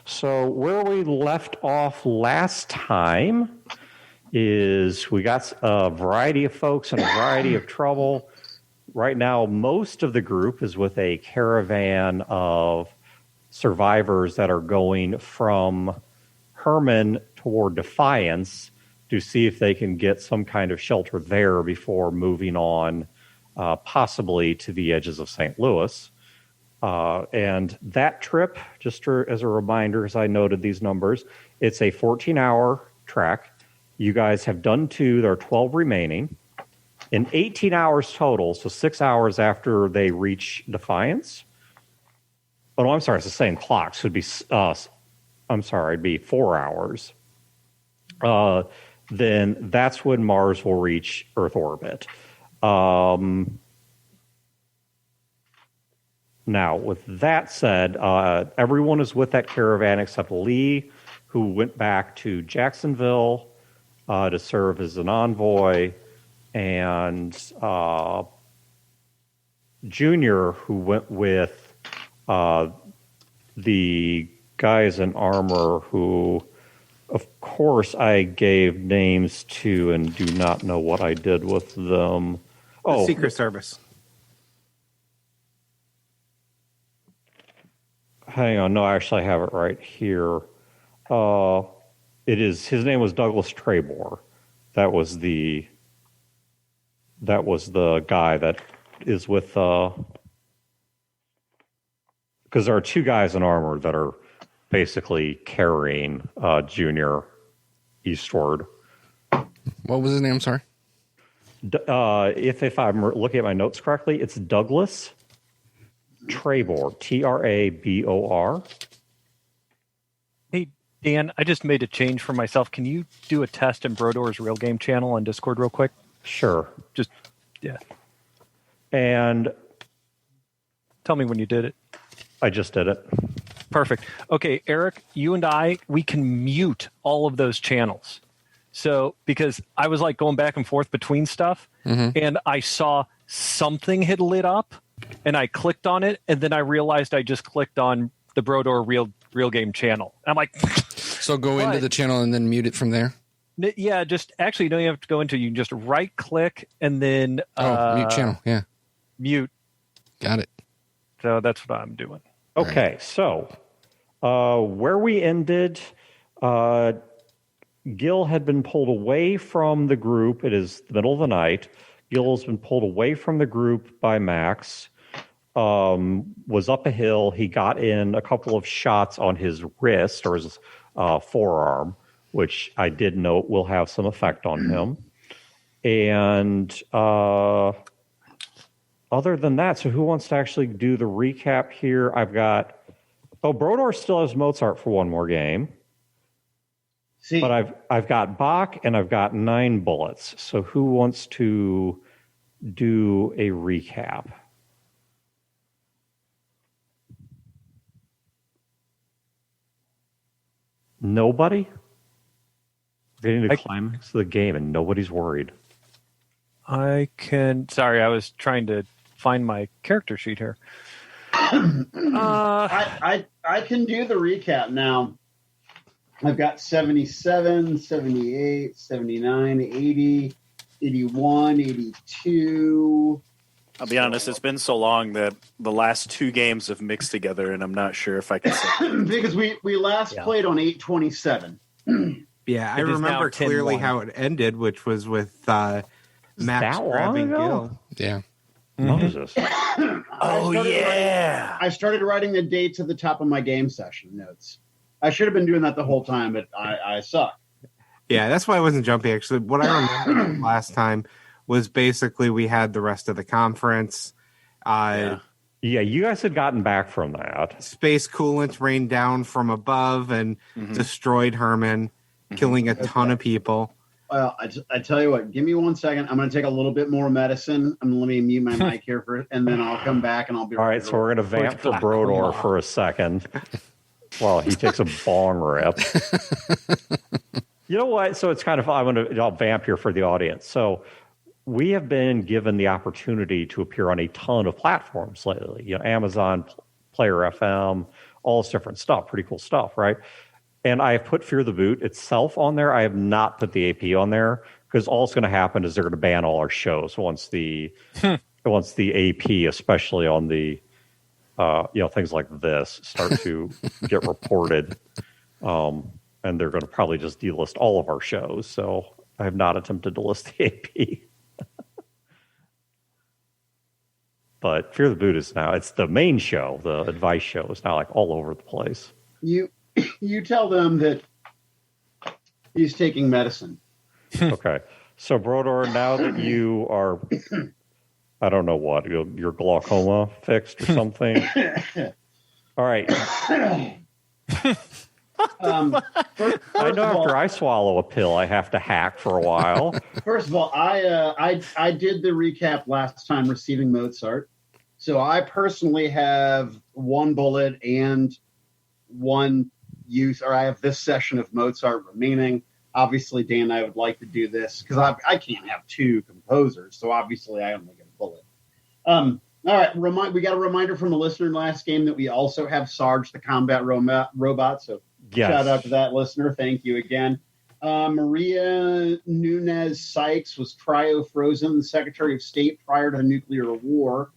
So where we left off last time is we got a variety of folks in a variety of trouble. Right now, most of the group is with a caravan of survivors that are going from Herman toward Defiance to see if they can get some kind of shelter there before moving on, possibly to the edges of St. Louis. And that trip, just as a reminder, as I noted these numbers, it's a 14-hour trek. You guys have done 2. There are 12 remaining. In 18 hours total, so 6 hours after they reach Defiance. Oh, no, I'm sorry, it's the same clock. So it'd be, it'd be 4 hours. Then that's when Mars will reach Earth orbit. Now, with that said, everyone is with that caravan except Lee, who went back to Jacksonville to serve as an envoy, and Junior, who went with the guys in armor who, of course, I gave names to and do not know what I did with them. The Secret Service. Hang on, no, I actually have it right here. His name was Douglas Trebor. That was the guy that is with, because there are 2 guys in armor that are basically carrying Junior eastward. What was his name? Sorry. If I'm looking at my notes correctly, it's Douglas Trebor, Trabor. Hey, Dan, I just made a change for myself. Can you do a test in Brodor's Real Game channel on Discord real quick? Sure. Just, yeah. And tell me when you did it. I just did it. Perfect. Okay, Eric, you and we can mute all of those channels. So, because I was like going back and forth between stuff, and I saw something had lit up, and I clicked on it, and then I realized I just clicked on the Brodor Real Game channel. I'm like, so go into the channel and then mute it from there. Yeah, just actually, you don't even have to go into. You can just right click and then mute channel. Yeah, mute. Got it. So that's what I'm doing. Okay, right. So where we ended, Gil had been pulled away from the group. It is the middle of the night. Gil has been pulled away from the group by Max, was up a hill. He got in a couple of shots on his wrist or his forearm, which I did note will have some effect on him. And other than that, so who wants to actually do the recap here? I've got... Brodor still has Mozart for one more game. See. But I've got Bach and I've got 9 bullets. So who wants to do a recap? Nobody? We're getting to the climax of the game and nobody's worried. I can... Sorry, I was trying to find my character sheet here. I can do the recap now. I've got 77, 78, 79, 80, 81, 82. I'll be honest, it's been so long that the last 2 games have mixed together, and I'm not sure if I can say because we last played on 827. Yeah, I remember clearly how it ended, which was with Max grabbing Gil. Yeah. Moses. I started writing the dates at the top of my game session notes. I should have been doing that the whole time, but I suck. Yeah, that's why I wasn't jumping. Actually, what I remember last time was basically we had the rest of the conference. Yeah, you guys had gotten back from that. Space coolant rained down from above and destroyed Herman, killing a ton of people. Well, I tell you what, give me 1 second. I'm going to take a little bit more medicine. Let me mute my mic here and then I'll come back and I'll be all right. So we're going to vamp for Brodor for a second. Well, he takes a bong rip. You know what? So it's kind of I'll vamp here for the audience. So we have been given the opportunity to appear on a ton of platforms lately. Amazon Player FM, all this different stuff, pretty cool stuff, right? And I have put Fear the Boot itself on there. I have not put the AP on there because all that's going to happen is they're going to ban all our shows once the AP, especially on the things like this, start to get reported. And they're going to probably just delist all of our shows. So I have not attempted to list the AP. But Fear the Boot is now, it's the main show. The advice show is now like all over the place. You tell them that he's taking medicine. Okay. So, Brodor, now that you are, I don't know what, your glaucoma fixed or something. All right. I know after I swallow a pill, I have to hack for a while. First of all, I did the recap last time receiving Mozart. So I personally have one bullet and one use, or I have this session of Mozart remaining. Obviously, Dan and I would like to do this because I can't have two composers. So obviously, I only get a bullet. All right. We got a reminder from the listener last game that we also have Sarge, the combat robot. So Yes. shout out to that listener. Thank you again. Maria Nunez Sykes was cryo-frozen, the Secretary of State prior to the nuclear war.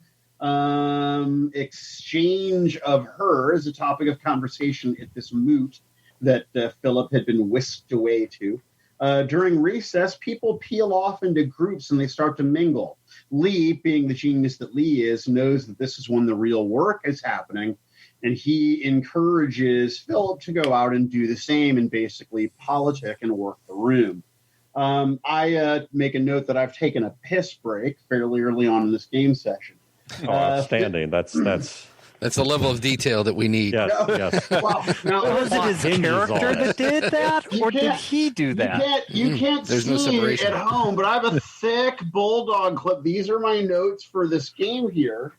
Exchange of her is a topic of conversation at this moot that Philip had been whisked away to. During recess, people peel off into groups and they start to mingle. Lee, being the genius that Lee is, knows that this is when the real work is happening. And he encourages Philip to go out and do the same and basically politic and work the room. I make a note that I've taken a piss break fairly early on in this game session. Oh, outstanding. That's the level of detail that we need. Yes, yes. Well, now, Was it his character that did that, or did he do that? You can't There's see no it separation. at home, but I have a thick bulldog clip. These are my notes for this game here.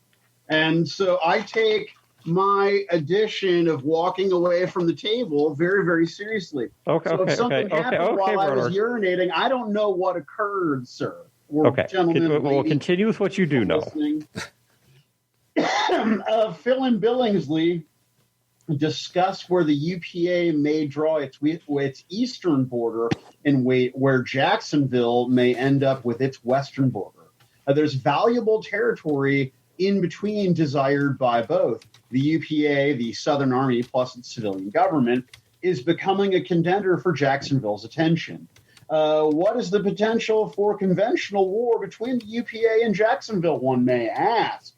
And so I take my addition of walking away from the table very, very seriously. Okay, So if something happened while I was Brodor. urinating, I don't know what occurred, sir. Or Okay. gentlemen, We'll lady, continue with what you do know. listening. Phil and Billingsley discuss where the UPA may draw its eastern border and where Jacksonville may end up with its western border. There's valuable territory in between desired by both. The UPA, the Southern Army, plus its civilian government, is becoming a contender for Jacksonville's attention. What is the potential for conventional war between the UPA and Jacksonville, one may ask?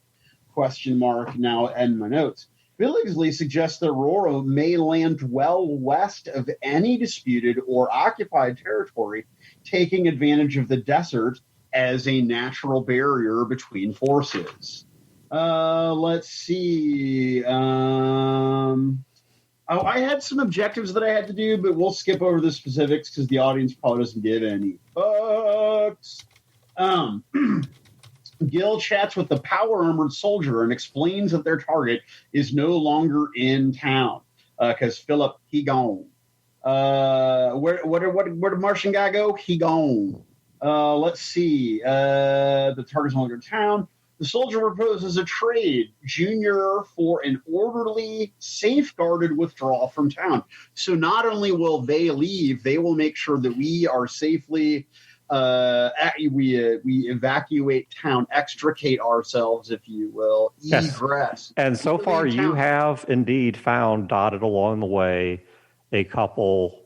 Question mark now in my notes. Billingsley suggests that Aurora may land well west of any disputed or occupied territory, taking advantage of the desert as a natural barrier between forces. Let's see. I had some objectives that I had to do, but we'll skip over the specifics because the audience probably doesn't give any fucks. Gil chats with the power-armored soldier and explains that their target is no longer in town because Philip, he gone. Where did Martian guy go? He gone. Let's see. The target's no longer in town. The soldier proposes a trade, Junior, for an orderly, safeguarded withdrawal from town. So not only will they leave, they will make sure that we are safely, we evacuate town, extricate ourselves, if you will, egress. Yes. And so far, you have indeed found dotted along the way a couple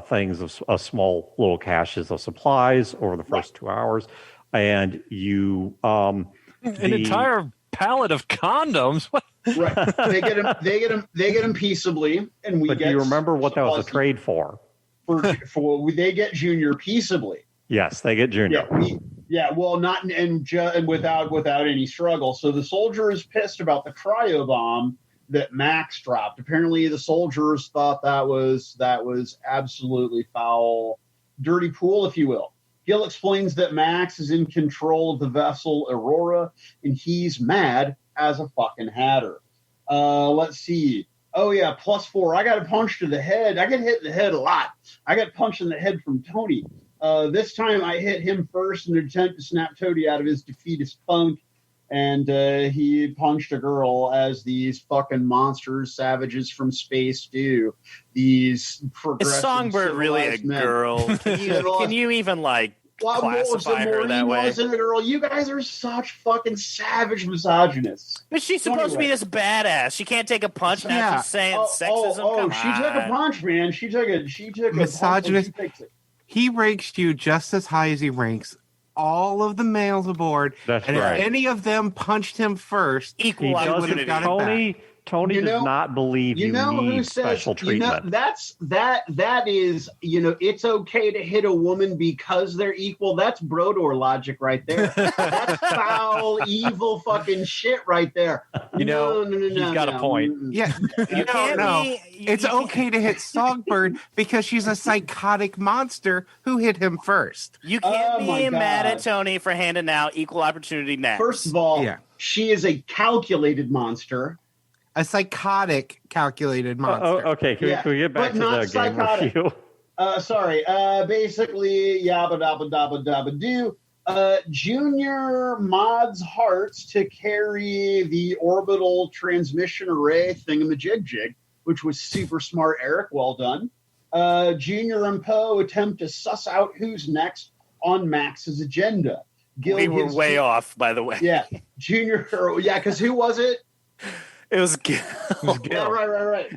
things of small little caches of supplies over the first 2 hours. And you an entire pallet of condoms. What? Right, they get them peaceably, and we. But get do you remember what that was a trade for? For they get Junior peaceably. Yes, they get Junior. Not and without any struggle. So the soldier is pissed about the cryo bomb that Max dropped. Apparently, the soldiers thought that was absolutely foul, dirty pool, if you will. Gil explains that Max is in control of the vessel Aurora, and he's mad as a fucking hatter. Let's see. Oh, yeah, +4. I got a punch to the head. I get hit in the head a lot. I got punched in the head from Tony. This time I hit him first in an attempt to snap Tony out of his defeatist funk. and he punched a girl, as these fucking monsters, savages from space do. These Is progressive, Songbird really a civilized men. girl? Can you even like Well, classify her that way? wasn't a girl. You guys are such fucking savage misogynists. But she's supposed to be Anyway. this badass. She can't take a punch. Now Yeah. she's saying sexism. Come she on. took a punch, man. She took a Misogynist. punch and she takes it. He ranks you just as high as he ranks all of the males aboard. That's and right. if any of them punched him first, Equal He would've opportunity. got it Tony You know- does not believe you, who need says, special treatment. that is, it's okay to hit a woman because they're equal. That's Brodor logic right there. That's foul, evil fucking shit right there. No, he's got a point. Yeah, You can't no. be- It's okay to hit Songbird because she's a psychotic monster who hit him first. You can't Oh my be mad God. at Tony for handing out equal opportunity naps. First of all, Yeah. she is a calculated monster. A psychotic, calculated monster. Okay, can Yeah, we get back but to not the game psychotic. review? Sorry. Basically, yabba dabba dabba dabba do. Junior mods Hearts to carry the orbital transmission array thingamajig, which was super smart, Eric. Well done. Junior and Poe attempt to suss out who's next on Max's agenda. Gil we were gives way off, by the way. Yeah, Junior. Yeah, because who was it? It was Gil. Yeah, right.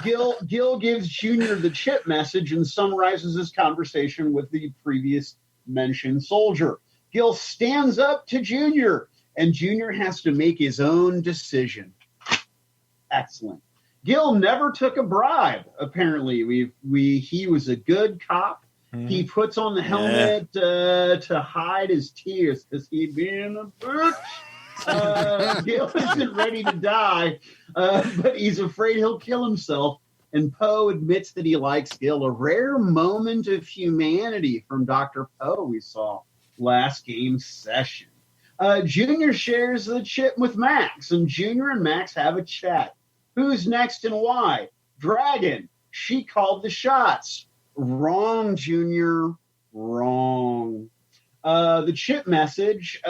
Gil gives Junior the chip message and summarizes his conversation with the previous mentioned soldier. Gil stands up to Junior, and Junior has to make his own decision. Excellent. Gil never took a bribe. Apparently, he was a good cop. He puts on the helmet to hide his tears because he'd been a bitch. Gil isn't ready to die, but he's afraid he'll kill himself. And Poe admits that he likes Gil. A rare moment of humanity from Dr. Poe we saw last game session. Junior shares the chip with Max, and Junior and Max have a chat. Who's next and why? Dragon. She called the shots. Wrong, Junior. Wrong. The chip message,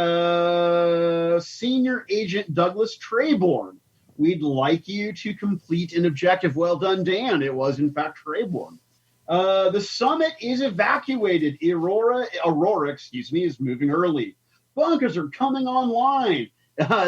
Senior Agent Douglas Trayborn. We'd like you to complete an objective. Well done, Dan. It was, in fact, Trayborn. The summit is evacuated. Aurora, is moving early. Bunkers are coming online.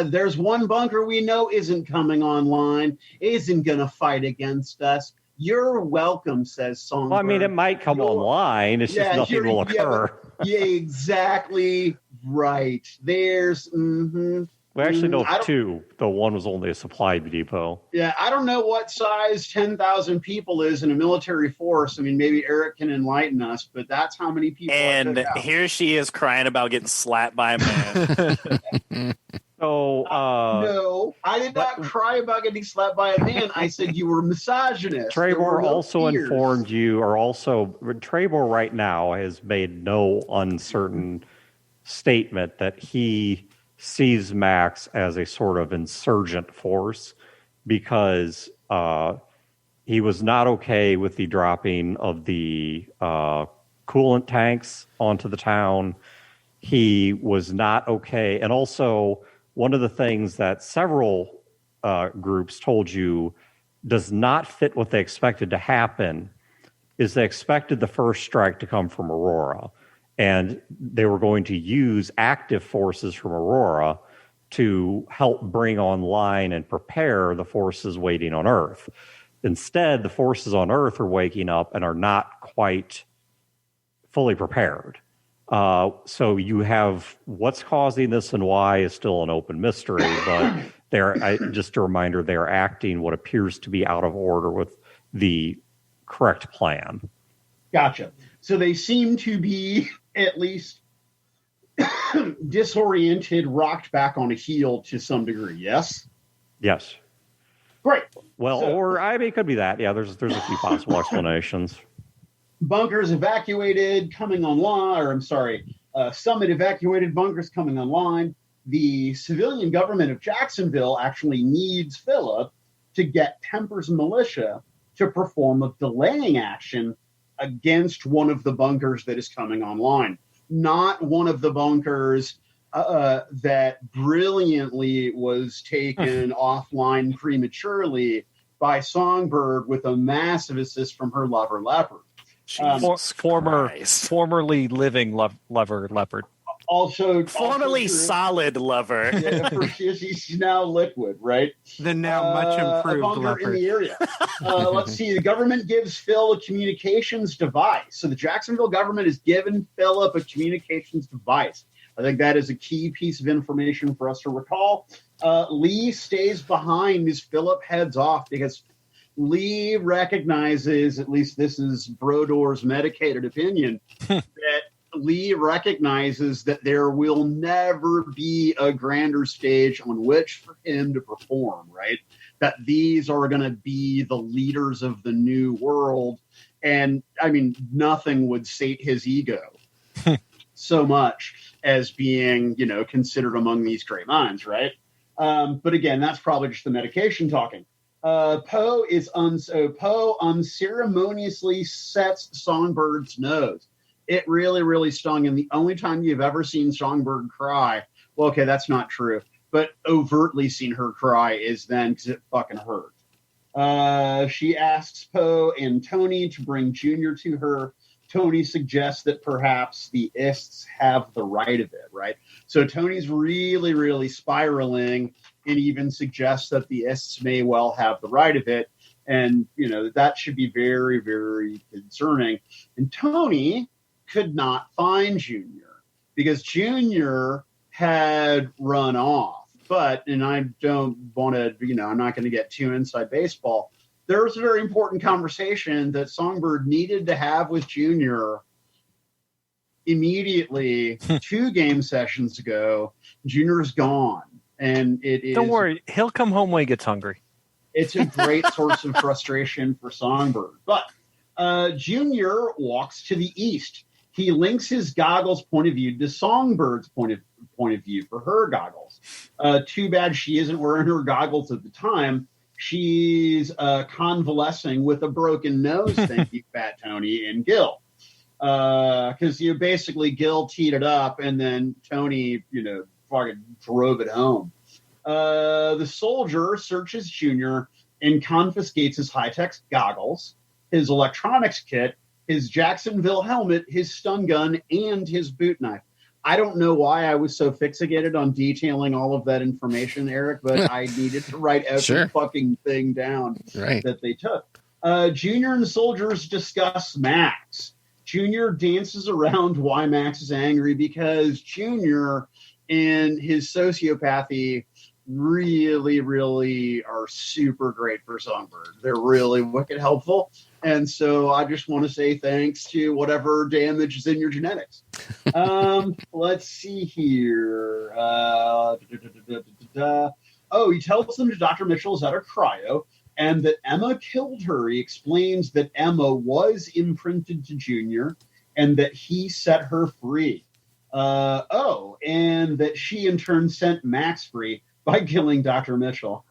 There's one bunker we know isn't coming online, isn't going to fight against us. You're welcome, says Songbird. Well, I mean, it might come online. It's just nothing will occur. Yeah, exactly right. There's. We actually know of two, though one was only a supply depot. Yeah, I don't know what size 10,000 people is in a military force. I mean, maybe Eric can enlighten us, but that's how many people. And here she is crying about getting slapped by a man. So, no, I did not cry about getting slapped by a man. I said you were misogynist. Trayvor also informed you, Trayvor right now has made no uncertain statement that he sees Max as a sort of insurgent force because he was not okay with the dropping of the coolant tanks onto the town. He was not okay. And also, one of the things that several groups told you does not fit what they expected to happen is they expected the first strike to come from Aurora. And they were going to use active forces from Aurora to help bring online and prepare the forces waiting on Earth. Instead, the forces on Earth are waking up and are not quite fully prepared. So you have what's causing this and why is still an open mystery, but just a reminder, they're acting what appears to be out of order with the correct plan. Gotcha. So they seem to be at least disoriented, rocked back on a heel to some degree. Yes? Yes. Great. Well, it could be that. Yeah, there's a few possible explanations. Bunkers evacuated, coming online, summit evacuated, bunkers coming online. The civilian government of Jacksonville actually needs Philip to get Temper's militia to perform a delaying action against one of the bunkers that is coming online. Not one of the bunkers that brilliantly was taken offline prematurely by Songbird with a massive assist from her lover Leopard. Formerly living lover Leopard. Formerly solid lover. Yeah, she's now liquid, right? The now much improved a bunker in Leopard. the area. Let's see. The government gives Phil a communications device. So the Jacksonville government has given Philip a communications device. I think that is a key piece of information for us to recall. Lee stays behind as Philip heads off because Lee recognizes, at least this is Brodor's medicated opinion, that Lee recognizes that there will never be a grander stage on which for him to perform, right? That these are going to be the leaders of the new world. And I mean, nothing would sate his ego so much as being, considered among these great minds, right? But again, that's probably just the medication talking. Poe unceremoniously sets Songbird's nose. It really, really stung. And the only time you've ever seen Songbird cry, well, okay, that's not true, but overtly seen her cry is then because it fucking hurt. She asks Poe and Tony to bring Junior to her. Tony suggests that perhaps the Ists have the right of it, right? So Tony's really, really spiraling and even suggests that the Ists may well have the right of it. And, that should be very, very concerning. And Tony could not find Junior because Junior had run off. But, and I don't want to, I'm not going to get too inside baseball. There was a very important conversation that Songbird needed to have with Junior immediately 2 game sessions ago. Junior's gone. And it is. Don't worry. He'll come home when he gets hungry. It's a great source of frustration for Songbird. But Junior walks to the east. He links his goggles point of view to Songbird's point of view for her goggles. Too bad she isn't wearing her goggles at the time. She's convalescing with a broken nose. Thank you, Fat Tony and Gil. Because basically Gil teed it up and then Tony, fucking drove it home. The soldier searches Junior and confiscates his high-tech goggles, his electronics kit, his Jacksonville helmet, his stun gun, and his boot knife. I don't know why I was so fixated on detailing all of that information, Eric, but I needed to write every fucking thing down that they took. Junior and the soldiers discuss Max. Junior dances around why Max is angry because Junior and his sociopathy really, really are super great for Songbird. They're really wicked helpful. And so I just want to say thanks to whatever damage is in your genetics. Let's see here. He tells them that Dr. Mitchell is at a cryo and that Emma killed her. He explains that Emma was imprinted to Junior and that he set her free. And that she in turn sent Max free by killing Dr. Mitchell.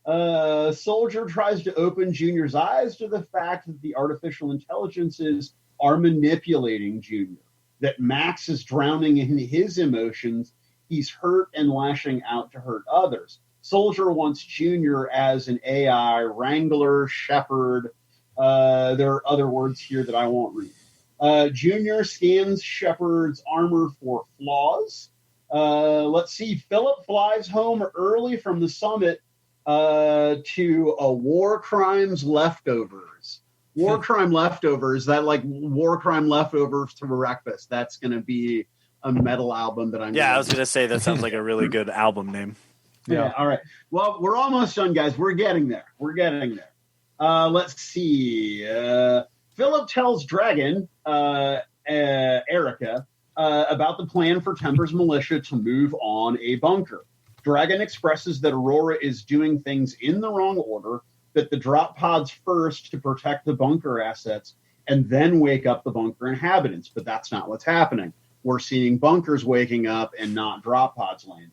Soldier tries to open Junior's eyes to the fact that the artificial intelligences are manipulating Junior, that Max is drowning in his emotions, he's hurt and lashing out to hurt others. Soldier wants Junior as an AI wrangler, shepherd. There are other words here that I won't read. Junior scans Shepard's armor for flaws. Let's see. Philip flies home early from the summit to a war crimes leftovers. War crime leftovers. That like war crime leftovers to breakfast. That's going to be a metal album that I'm. Yeah, I was going to say that sounds like a really good album name. Yeah. All right. Well, we're almost done, guys. We're getting there. Let's see. Philip tells Dragon, Erica, about the plan for Temper's militia to move on a bunker. Dragon expresses that Aurora is doing things in the wrong order, that the drop pods first to protect the bunker assets, and then wake up the bunker inhabitants. But that's not what's happening. We're seeing bunkers waking up and not drop pods landing.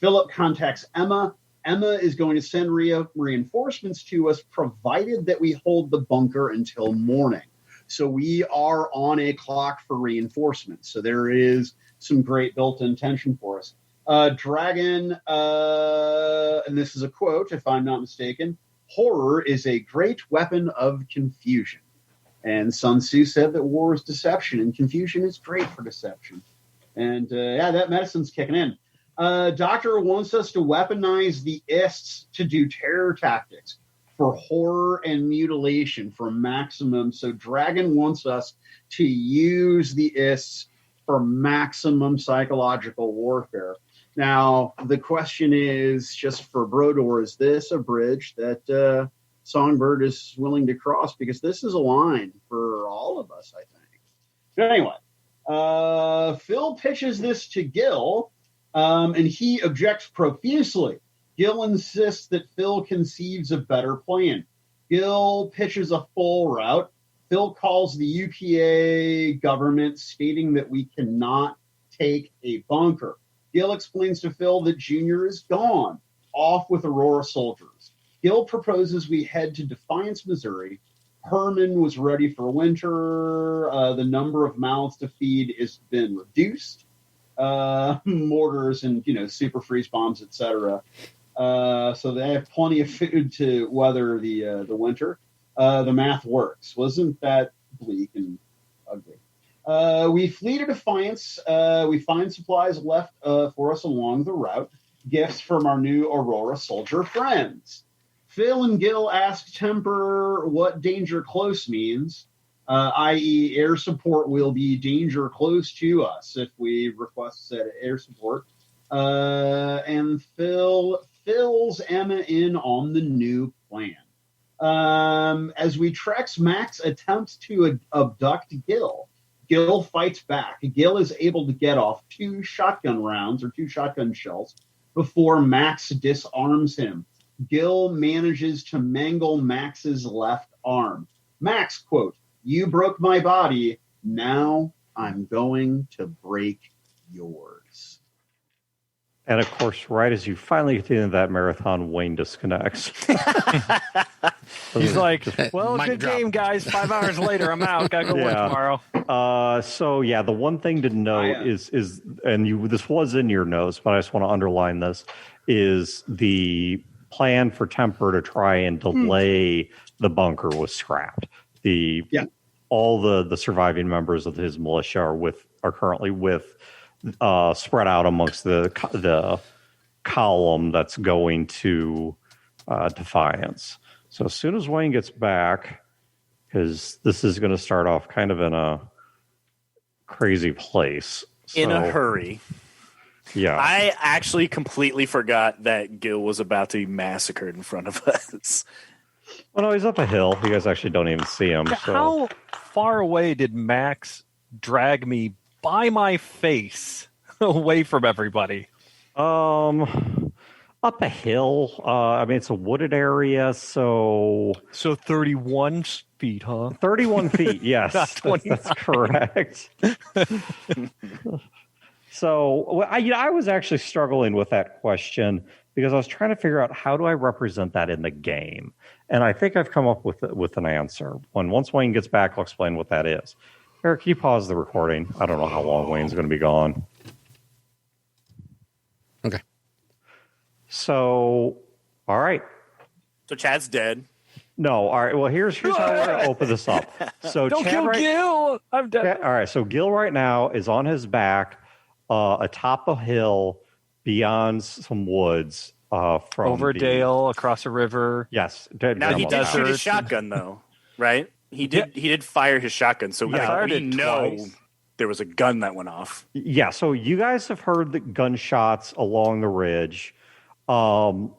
Philip contacts Emma. Emma is going to send reinforcements to us, provided that we hold the bunker until morning. So we are on a clock for reinforcements. So there is some great built-in tension for us. Dragon, and this is a quote, if I'm not mistaken, horror is a great weapon of confusion. And Sun Tzu said that war is deception, and confusion is great for deception. And that medicine's kicking in. Doctor wants us to weaponize the ists to do terror tactics for horror and mutilation for maximum. So Dragon wants us to use the ists for maximum psychological warfare. Now, the question is, just for Brodor, is this a bridge that Songbird is willing to cross? Because this is a line for all of us, I think. But anyway, Phil pitches this to Gil, and he objects profusely. Gil insists that Phil conceives a better plan. Gil pitches a full route. Phil calls the UPA government, stating that we cannot take a bunker. Gil explains to Phil that Junior is gone, off with Aurora soldiers. Gil proposes we head to Defiance, Missouri. Herman was ready for winter. The number of mouths to feed has been reduced. Mortars and, super freeze bombs, etc. So they have plenty of food to weather the winter. The math works. Wasn't that bleak and ugly? We flee to Defiance. We find supplies left for us along the route. Gifts from our new Aurora soldier friends. Phil and Gil ask Temper what danger close means, i.e. air support will be danger close to us if we request said air support. And Phil fills Emma in on the new plan. As we trek, Max attempts to abduct Gil. Gil fights back. Gil is able to get off 2 shotgun rounds or 2 shotgun shells before Max disarms him. Gil manages to mangle Max's left arm. Max, quote, "You broke my body. Now I'm going to break yours." And of course, right as you finally get to the end of that marathon, Wayne disconnects. He's like, well, Mic good drop. game, guys. 5 hours later, I'm out. Gotta go work tomorrow. The one thing to note is this was in your notes, but I just want to underline this, is the plan for Temper to try and delay the bunker was scrapped. All the surviving members of his militia are currently spread out amongst the column that's going to Defiance. So as soon as Wayne gets back, because this is going to start off kind of in a crazy place. In a hurry. Yeah. I actually completely forgot that Gil was about to be massacred in front of us. Well, no, he's up a hill. You guys actually don't even see him. So. How far away did Max drag me by my face away from everybody? Up a hill. It's a wooded area, so 31 feet, huh? 31 feet. Yes, Not 20. that's correct. So I was actually struggling with that question because I was trying to figure out how do I represent that in the game, and I think I've come up with an answer. Once Wayne gets back, I'll explain what that is. Eric, can you pause the recording? I don't know how long Wayne's going to be gone. Okay. So, all right. So Chad's dead. No, all right. Well, here's how we're going to open this up. So Don't Chad kill Gil! I'm dead. All right. So Gil right now is on his back, atop a hill, beyond some woods. From over Dale, across a river. Yes. Now he did shoot his shotgun, though, right? He did fire his shotgun, so we know twice. there was a gun that went off. Yeah. So you guys have heard the gunshots along the ridge. And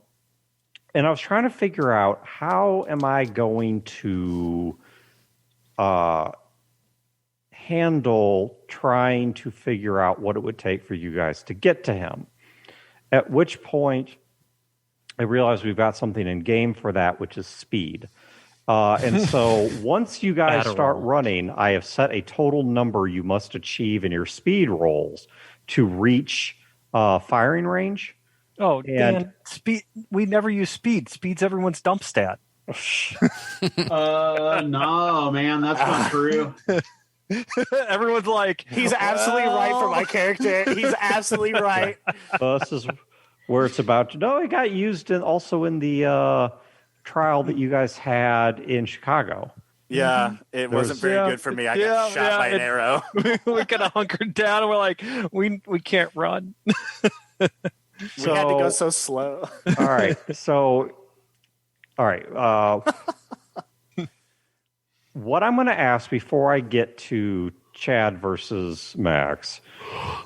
I was trying to figure out how am I going to handle trying to figure out what it would take for you guys to get to him. At which point, I realized we've got something in game for that, which is speed. And so once you guys start running, I have set a total number you must achieve in your speed rolls to reach firing range. Oh, Dan, speed. We never use speed. Speed's everyone's dump stat. No, man, that's not true. Everyone's like, He's absolutely right for my character. He's absolutely right. This is where it's about to. No, it got used also in the trial that you guys had in Chicago. Yeah, it wasn't very good for me. I got shot by an arrow. we kind of hunkered down and we're like, we can't run. We had to go so slow. All right. So, all right. What I'm going to ask before I get to Chad versus Max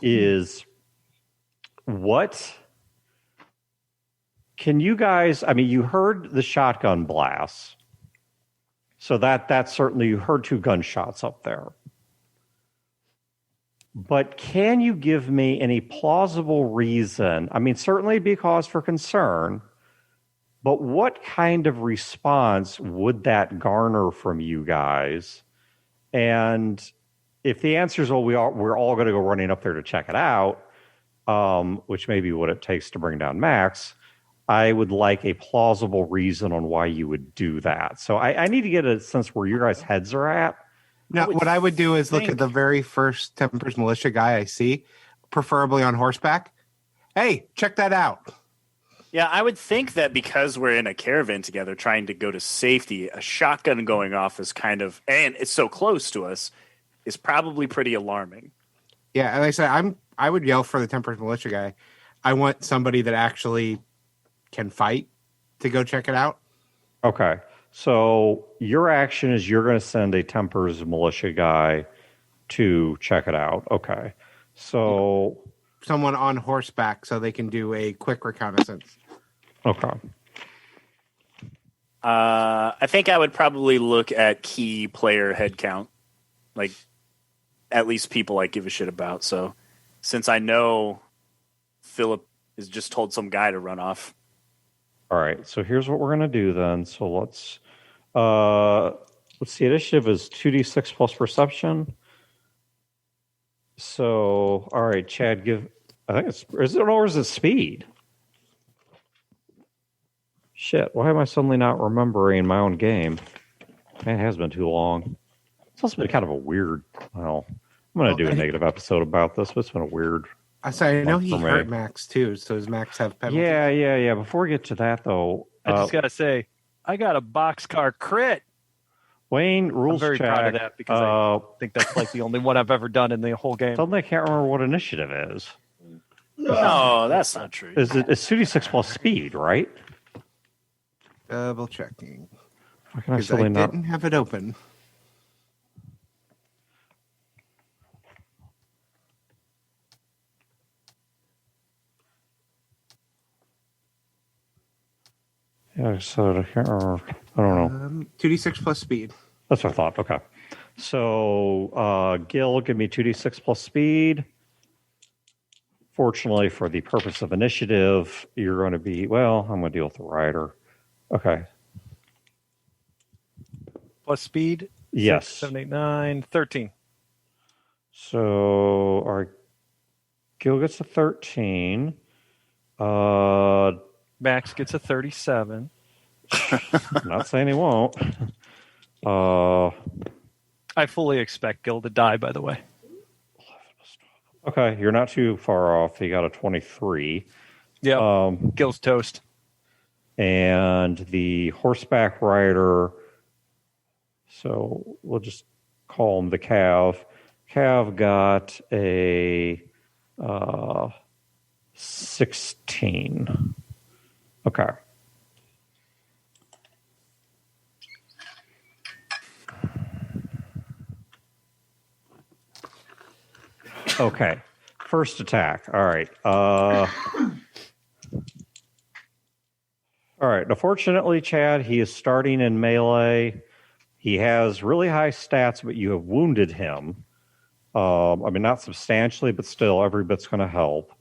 is what can you guys, I mean, you heard the shotgun blasts. So that's certainly, you heard 2 gunshots up there. But can you give me any plausible reason? I mean, certainly it'd be cause for concern, but what kind of response would that garner from you guys? And if the answer is, well, we're all going to go running up there to check it out, which may be what it takes to bring down Max, I would like a plausible reason on why you would do that. So I need to get a sense where your guys' heads are at. No, what I would do is look at the very first Tempers Militia guy I see, preferably on horseback. Hey, check that out. Yeah, I would think that because we're in a caravan together trying to go to safety, a shotgun going off is kind of, and it's so close to us, is probably pretty alarming. Yeah, like I said, I would yell for the Tempers Militia guy. I want somebody that actually can fight to go check it out. Okay. So your action is you're going to send a Tempers Militia guy to check it out. Okay. So someone on horseback so they can do a quick reconnaissance. Okay. I think I would probably look at key player head count, like at least people I give a shit about. So since I know Philip has just told some guy to run off. All right. So here's what we're going to do then. So let's see. Initiative is 2d6 plus perception. So, all right, Chad, I think is it or is it speed? Shit, why am I suddenly not remembering my own game? Man, it has been too long. It's also been kind of a weird, well, I'm going to do a negative episode about this, but it's been a weird. I know he hurt Max too, so does Max have penalties? Yeah. Before we get to that, though. I just got to say, I got a boxcar crit. Wayne, rules I'm very check. proud of that because I think that's like the only one I've ever done in the whole game. Suddenly I can't remember what initiative is. No, that's not true. It's 2d6 plus speed, right? Double checking. Why can I Because I suddenly not? didn't have it open. Yeah, so I can't remember. I don't know. 2d6 plus speed. That's what I thought. Okay. So, Gil, give me 2d6 plus speed. Fortunately, for the purpose of initiative, you're going to be, well, I'm going to deal with the rider. Okay. Plus speed? Yes. 6, 7, 8, 9, 13. So, our Gil gets a 13. Max gets a 37. Not saying he won't. I fully expect Gil to die, by the way. Okay, you're not too far off. He got a 23. Yeah, Gil's toast. And the horseback rider, so we'll just call him the Cav. Cav got a 16. Okay. Okay. First attack. All right. All right. Unfortunately, Chad, he is starting in melee. He has really high stats, but you have wounded him. I mean, not substantially, but still, every bit's going to help.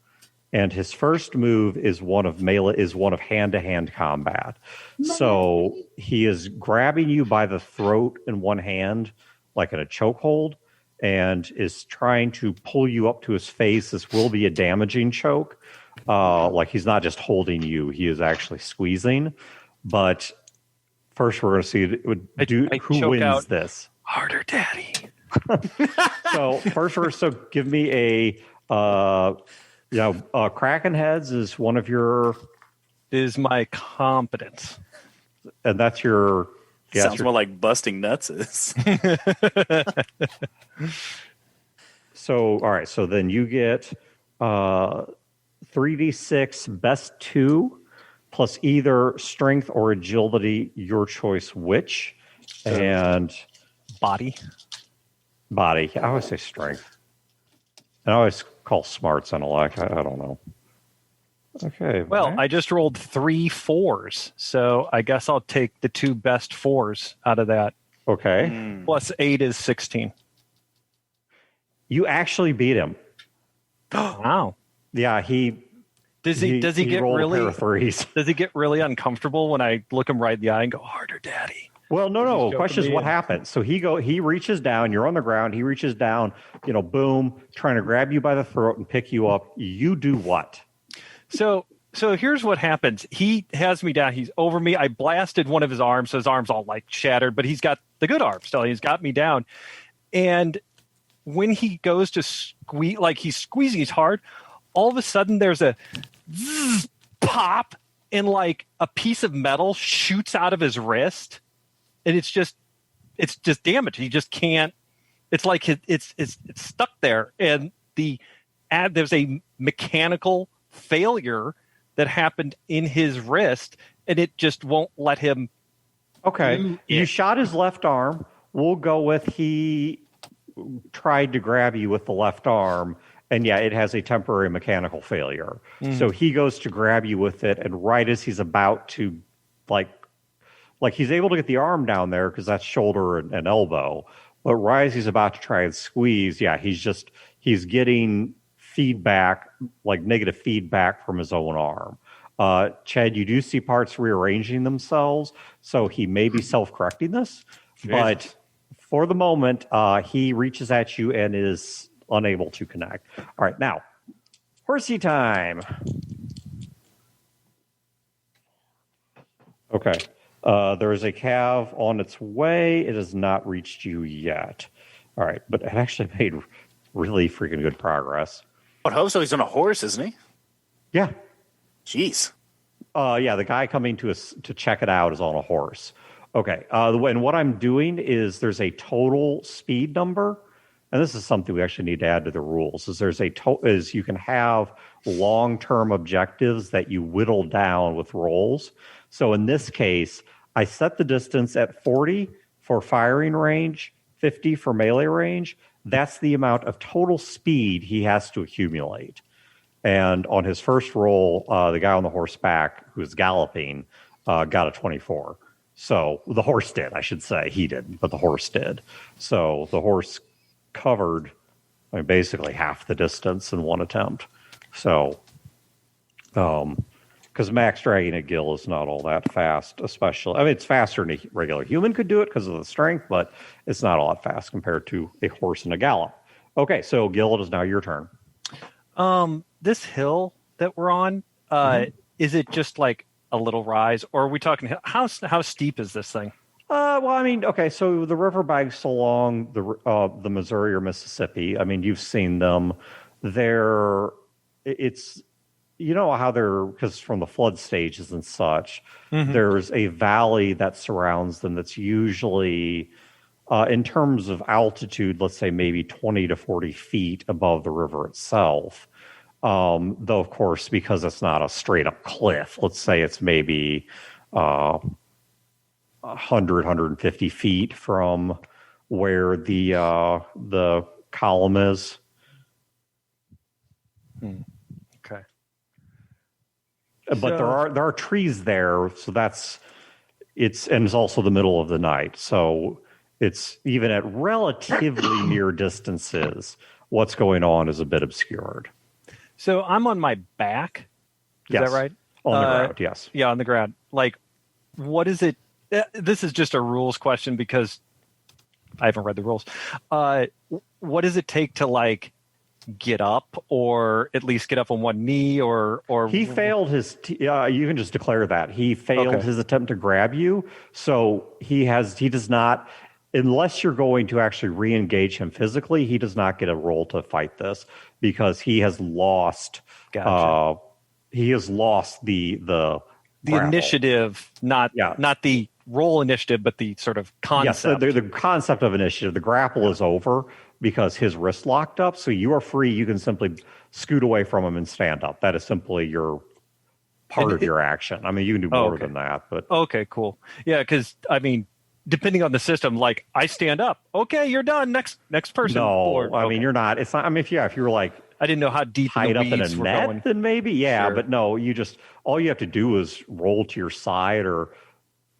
And his first move is one of melee, is one of hand-to-hand combat. So he is grabbing you by the throat in one hand, like in a chokehold, and is trying to pull you up to his face. This will be a damaging choke. Like he's not just holding you, he is actually squeezing. But first we're going to see who wins this. Harder, Daddy. So first, so give me a Kraken heads is one of your, Is my competence. and that's your. Yeah, Sounds more like busting nuts is. So all right, so then you get 3d6 best 2 plus either strength or agility, your choice which, and Body. body. I always say strength. And I always call smarts intellect. I don't know. Okay. Well, Max? I just rolled 3 4s, so I guess I'll take the 2 best 4s out of that. Okay. Plus 8 is 16. You actually beat him. Wow. Yeah, Does he get rolled a really pair of threes. Does he get really uncomfortable when I look him right in the eye and go, harder, daddy? Well, no. The joking question is me what in. happened. So he reaches down. You're on the ground. He reaches down. Boom, trying to grab you by the throat and pick you up. You do what? So here's what happens. He has me down. He's over me. I blasted one of his arms, so his arm's all like shattered, but he's got the good arm still. He's got me down. And when he goes to squeeze, like he's squeezing, he's hard, all of a sudden there's a zzz, pop, and like a piece of metal shoots out of his wrist. And it's just damaged. He just can't. It's like it's stuck there, and there's a mechanical failure that happened in his wrist, and it just won't let him. Okay, you shot his left arm. We'll go with he tried to grab you with the left arm, and yeah, it has a temporary mechanical failure. So he goes to grab you with it, and right as he's about to, like he's able to get the arm down there because that's shoulder and elbow, but right as he's about to try and squeeze, yeah, he's getting feedback, like negative feedback from his own arm. Chad, you do see parts rearranging themselves, so he may be self-correcting this, but for the moment, he reaches at you and is unable to connect. All right, now, horsey time. Okay. There is a cav on its way. It has not reached you yet. All right, but it actually made really freaking good progress. But hope so. He's on a horse, isn't he? Yeah. Jeez. Yeah, the guy coming to check it out is on a horse. Okay. And what I'm doing is there's a total speed number, and this is something we actually need to add to the rules. Is you can have long-term objectives that you whittle down with rolls. So in this case, I set the distance at 40 for firing range, 50 for melee range. That's the amount of total speed he has to accumulate. And on his first roll, the guy on the horseback who's galloping got a 24. So the horse did, I should say. He didn't, but the horse did. So the horse covered basically half the distance in one attempt. So, because max dragging a gill is not all that fast, especially. I mean, it's faster than a regular human could do it because of the strength, but it's not all that fast compared to a horse in a gallop. Okay, so Gil, it is now your turn. This hill that we're on, is it just like a little rise, or are we talking how steep is this thing? Well, I mean, okay, so the river banks along the Missouri or Mississippi. I mean, you've seen them. It's how they're, because from the flood stages and such, there's a valley that surrounds them that's usually, in terms of altitude, let's say maybe 20 to 40 feet above the river itself. Though, of course, because it's not a straight up cliff, let's say it's maybe 100, 150 feet from where the column is. Okay. But there are trees there, so it's also the middle of the night. So it's even at relatively near distances, what's going on is a bit obscured. So I'm on my back. Is that right? On the ground, yes. Yeah, on the ground. Like, what is it? This is just a rules question because I haven't read the rules. What does it take to like get up, or at least get up on one knee, or he failed his? You can just declare that he failed his attempt to grab you. So he does not. unless you're going to actually re-engage him physically, he does not get a roll to fight this because he has lost. Gotcha. He has lost the grapple. Initiative, not the roll initiative, but the sort of concept. Yes, the concept of initiative. The grapple is over because his wrist locked up. So you are free. You can simply scoot away from him and stand up. That is simply your part of your action. I mean, you can do more than that. But okay, cool. Yeah, because I mean, depending on the system, like I stand up. Okay, you're done. Next person. No, I mean you're not. It's not. I mean, if you were like I didn't know how deep tied in the up in a weeds we're net, going. then maybe Sure. But no, all you have to do is roll to your side or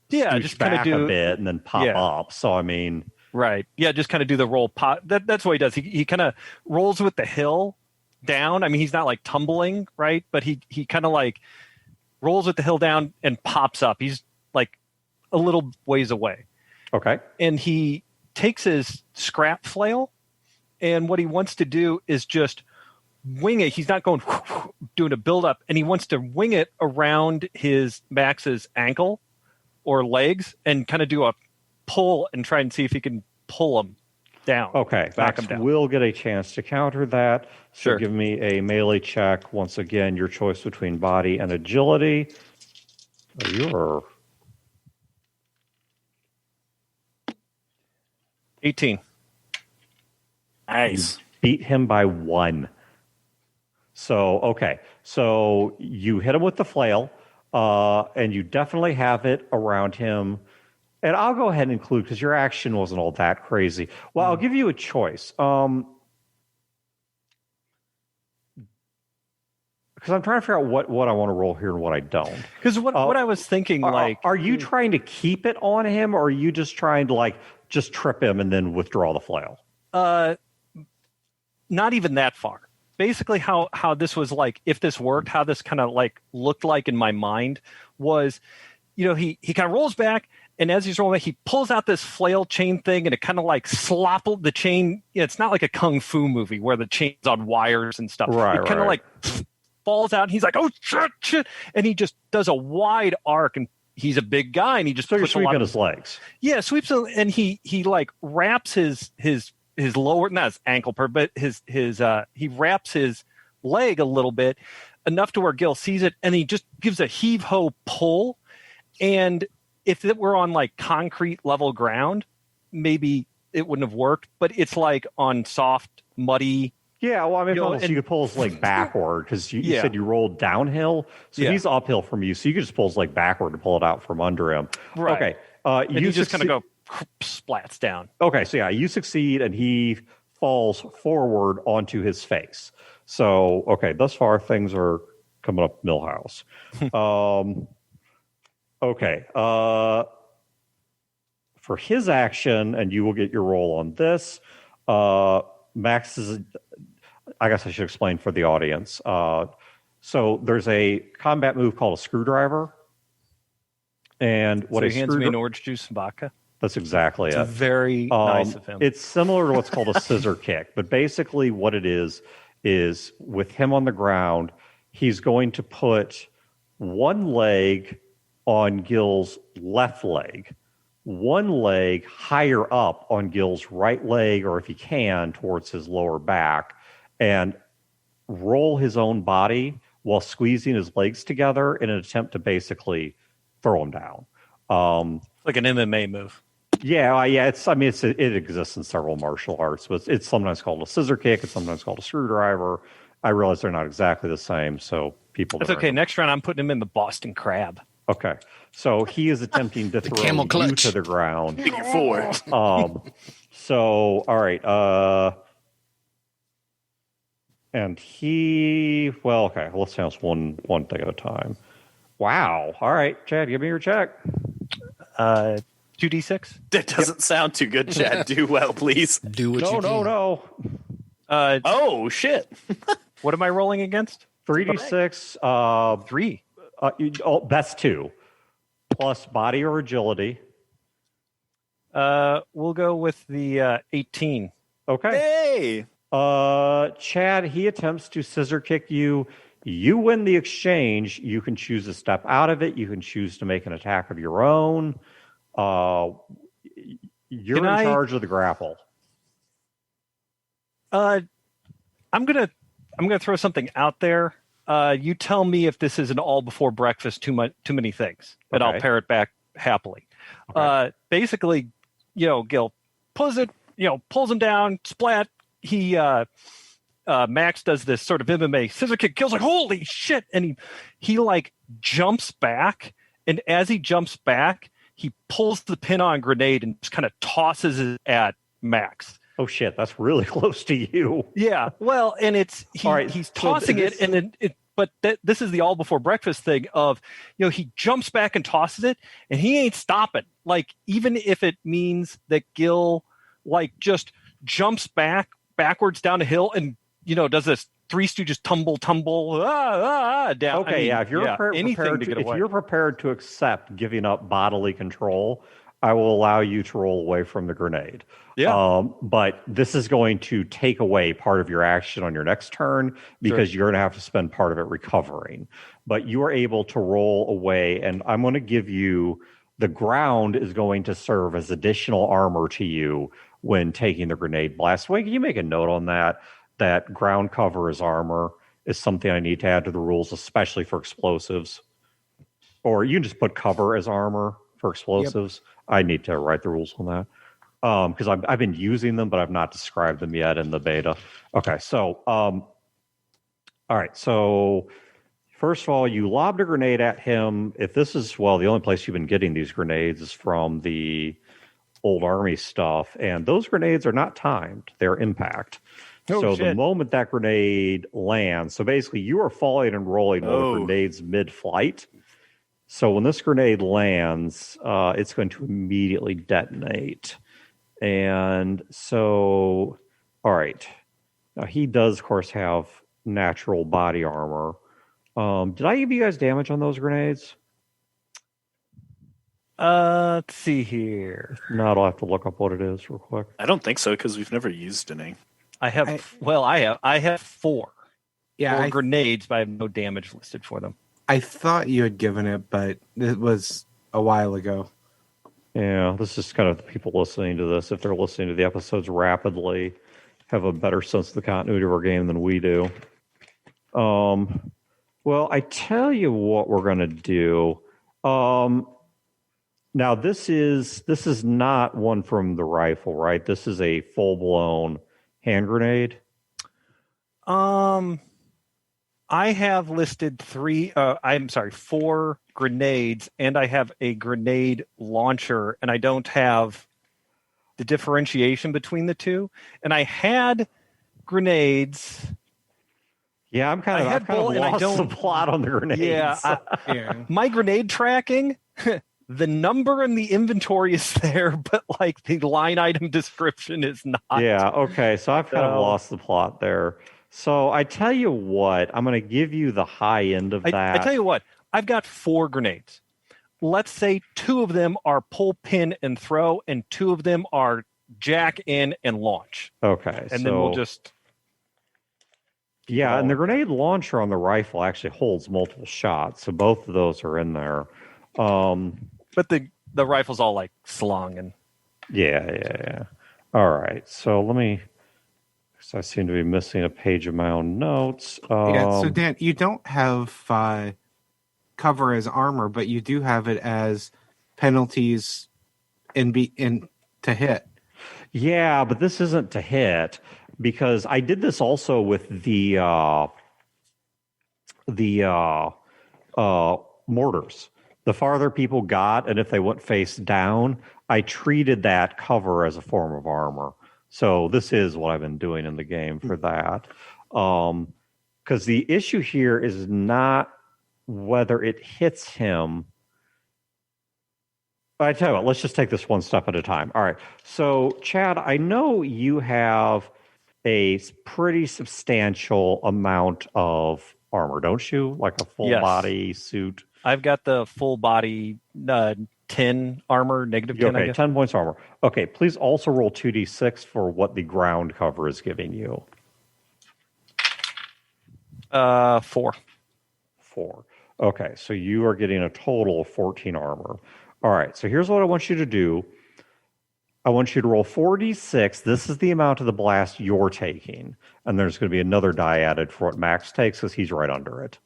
just kind of back do a bit and then pop up. So I mean, right, just kind of do the roll pop. That's what he does. He kind of rolls with the hill down. I mean, he's not like tumbling, right? But he kind of like rolls with the hill down and pops up. He's like a little ways away. Okay. And he takes his scrap flail, and what he wants to do is just wing it. He's not going doing a build-up, and he wants to wing it around his Max's ankle or legs and kind of do a pull and try and see if he can pull him down. Okay. Back Max him down. will get a chance to counter that. So Sure. give me a melee check. Once again, your choice between body and agility. You're 18. Nice. beat him by 1. So, okay. So you hit him with the flail, and you definitely have it around him. And I'll go ahead and include, because your action wasn't all that crazy. Well, I'll give you a choice. Because I'm trying to figure out what I want to roll here and what I don't. Because what I was thinking, Are you trying to keep it on him, or are you just trying to, just trip him and then withdraw the flail? not even that far. Basically, how this was like, if this worked, how this kind of like looked like in my mind was, he kind of rolls back, and as he's rolling back, he pulls out this flail chain thing, and it kind of like sloppled the chain. It's not like a kung fu movie where the chain's on wires and stuff. Right, it kind of like falls out, and he's like, oh shit, and he just does a wide arc, and he's a big guy, and he just you're puts sweeping his legs. Yeah, sweeps him, and he like wraps his lower, not his ankle part, but his he wraps his leg a little bit, enough to where Gil sees it, and he just gives a heave ho pull. And if it were on like concrete level ground, maybe it wouldn't have worked. But it's like on soft, muddy. Yeah, well, I mean, you could pull his leg backward because you said you rolled downhill, so he's uphill from you, so you could just pull his leg backward to pull it out from under him. Right. Okay, and you just kind of go splats down. Okay, so you succeed, and he falls forward onto his face. So, okay, thus far things are coming up Millhouse. Okay, for his action, and you will get your roll on this. Max is, I guess I should explain for the audience. So there's a combat move called a screwdriver. And what so he hands me an orange juice and vodka. That's exactly it. Very nice of him. It's similar to what's called a scissor kick, but basically what it is with him on the ground, he's going to put one leg on Gil's left leg, one leg higher up on Gil's right leg, or if he can, towards his lower back, and roll his own body while squeezing his legs together in an attempt to basically throw him down. Like an MMA move. Yeah. It exists in several martial arts, but it's sometimes called a scissor kick. It's sometimes called a screwdriver. I realize they're not exactly the same, so people. That's okay. Next round, I'm putting him in the Boston Crab. Okay, so he is attempting to throw camel you clutch to the ground. Figure four. So all right. And he. Well, okay. Let's handle one thing at a time. Wow. All right, Chad, give me your check. 2d6. That doesn't sound too good, Chad. Do well, please. Do what you can. No. Oh shit! What am I rolling against? 3d6. 3. That's 2. Plus body or agility. We'll go with the 18. Okay. Hey. Chad, he attempts to scissor kick you. You win the exchange. You can choose to step out of it. You can choose to make an attack of your own. You're Can in I- charge of the grapple. I'm gonna throw something out there. You tell me if this is an all before breakfast too many things, and I'll Okay. pare it back happily. Okay. Basically, Gil pulls him down, splat. He Max does this sort of MMA scissor kick. Gil's like, holy shit, and he like jumps back, and as he jumps back, he pulls the pin on grenade and just kind of tosses it at Max. Oh shit, that's really close to you. Yeah, well, and All right, he's so tossing this- it, and then but this is the all before breakfast thing of, he jumps back and tosses it, and he ain't stopping. Like, even if it means that Gil like just jumps backwards down a hill and does this Three Stooges tumble down. Okay, I mean, if you're anything prepared to get if away. you're prepared to accept giving up bodily control, I will allow you to roll away from the grenade. Yeah. But this is going to take away part of your action on your next turn because you're going to have to spend part of it recovering. But you are able to roll away, and I'm going to give you the ground is going to serve as additional armor to you when taking the grenade blast. Wait, can you make a note on that? That ground cover as armor is something I need to add to the rules, especially for explosives. Or you can just put cover as armor for explosives. I need to write the rules on that because I've been using them, but I've not described them yet in the beta. Okay, so all right. So first of all, you lobbed a grenade at him. If this is the only place you've been getting these grenades is from the old army stuff, and those grenades are not timed; they're impact. So the moment that grenade lands, so basically you are falling and rolling while the grenade's mid-flight. So when this grenade lands, it's going to immediately detonate. And so, all right. Now he does, of course, have natural body armor. Did I give you guys damage on those grenades? Let's see here. No, I'll have to look up what it is real quick. I don't think so because we've never used any. I have 4. Yeah, 4 grenades, but I have no damage listed for them. I thought you had given it, but it was a while ago. Yeah, this is kind of the people listening to this, if they're listening to the episodes rapidly, have a better sense of the continuity of our game than we do. Well, I tell you what we're going to do. Now, this is not one from the rifle, right? This is a full-blown hand grenade. I have listed 4 grenades, and I have a grenade launcher, and I don't have the differentiation between the two. And I had grenades. Yeah, I've kind of lost the plot on the grenades. Yeah, my grenade tracking, the number in the inventory is there, but like the line item description is not. Yeah, okay, so I've kind of lost the plot there. So I tell you what, I'm going to give you the high end of that. I tell you what, I've got 4 grenades. Let's say 2 of them are pull, pin, and throw, and 2 of them are jack in and launch. Okay, and then we'll just. Yeah, and the grenade launcher on the rifle actually holds multiple shots, so both of those are in there. But the rifle's all like slung and. Yeah. All right, so let me. I seem to be missing a page of my own notes. So Dan, you don't have cover as armor, but you do have it as penalties in to hit. Yeah, but this isn't to hit because I did this also with the mortars. The farther people got, and if they went face down, I treated that cover as a form of armor. So this is what I've been doing in the game for that. Because the issue here is not whether it hits him. I tell you what, let's just take this one step at a time. All right. So, Chad, I know you have a pretty substantial amount of armor, don't you? Like a full body suit. I've got the full body 10 armor, negative 10. Okay, 10 points armor. Okay, please also roll 2d6 for what the ground cover is giving you. 4. 4. Okay, so you are getting a total of 14 armor. All right, so here's what I want you to do. I want you to roll 4d6. This is the amount of the blast you're taking. And there's going to be another die added for what Max takes because he's right under it.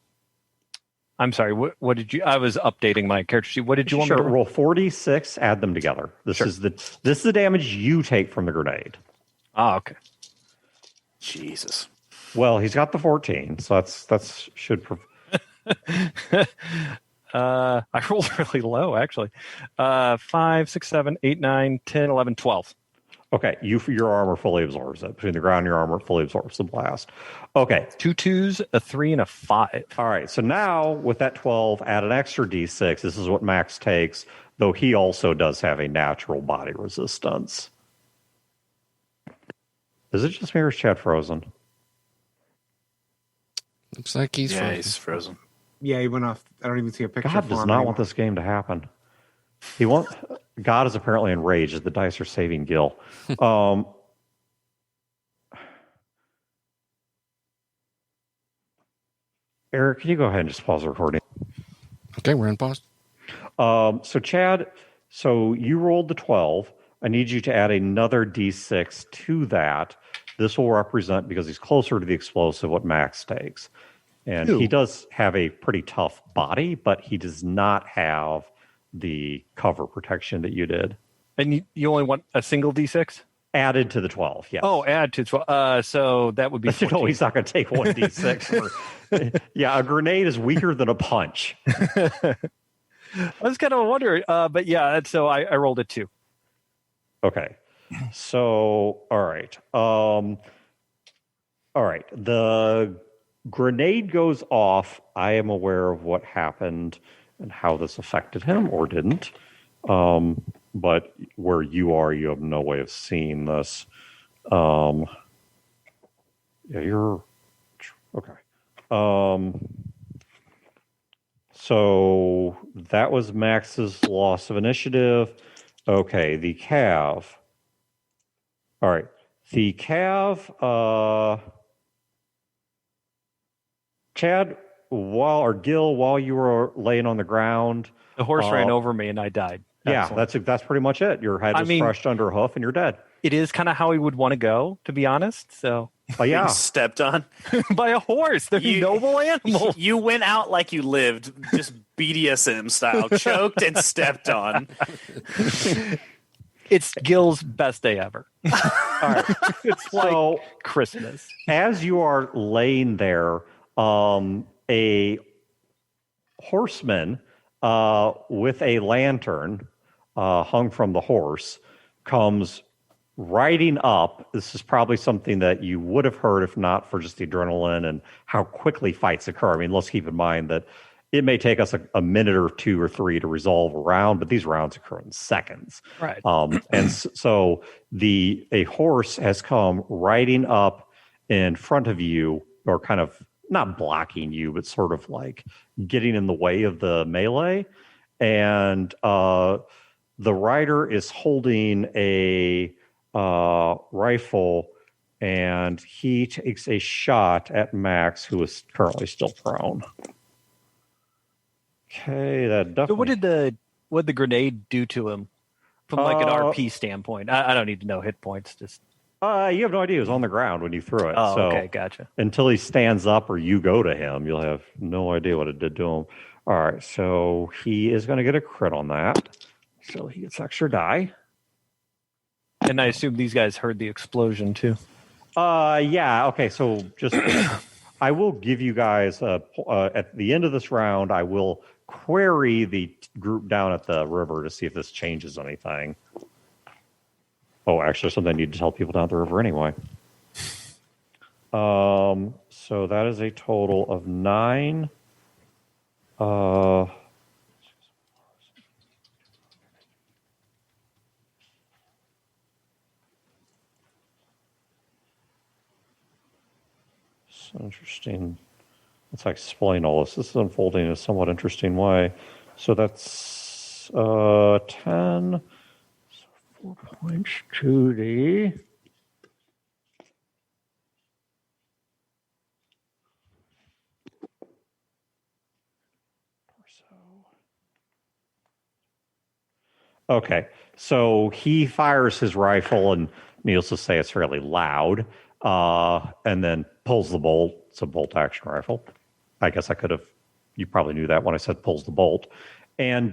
I'm sorry. What did you? I was updating my character sheet. What did you want me to roll 4d6, add them together. This is the damage you take from the grenade. Ah, okay. Jesus. Well, he's got the 14, so that's should. I rolled really low, actually. 5, 6, 7, 8, 9, 10, 11, 12. Okay, your armor fully absorbs it. Between the ground and your armor fully absorbs the blast. Okay. 2 2s, a 3, and a 5. All right, so now with that 12, add an extra d6. This is what Max takes, though he also does have a natural body resistance. Is it just me or is Chad frozen? Looks like he's frozen. He's frozen. Yeah, he went off. I don't even see a picture. God does not want this game to happen. God is apparently enraged as the dice are saving Gil. Eric, can you go ahead and just pause the recording? Okay, we're in pause. So Chad, you rolled the 12. I need you to add another d6 to that. This will represent, because he's closer to the explosive, what Max takes. And he does have a pretty tough body, but he does not have the cover protection that you did. And you only want a single d6? Added to the 12, yes. Oh, add to 12. So that would be 14. No, he's not going to take one d6. Yeah, a grenade is weaker than a punch. I was kind of wondering. But yeah, so I rolled a 2. Okay. So, all right. All right. The grenade goes off. I am aware of what happened and how this affected him or didn't. But where you are, you have no way of seeing this. Yeah, you're okay. So that was Max's loss of initiative. Okay, the Cav. All right. The Cav, Chad, Gil, while you were laying on the ground, The horse ran over me and I died. Yeah, that's pretty much it. Your head was crushed under a hoof and you're dead. It is kind of how he would want to go, to be honest. So, yeah, Being stepped on by a horse. They're noble animals. You went out like you lived, just BDSM style, choked and stepped on. It's Gil's best day ever. All right. It's like Christmas. As you are laying there, a horseman with a lantern hung from the horse comes riding up. This is probably something that you would have heard if not for just the adrenaline and how quickly fights occur. I mean, let's keep in mind that it may take us a minute or 2 or 3 to resolve a round, but these rounds occur in seconds. Right. And so a horse has come riding up in front of you, or kind of not blocking you, but sort of like getting in the way of the melee. And the rider is holding a rifle, and he takes a shot at Max, who is currently still prone. Okay, that definitely. So what did the grenade do to him from like an RP standpoint? I don't need to know hit points. Just you have no idea. He was on the ground when you threw it. Oh, so okay, gotcha. Until he stands up or you go to him, you'll have no idea what it did to him. All right, so he is going to get a crit on that. So he gets extra die. And I assume these guys heard the explosion too. Yeah. Okay. So just, I will give you guys at the end of this round, I will query the group down at the river to see if this changes anything. Oh, actually, something I need to tell people down at the river anyway. So that is a total of 9. So interesting. Let's explain all this. This is unfolding in a somewhat interesting way. So that's 10. So 4 points to the. Okay. So he fires his rifle, and needless to say, it's fairly loud, and then pulls the bolt. It's a bolt action rifle. I guess I could have. You probably knew that when I said pulls the bolt, and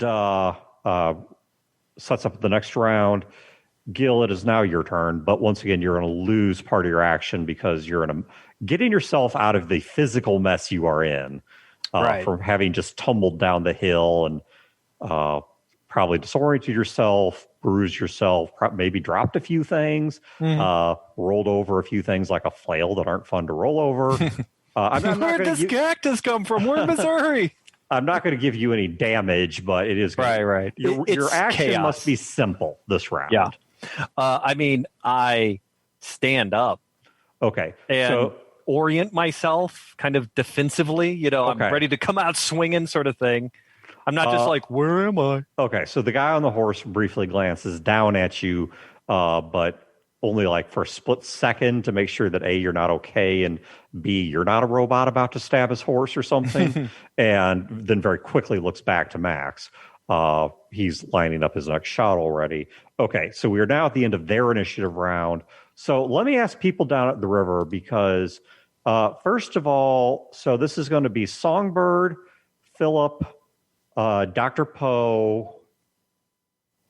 sets up the next round. Gil, it is now your turn, but once again, you're going to lose part of your action because you're getting yourself out of the physical mess you are in, Right. from having just tumbled down the hill and probably disoriented yourself, bruised yourself, maybe dropped a few things, rolled over a few things like a flail that aren't fun to roll over. Where'd this cactus come from? We're in Missouri. I'm not going to give you any damage, but it is right. Your It's action chaos. must be simple this round. Yeah. I mean, I stand up. Okay. And so orient myself kind of defensively. I'm Okay. ready to come out swinging sort of thing. I'm not just like, where am I? okay, so the guy on the horse briefly glances down at you, but only like for a split second to make sure that A, you're not okay, and B, you're not a robot about to stab his horse or something, and then very quickly looks back to Max. He's lining up his next shot already. Okay, so we are now at the end of their initiative round. So let me ask people down at the river because, first of all, so this is going to be Songbird, Philip, Dr. Poe,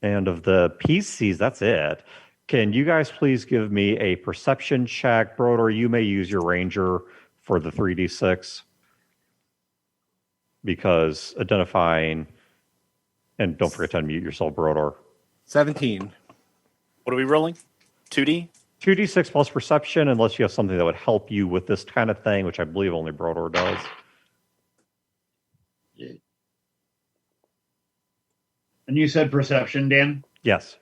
and of the PCs, that's it. Can you guys please give me a perception check? Broder, you may use your ranger for the 3d6 because identifying, and don't forget to unmute yourself, Broder. 17. What are we rolling? 2D? 2d6 plus perception, unless you have something that would help you with this kind of thing, which I believe only Broder does. And you said perception, Dan? Yes.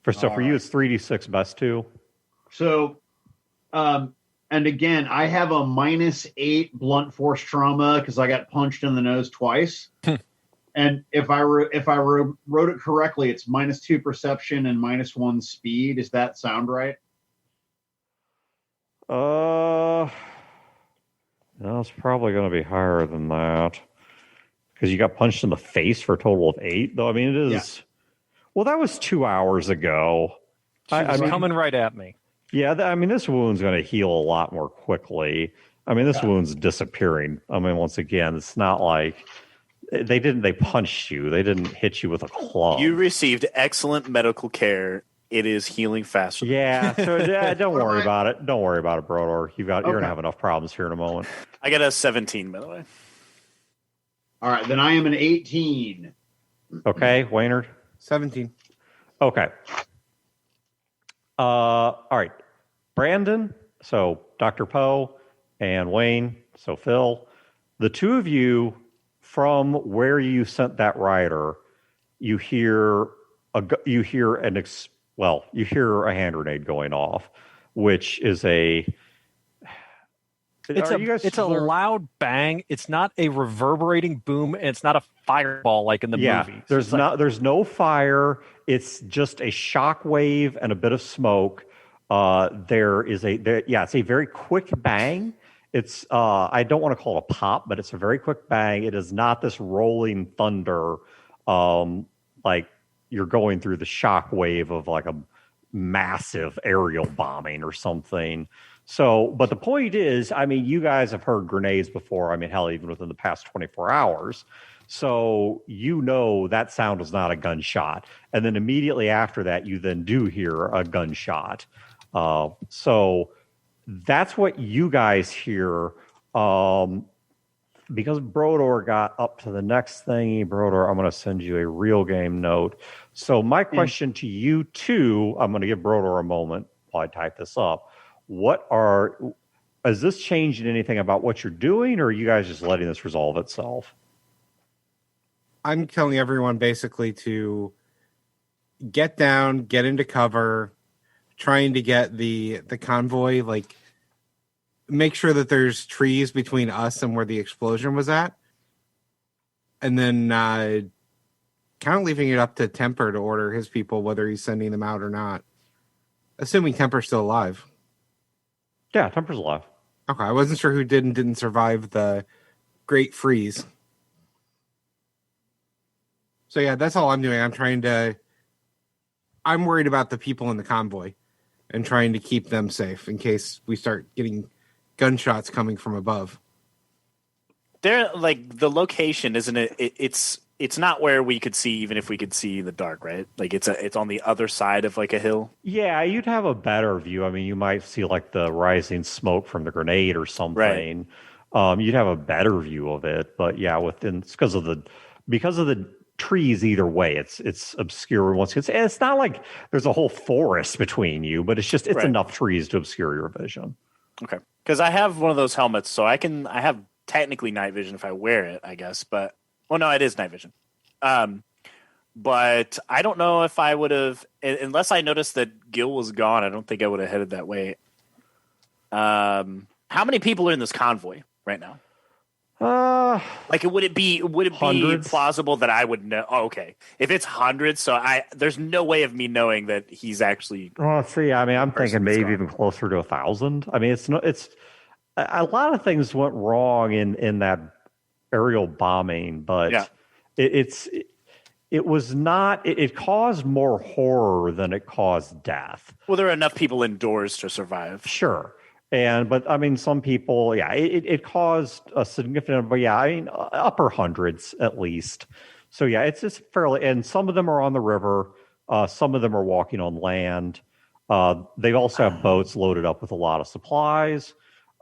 For you, right. it's 3d6 best two. So, and again, I have a -8 blunt force trauma because I got punched in the nose twice. And if I wrote it correctly, it's -2 perception and -1 speed. Does that sound right? No, it's probably going to be higher than that because you got punched in the face for a total of 8. Though I mean, it is. Yeah. Well, that was 2 hours ago. She was coming right at me. Yeah, I mean, this wound's going to heal a lot more quickly. I mean, this wound's disappearing. I mean, once again, it's not like they punched you. They didn't hit you with a club. You received excellent medical care. It is healing faster. Yeah, so don't worry about it. Don't worry about it, Broder. You're going to have enough problems here in a moment. I got a 17, by the way. All right, then I am an 18. Okay, Waynard? 17. Okay. All right. Brandon, so Dr. Poe, and Wayne, so Phil. The two of you, from where you sent that rider, you hear a hand grenade going off, which is It's a loud bang. It's not a reverberating boom, and it's not a fireball like in the movies. There's no fire. It's just a shock wave and a bit of smoke. It's a very quick bang. It's I don't want to call it a pop, but it's a very quick bang. It is not this rolling thunder, like you're going through the shock wave of like a massive aerial bombing or something. So, but the point is, I mean, you guys have heard grenades before. I mean, hell, even within the past 24 hours. So you know that sound was not a gunshot. And then immediately after that, you then do hear a gunshot. So that's what you guys hear. Because Brodor got up to the next thing, Brodor, I'm going to send you a real game note. So my question to you two, I'm going to give Brodor a moment while I type this up. Is this changing anything about what you're doing, or are you guys just letting this resolve itself? I'm telling everyone basically to get down, get into cover, trying to get the convoy, like make sure that there's trees between us and where the explosion was at. And then kind of leaving it up to Temper to order his people, whether he's sending them out or not. Assuming Temper's still alive. Yeah, Temper's alive. Okay, I wasn't sure who did and didn't survive the Great Freeze. So yeah, that's all I'm doing. I'm trying to I'm worried about the people in the convoy and trying to keep them safe in case we start getting gunshots coming from above. They're like the location, isn't it? It's not where we could see, even if we could see in the dark, right? Like it's on the other side of like a hill. Yeah, you'd have a better view. I mean, you might see like the rising smoke from the grenade or something. You'd have a better view of it, but yeah, it's because of the trees. Either way, it's obscure once it's not like there's a whole forest between you, but it's enough trees to obscure your vision. Okay, because I have one of those helmets, so I have technically night vision if I wear it, I guess. But well, no, it is night vision. But I don't know if I would have, unless I noticed that Gil was gone. I don't think I would have headed that way. How many people are in this convoy right now? Like, would it be Hundreds. plausible that I would know? Oh, okay, if it's hundreds, so there's no way of me knowing that he's actually. Well, see, I mean, I'm thinking maybe gone. even closer to 1,000. I mean, it's a lot of things went wrong in that aerial bombing, but Yeah. it was not. It caused more horror than it caused death. Well, there are enough people indoors to survive. Sure. But I mean, some people, yeah, it caused a significant, but yeah, I mean, upper hundreds at least. So yeah, it's just fairly, and some of them are on the river. Some of them are walking on land. They also have boats loaded up with a lot of supplies.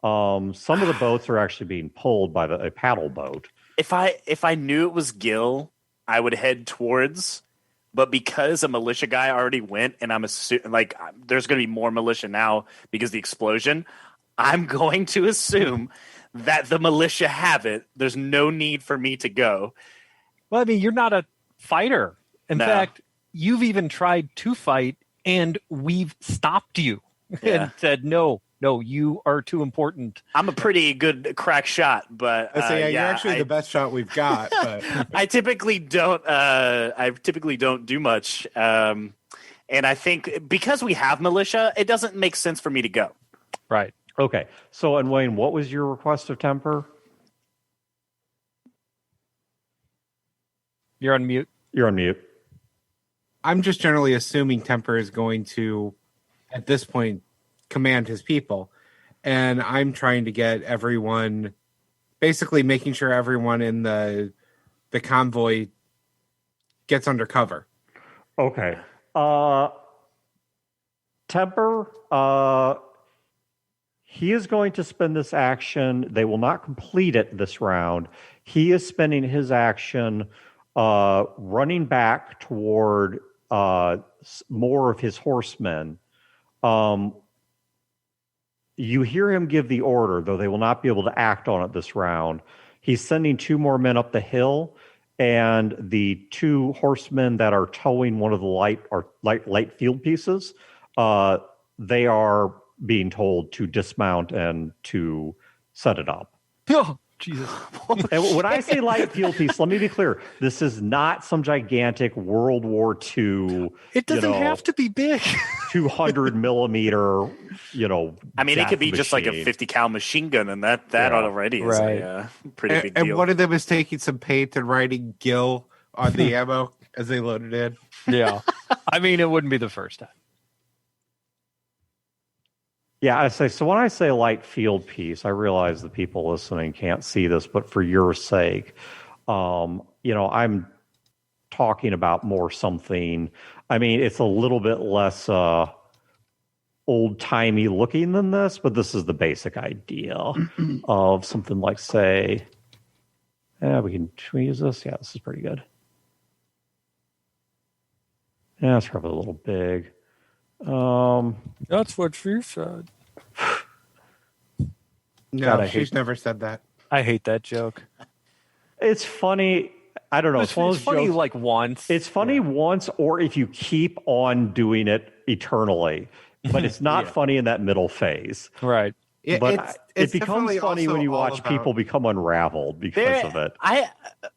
Some of the boats are actually being pulled by a paddle boat. If I knew it was Gil, I would head towards. But because a militia guy already went, and I'm assuming like there's going to be more militia now because of the explosion, I'm going to assume that the militia have it. There's no need for me to go. Well, I mean, you're not a fighter. In No. fact, you've even tried to fight, and we've stopped you Yeah. and said, no, you are too important. I'm a pretty good crack shot, but I say, you're actually I, the best shot we've got. But I typically don't. I typically don't do much, and I think because we have militia, it doesn't make sense for me to go. Right. Okay. So, and Wayne, what was your request of temper? You're on mute. You're on mute. I'm just generally assuming Temper is going to, at this point, command his people. And I'm trying to get everyone, basically making sure everyone in the convoy gets under cover. Okay. Temper, he is going to spend this action. They will not complete it this round. He is spending his action running back toward more of his horsemen. You hear him give the order, though they will not be able to act on it this round. He's sending 2 more men up the hill, and the 2 horsemen that are towing one of the light field pieces, they are being told to dismount and to set it up. Oh, Jesus. And when I say light field piece, let me be clear. This is not some gigantic World War II. It doesn't have to be big. 200 millimeter, I mean, it death could be just like a machine. 50 cal machine gun, and that Yeah. already is Right. a pretty big And deal. one of them is taking some paint and writing Gil on the ammo as they load it in. Yeah. I mean, it wouldn't be the first time. Yeah, I say, so when I say light field piece, I realize the people listening can't see this, but for your sake, I'm talking about more something. I mean, it's a little bit less old-timey looking than this, but this is the basic idea of something like, say, should we use this? Yeah, this is pretty good. Yeah, it's probably a little big. That's what she said. No, God, I she's hate- never said that. I hate that joke. It's funny. I don't know. It's one of those funny jokes- like once. It's funny once, or if you keep on doing it eternally. But it's not funny in that middle phase. Right. But it becomes definitely funny when also you all watch about- people become unraveled because of it.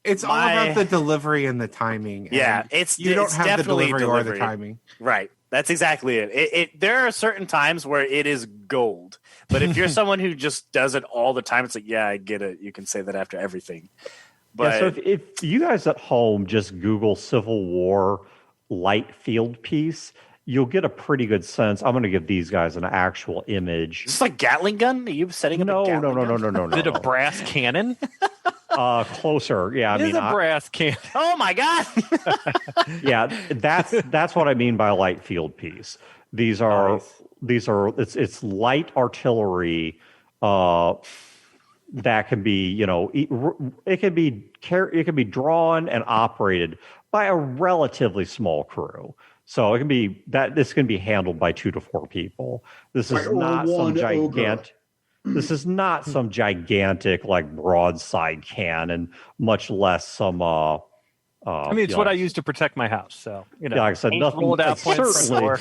It's all My- about the delivery and the timing. and Yeah, it's you don't it's have the definitely delivery, or the timing. Right. That's exactly it. There are certain times where it is gold. But if you're someone who just does it all the time, it's like, yeah, I get it. You can say that after everything. But Yeah, so if you guys at home just Google Civil War light field piece, you'll get a pretty good sense. I'm going to give these guys an actual image. Is this like Gatling gun? Are you setting up No, a no, Gatling no, no, gun? no, no, Is it a no. brass cannon? Closer. Yeah, I It is mean, a brass cannon. Oh my god! yeah, that's what I mean by a light field piece. These are it's light artillery that can be, you know, it can be drawn and operated by a relatively small crew. So it can be that this can be handled by 2 to 4 people. This is Or not some one ogre. gigantic. This is not some gigantic like broadside cannon, much less some. I mean, it's you what know, I use to protect my house. So, you know, Yeah, like I said, nothing. roll it out, point it front Certainly, door.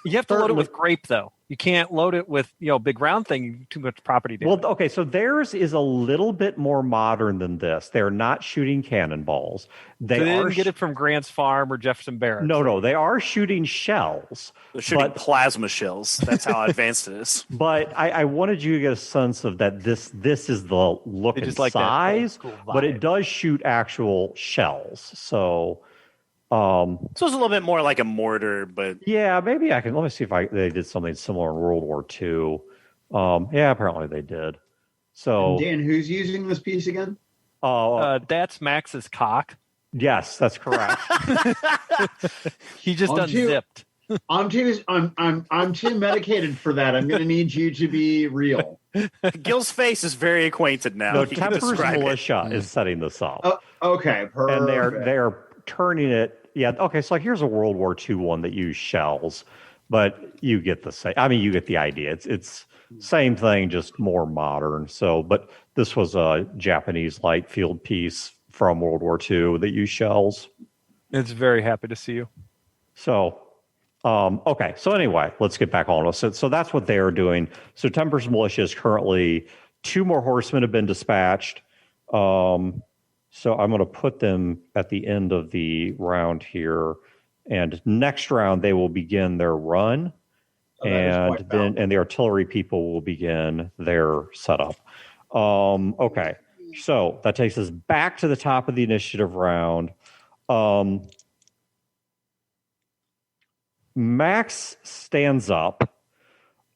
You have to load it with grape, though. You can't load it with, you know, big round thing. Too much property damage. well, okay, so theirs is a little bit more modern than this. They're not shooting cannonballs. They So they are didn't get it from Grant's Farm or Jefferson Barracks. no, they are shooting shells. They're shooting But- plasma shells. That's how advanced it is. But I wanted you to get a sense of that. This is the look They and just like that size, old school but vibe. it does shoot actual shells. So, So it's a little bit more like a mortar, but yeah, maybe I can. Let me see if they did something similar in World War II. Yeah, apparently they did. So, Dan, who's using this piece again? That's Max's cock. yes, that's correct. He just On two. unzipped. I'm too medicated for that. I'm going to need you to be real. Gil's face is very acquainted now. No, He can Tempers describe it. Militia is setting this up. Okay, perfect. And they're turning it. Yeah, okay. So like, here's a World War II one that used shells, but you get the same. I mean, you get the idea. It's same thing, just more modern. So, but this was a Japanese light field piece from World War II that used shells. It's very happy to see you. So, okay. So anyway, let's get back on. So that's what they are doing. So Tempers Militia is currently 2 more horsemen have been dispatched. So I'm going to put them at the end of the round here, and next round they will begin their run, and the artillery people will begin their setup. Okay, so that takes us back to the top of the initiative round. Max stands up.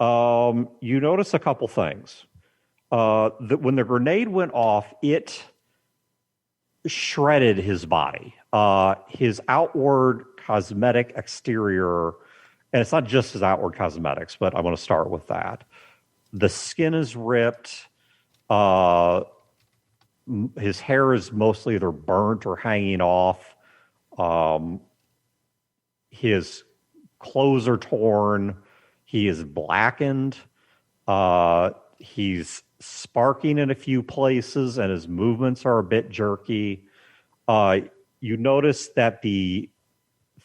You notice a couple things. That when the grenade went off, it shredded his body. His outward cosmetic exterior, and it's not just his outward cosmetics, but I'm going to start with that. The skin is ripped. His hair is mostly either burnt or hanging off. His clothes are torn. He is blackened. He's sparking in a few places, and his movements are a bit jerky. You notice that the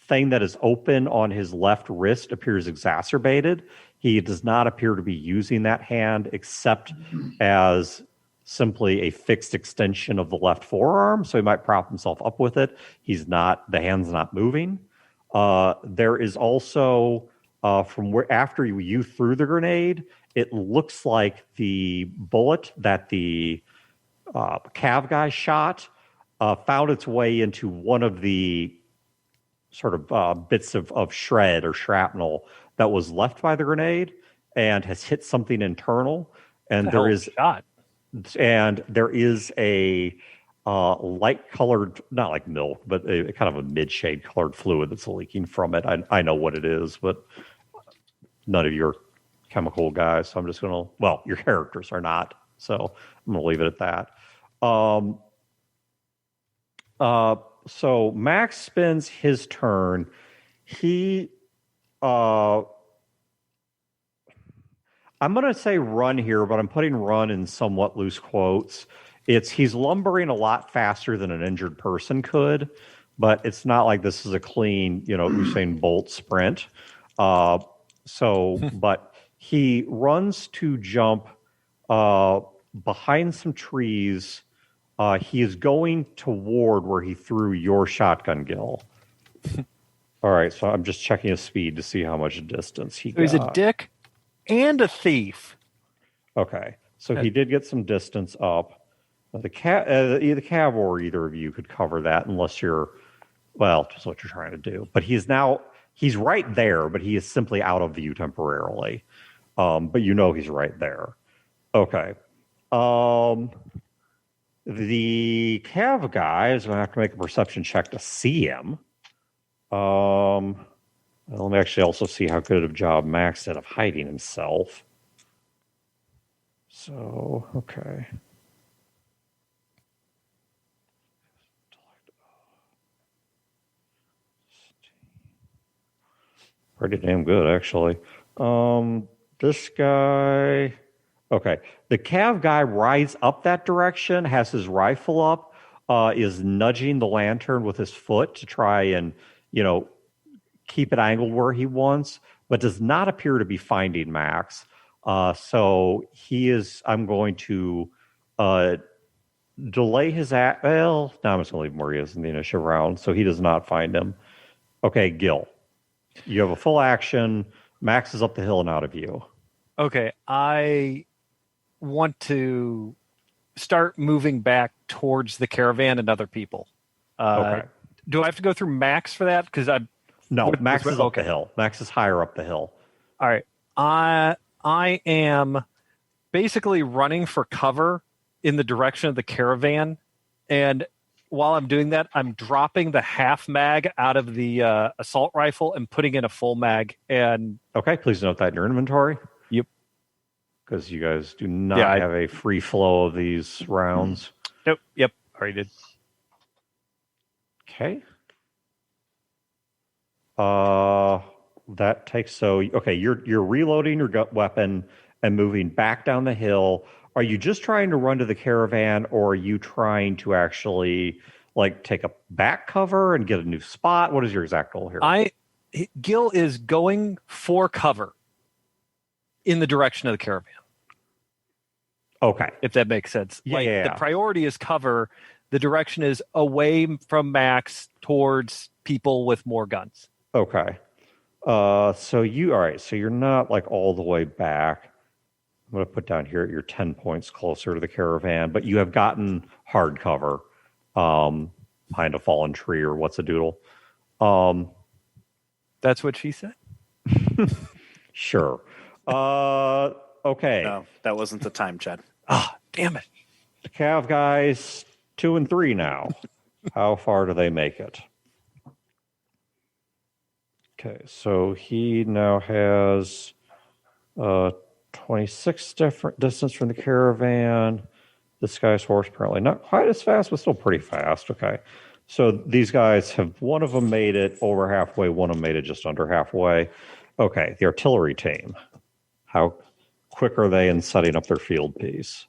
thing that is open on his left wrist appears exacerbated. He does not appear to be using that hand except as simply a fixed extension of the left forearm, so he might prop himself up with it. The hand's not moving. There is also, from where after you threw the grenade, it looks like the bullet that the Cav guy shot found its way into one of the sort of bits of shred or shrapnel that was left by the grenade and has hit something internal. And there is a light colored, not like milk, but a kind of a mid-shade colored fluid that's leaking from it. I know what it is, but none of your chemical guys. So I'm just going to, well, your characters are not. So I'm going to leave it at that. So Max spends his turn. I'm going to say run here, but I'm putting run in somewhat loose quotes. He's lumbering a lot faster than an injured person could, but it's not like this is a clean, Usain Bolt sprint. But he runs to jump behind some trees. He is going toward where he threw your shotgun, Gil. All right, so I'm just checking his speed to see how much distance he got. He's a dick and a thief. Okay, so he did get some distance up. The Cav or either of you could cover that unless you're Well, just what you're trying to do. But he's right there, but he is simply out of view temporarily. But you know he's right there. Okay. The Cav guy is going to have to make a perception check to see him. Let me actually also see how good of a job Max did of hiding himself. So, okay. Pretty damn good, actually. This guy. Okay. The Cav guy rides up that direction, has his rifle up, is nudging the lantern with his foot to try and, keep it angled where he wants, but does not appear to be finding Max. So I'm going to delay his well, now I'm just going to leave him where he is in the initial round, so he does not find him. Okay, Gil. You have a full action. Max is up the hill and out of view. Okay, I want to start moving back towards the caravan and other people. Okay. Do I have to go through Max for that? Because Max is up the hill. Max is higher up the hill. All right. I am basically running for cover in the direction of the caravan, and while I'm doing that, I'm dropping the half mag out of the assault rifle and putting in a full mag. And okay, please note that in your inventory. Yep. Because you guys do not have a free flow of these rounds. Nope. Yep. Already did. Okay. That takes you're reloading your weapon and moving back down the hill. Are you just trying to run to the caravan, or are you trying to actually take a back cover and get a new spot? What is your exact goal here? Gil is going for cover in the direction of the caravan. Okay. If that makes sense. Yeah. The priority is cover. The direction is away from Max towards people with more guns. Okay. So you're not all the way back. I'm going to put down here you're 10 points closer to the caravan, but you have gotten hard cover behind a fallen tree or what's a doodle. That's what she said. Sure. Okay. No, that wasn't the time, Chad. Damn it. The Cav guys 2 and 3 now. How far do they make it? Okay, so he now has 26 different distance from the caravan. This guy's horse apparently not quite as fast, but still pretty fast. Okay, so these guys one of them made it over halfway, one of them made it just under halfway. Okay, the artillery team. How quick are they in setting up their field piece?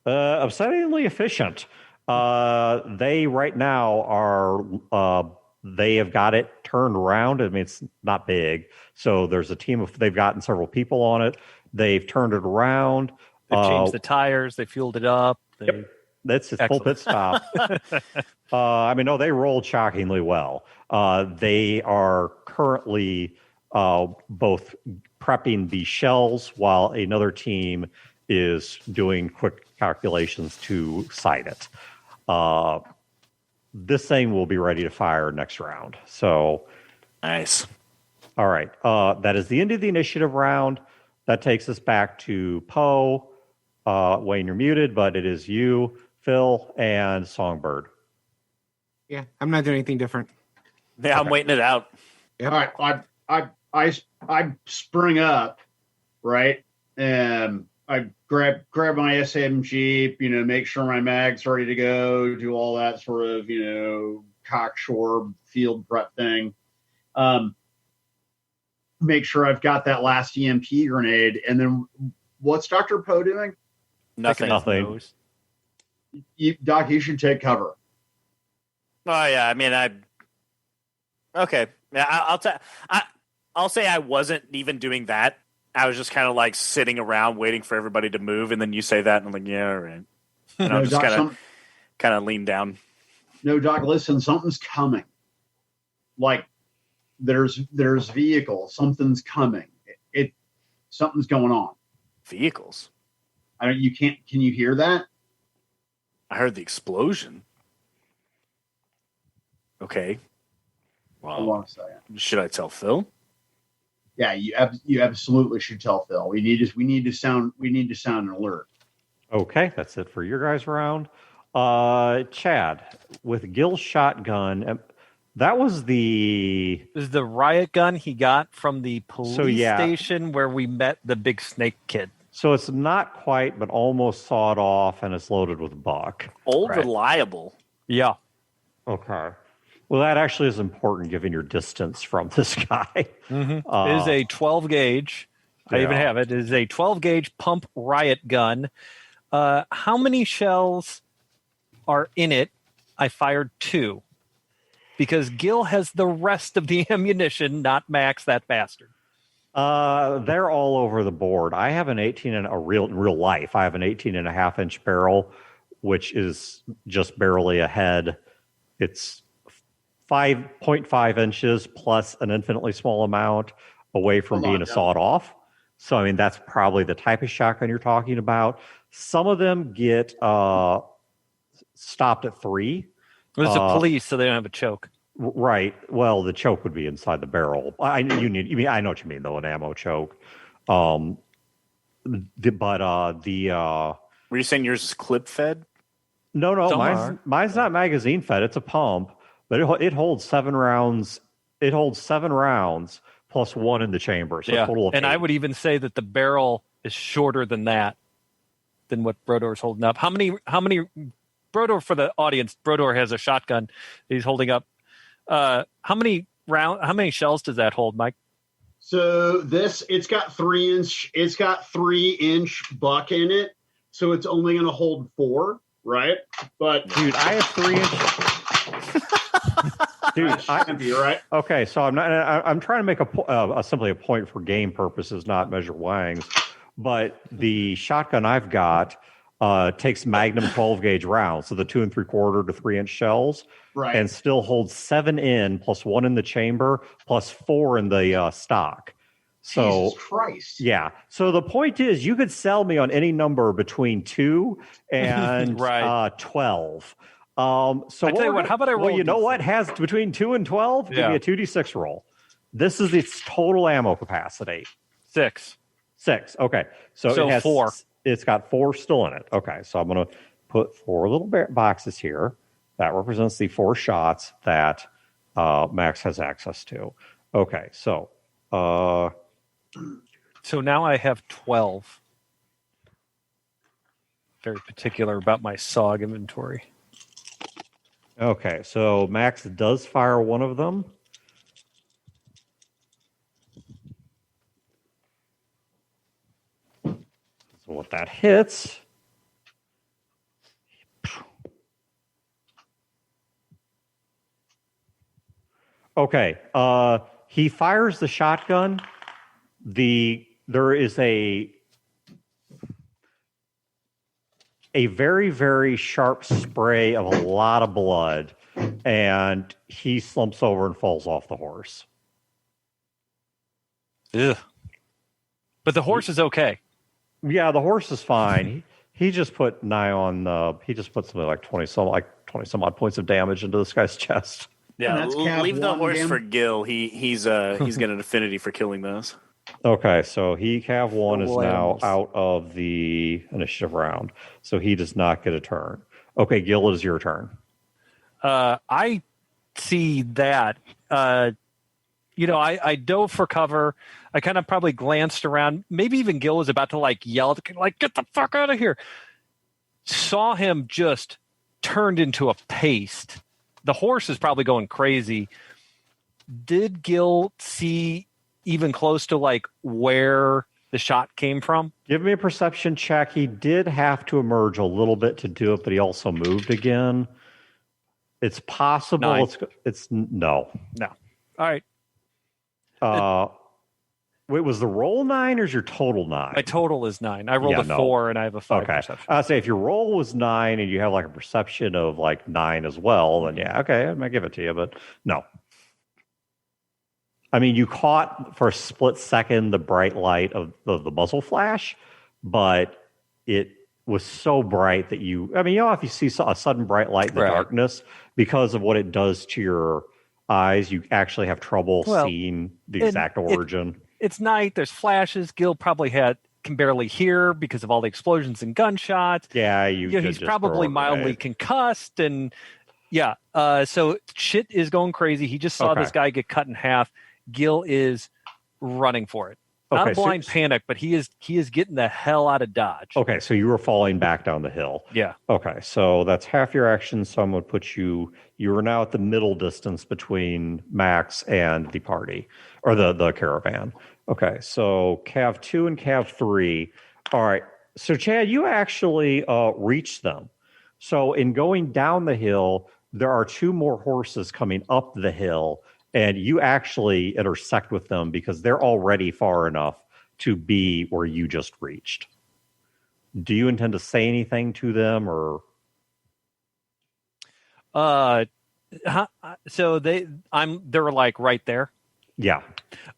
Upsettingly efficient. They right now are they have got it turned around. I mean, it's not big, so there's a team of they've gotten several people on it. They've turned it around. They've changed the tires. They fueled it up. Yep. That's its full pit stop. They rolled shockingly well. They are currently both prepping the shells while another team is doing quick calculations to sight it. This thing will be ready to fire next round. So nice. All right. That is the end of the initiative round. That takes us back to Poe. Wayne, you're muted, but it is you, Phil, and Songbird. Yeah, I'm not doing anything different. Yeah, I'm waiting it out. Yep. All right, I spring up, right, and I grab my SMG, make sure my mag's ready to go, do all that sort of, cocksure field prep thing. Make sure I've got that last EMP grenade, and then what's Dr. Poe doing? Nothing. Doc, you should take cover. Oh yeah, okay. Yeah, I'll say I wasn't even doing that. I was just kind of sitting around waiting for everybody to move, and then you say that, and I'm like, yeah, all right. And No, I'm just Doc, kind of lean down. No, Doc, listen, something's coming. There's vehicles. Something's coming. Something's going on. Vehicles. Can you hear that? I heard the explosion. Okay. Hold on a second. Should I tell Phil? Yeah, you absolutely should tell Phil. We need to sound an alert. Okay, that's it for your guys' round. Chad, with Gil's shotgun, that was This is the riot gun he got from the police yeah. station where we met the big snake kid. So it's not quite, but almost sawed off, and it's loaded with buck. Old Right. reliable. Yeah. Okay. Well, that actually is important given your distance from this guy. Mm-hmm. It is a 12 gauge. I even have it. It is a 12 gauge pump riot gun. How many shells are in it? I fired 2. Because Gil has the rest of the ammunition, not Max, that bastard. They're all over the board. I have an 18 and a real life. I have an 18 and a half inch barrel, which is just barely ahead. It's 5.5 inches plus an infinitely small amount away from being a sawed off. So, I mean, that's probably the type of shotgun you're talking about. Some of them get stopped at 3. It's a police, so they don't have a choke. Right. Well, the choke would be inside the barrel. I know what you mean, though, an ammo choke. Were you saying yours is clip fed? No, mine's not magazine fed. It's a pump, but it holds 7 rounds. It holds 7 rounds plus 1 in the chamber. So a total of 8. I would even say that the barrel is shorter than that, than what Brodor's holding up. How many Brodor, for the audience, Brodor has a shotgun that he's holding up. How many shells does that hold, Mike? So it's got 3 inch buck in it, so it's only going to hold 4, right? But dude, I have 3 inches. Dude, right? Okay, so I'm trying to make simply a point for game purposes, not measure wangs. But the shotgun I've got takes Magnum 12 gauge rounds, so the 2 3/4 to 3 inch shells. Right. And still holds 7 in plus 1 in the chamber plus 4 in the stock. So, Jesus Christ. Yeah. So the point is, you could sell me on any number between 2 and 12. So I tell you what, how about I roll? Well, you know what has between 2 and 12? Give me a 2d6 roll. This is its total ammo capacity. 6. Okay. So it has 4. It's got 4 still in it. Okay. So I'm going to put 4 little boxes here. That represents the 4 shots that Max has access to. Okay, so now I have 12. Very particular about my SOG inventory. Okay, so Max does fire one of them. So what that hits. Okay, he fires the shotgun. There is a very, very sharp spray of a lot of blood, and he slumps over and falls off the horse. Ugh. But the horse is okay. Yeah, the horse is fine. He just put he just put something like 20 some odd points of damage into this guy's chest. Yeah, leave the horse for Gil. He's got an affinity for killing those. Okay, so Cav 1 is now out of the initiative round, so he does not get a turn. Okay, Gil, it is your turn. I see that. I dove for cover. I kind of probably glanced around. Maybe even Gil was about to yell, get the fuck out of here. Saw him just turned into a paste. The horse is probably going crazy. Did Gil see even close to where the shot came from? Give me a perception check. He did have to emerge a little bit to do it, but he also moved again. It's possible. 9. It's no. All right. Wait, was the roll 9 or is your total 9? My total is 9. I rolled 4 and I have a 5 perception. I'll say if your roll was 9 and you have a perception of 9 as well, then yeah, okay, I might give it to you, but no. I mean, you caught for a split second the bright light of the muzzle flash, but it was so bright that if you see a sudden bright light in the Right. darkness, because of what it does to your eyes, you actually have trouble Well, seeing the exact origin. It's night. There's flashes. Gil probably can barely hear because of all the explosions and gunshots. Yeah, He's probably mildly concussed, and so shit is going crazy. He just saw this guy get cut in half. Gil is running for it. Not a blind panic, but he is getting the hell out of Dodge. Okay, so you were falling back down the hill. Yeah. Okay, so that's half your action. So I'm going to put you are now at the middle distance between Max and the party, or the caravan. Okay, so Cav 2 and Cav 3. All right, so Chad, you actually reached them. So in going down the hill, there are 2 more horses coming up the hill, and you actually intersect with them because they're already far enough to be where you just reached. Do you intend to say anything to them, or? So they're like right there. Yeah.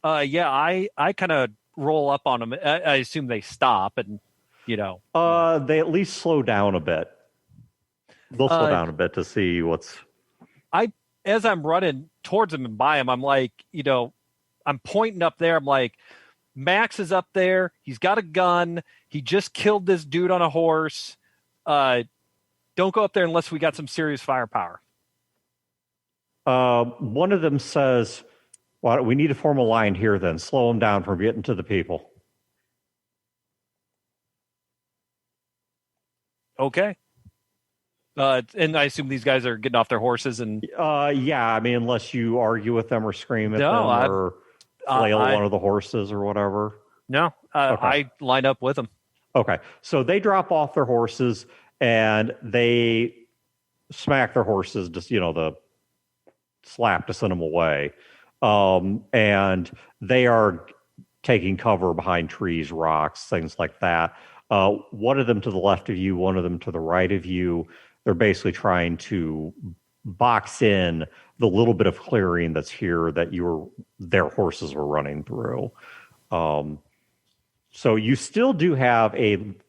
I kind of roll up on them. I assume they stop and, They at least slow down a bit. They'll slow down a bit to see what's. As I'm running towards them and by them, I'm like, I'm pointing up there. I'm like, Max is up there. He's got a gun. He just killed this dude on a horse. Don't go up there unless we got some serious firepower. One of them says, well, we need to form a line here then. Slow them down from getting to the people. Okay. And I assume these guys are getting off their horses and. Unless you argue with them or scream at them or flail one of the horses or whatever. No, Okay. I line up with them. Okay, so they drop off their horses and they smack their horses, just the slap to send them away, and they are taking cover behind trees, rocks, things like that. One of them to the left of you, one of them to the right of you. They're basically trying to box in the little bit of clearing that's here that their horses were running through. So you still do have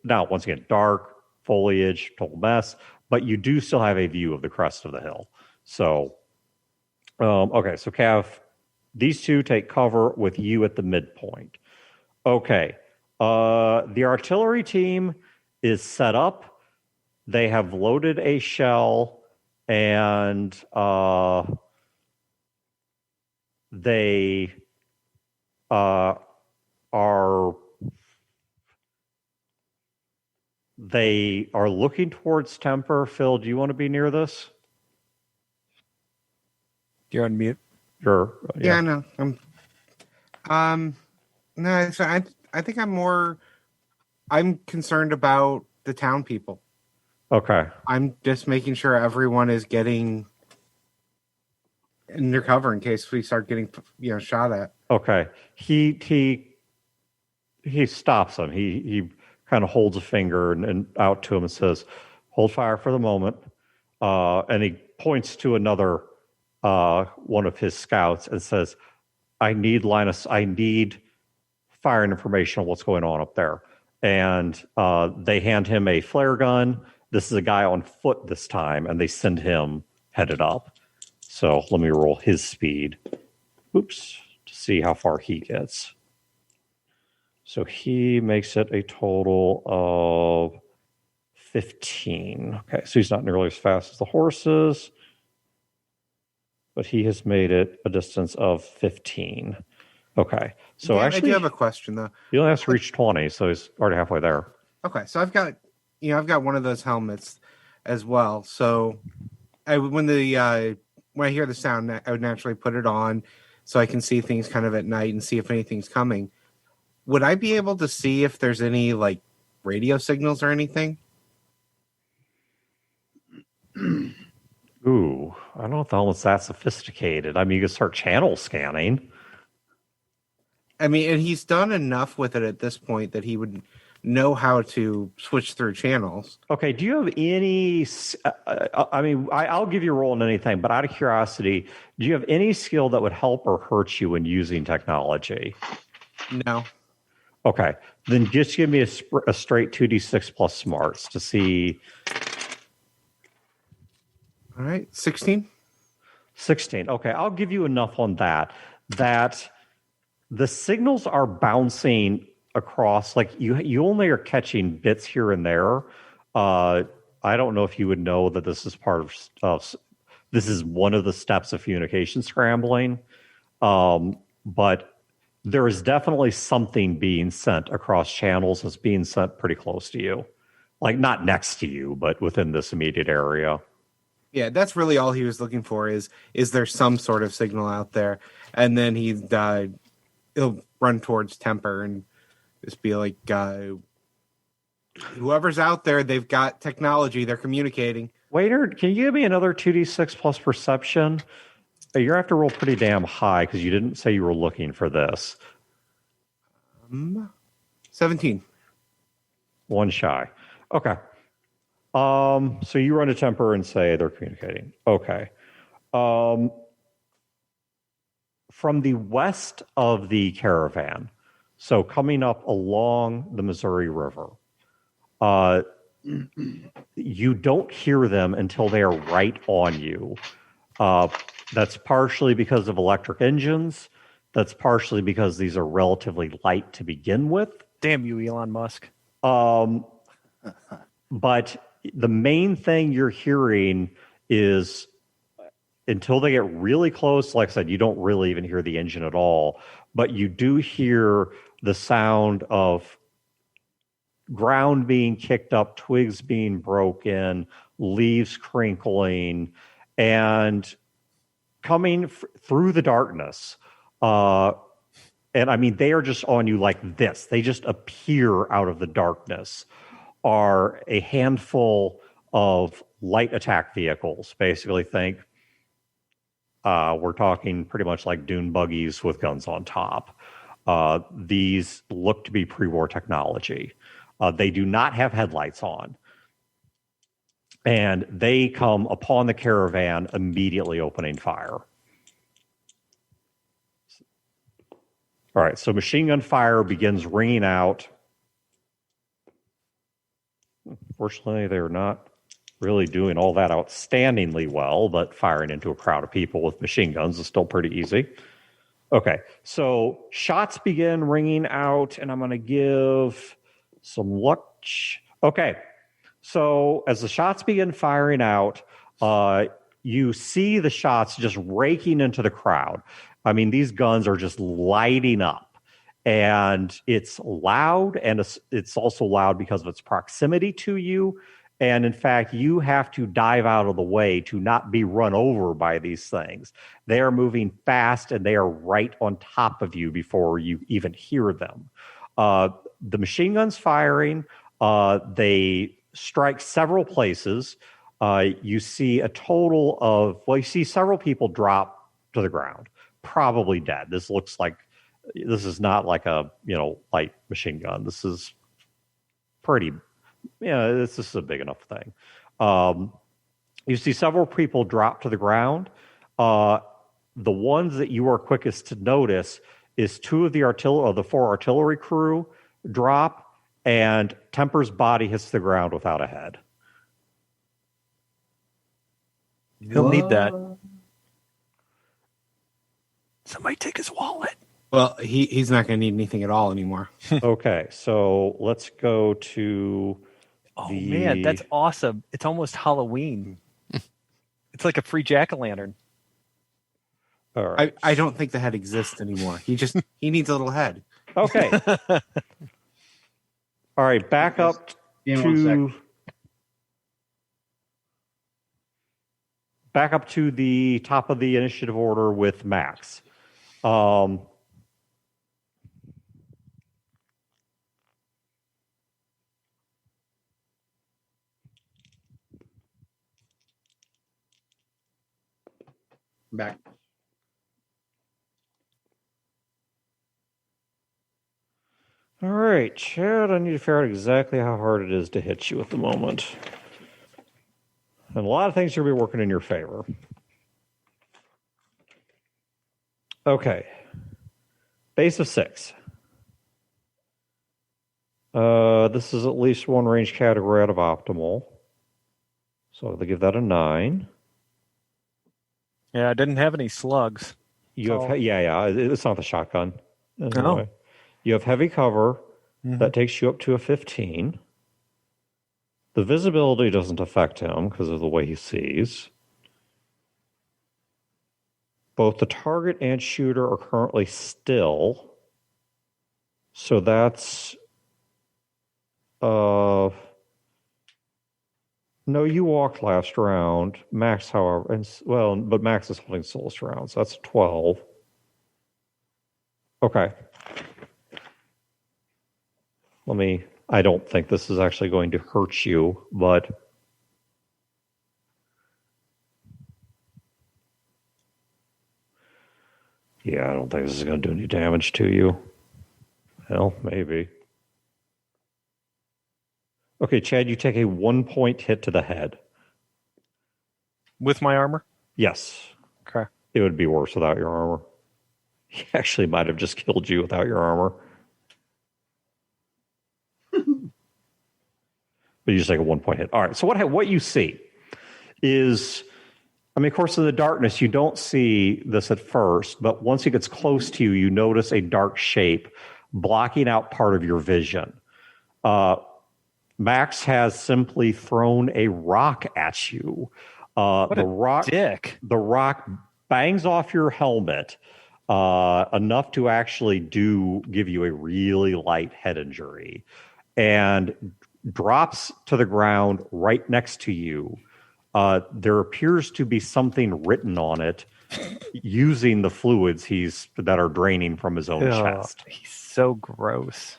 now once again, dark foliage, total mess, but you do still have a view of the crest of the hill. So, okay, so Cav, these 2 take cover with you at the midpoint. Okay, the artillery team is set up. They have loaded a shell, and they are looking towards Temper. Phil, do you want to be near this? You're on mute. Sure. Yeah, no. No, so I think I'm concerned about the town people. Okay. I'm just making sure everyone is getting in their cover in case we start getting shot at. Okay. He stops him. He kind of holds a finger and out to him and says, "Hold fire for the moment." And he points to another one of his scouts and says, I need firing information on what's going on up there. And they hand him a flare gun. This is a guy on foot this time, and they send him headed up. So let me roll his speed. Oops, to see how far he gets. So he makes it a total of 15. Okay, so he's not nearly as fast as the horses, but he has made it a distance of 15. Okay, so actually, I do have a question though. He only has to reach 20, so he's already halfway there. Okay, so I've got one of those helmets as well. So when I hear the sound, I would naturally put it on so I can see things kind of at night and see if anything's coming. Would I be able to see if there's any like radio signals or anything? Ooh, I don't know if the helmet's that sophisticated. I mean, you can start channel scanning. I mean, and he's done enough with it at this point that he would know how to switch through channels. Okay, do you have any... I'll give you a roll in anything, but out of curiosity, do you have any skill that would help or hurt you when using technology? No. Okay. Then just give me a straight 2d6 plus smarts to see. All right, 16. 16. Okay, I'll give you enough on that. That the signals are bouncing across, like you only are catching bits here and there. I don't know if you would know that this is part of this is one of the steps of communication scrambling, but there is definitely something being sent across channels that's being sent pretty close to you, like not next to you, but within this immediate area. Yeah, that's really all he was looking for. Is there some sort of signal out there? And then he'll run towards Temper and just be like, whoever's out there, they've got technology. They're communicating. Waiter, can you give me another 2d6 plus perception? You're going to have to roll pretty damn high because you didn't say you were looking for this. 17. One shy. Okay. So you run to Temper and say they're communicating. Okay. From the west of the caravan, so coming up along the Missouri River, you don't hear them until they are right on you. That's partially because of electric engines. That's partially because these are relatively light to begin with. Damn you, Elon Musk. But the main thing you're hearing is until they get really close, like I said, you don't really even hear the engine at all, but you do hear the sound of ground being kicked up, twigs being broken, leaves crinkling, and coming through the darkness. And I mean, they are just on you like this. They just appear out of the darkness. Are a handful of light attack vehicles. Basically, think we're talking pretty much like dune buggies with guns on top. These look to be pre-war technology. They do not have headlights on. And they come upon the caravan, immediately opening fire. All right, so machine gun fire begins ringing out. Fortunately, they're not really doing all that outstandingly well, but firing into a crowd of people with machine guns is still pretty easy. Okay, so shots begin ringing out, and I'm going to give some luck. Okay, so as the shots begin firing out, you see the shots just raking into the crowd. I mean, these guns are just lighting up. And it's loud, and it's also loud because of its proximity to you. And in fact, you have to dive out of the way to not be run over by these things. They are moving fast, and they are right on top of you before you even hear them. The machine gun's firing. They strike several places. You see a total of, you see several people drop to the ground, probably dead. This is not like a, light machine gun. This is pretty, this is a big enough thing. You see several people drop to the ground. The ones that you are quickest to notice is two of the four artillery crew drop, and Temper's body hits the ground without a head. He'll need that. Somebody take his wallet. Well, he's not going to need anything at all anymore. Okay, so let's go to. Oh man, that's awesome! It's almost Halloween. It's like a free jack-o'-lantern. All right. I don't think the head exists anymore. He needs a little head. Okay. All right, back up to the top of the initiative order with Max. Back. All right, Chad, I need to figure out exactly how hard it is to hit you at the moment. And a lot of things are going to be working in your favor. Okay. Base of 6. This is at least one range category out of optimal. So I'll give that a 9. Yeah, I didn't have any slugs. You have, it's not the shotgun. Anyway. Oh. You have heavy cover. That takes you up to a 15. The visibility doesn't affect him because of the way he sees. Both the target and shooter are currently still. So that's... no, you walked last round. Max, however... but Max is holding still this round, so that's 12. Okay. I don't think this is actually going to hurt you, but... Yeah, I don't think this is going to do any damage to you. Well, maybe. Okay, Chad, you take a 1-point hit to the head. With my armor? Yes. Okay. It would be worse without your armor. He actually might have just killed you without your armor. But you just take a 1-point hit. All right, so what you see is... I mean, of course, in the darkness, you don't see this at first, but once he gets close to you, you notice a dark shape blocking out part of your vision. Max has simply thrown a rock at you. What a dick. The rock bangs off your helmet enough to actually give you a really light head injury and drops to the ground right next to you. There appears to be something written on it using the fluids that are draining from his own chest. He's so gross.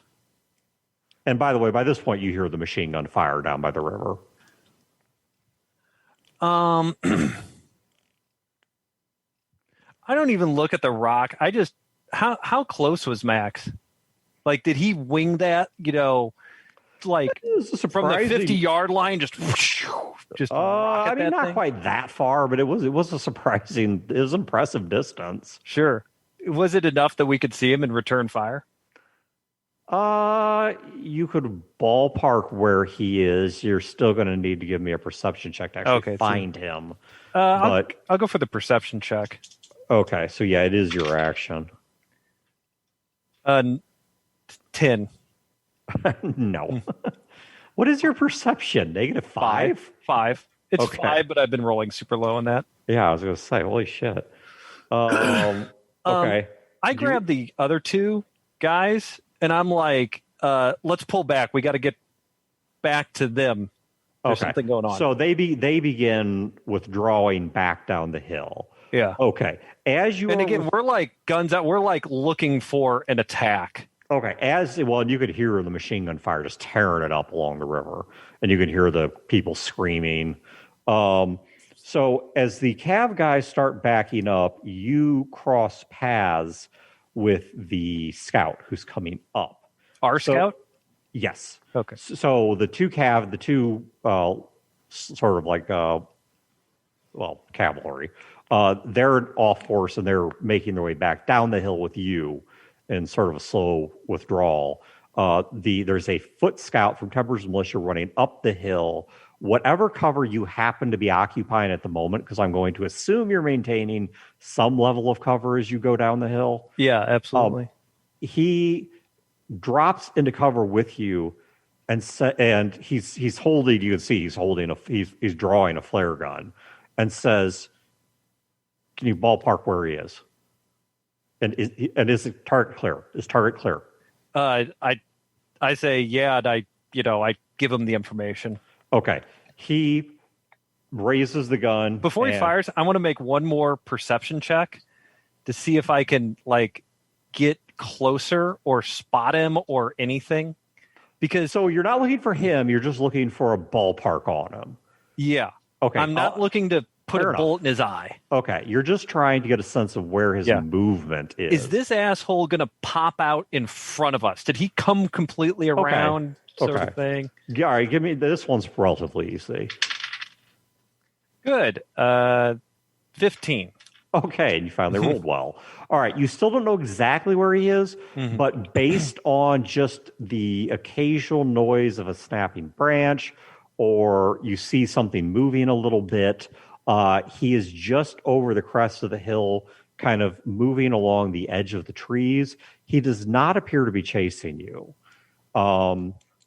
And by the way, by this point, you hear the machine gun fire down by the river. I don't even look at the rock. I just how close was Max? Like, did he wing that? Like from the 50-yard line, just I mean, not quite that far, but it was impressive distance. Sure. Was it enough that we could see him and return fire? You could ballpark where he is. You're still going to need to give me a perception check to actually find him. I'll go for the perception check. Okay, so yeah, it is your action. 10. No. What is your perception? -5? 5. It's Okay. 5, but I've been rolling super low on that. Yeah, I was going to say, holy shit. Okay. I grabbed the other two guys, and I'm like, let's pull back. We got to get back to them. There's something going on. So they begin withdrawing back down the hill. Yeah. Okay. And again, we're like guns out. We're like looking for an attack. Okay, and you could hear the machine gun fire just tearing it up along the river, and you could hear the people screaming. So as the Cav guys start backing up, you cross paths with the scout who's coming up. Our scout? Yes. Okay. So the two sort of like cavalry, they're off horse and they're making their way back down the hill with you in sort of a slow withdrawal. There's a foot scout from Temper's Militia running up the hill. Whatever cover you happen to be occupying at the moment, because I'm going to assume you're maintaining some level of cover as you go down the hill. Yeah, absolutely. He drops into cover with you, and he's holding. You can see he's drawing a flare gun, and says, "Can you ballpark where he is?" And is the target clear? Is target clear? I say yeah, and I give him the information. Okay. He raises the gun before he fires. I want to make one more perception check to see if I can get closer or spot him or anything. Because so you're not looking for him, you're just looking for a ballpark on him. Yeah. Okay. I'm not looking to put a bullet in his eye. Okay. You're just trying to get a sense of where his movement is. Is this asshole going to pop out in front of us? Did he come completely around sort of thing? Yeah, all right. Give me this one's relatively easy. Good. 15. Okay, and you finally rolled well. All right, you still don't know exactly where he is, but based on just the occasional noise of a snapping branch, or you see something moving a little bit, he is just over the crest of the hill, kind of moving along the edge of the trees. He does not appear to be chasing you.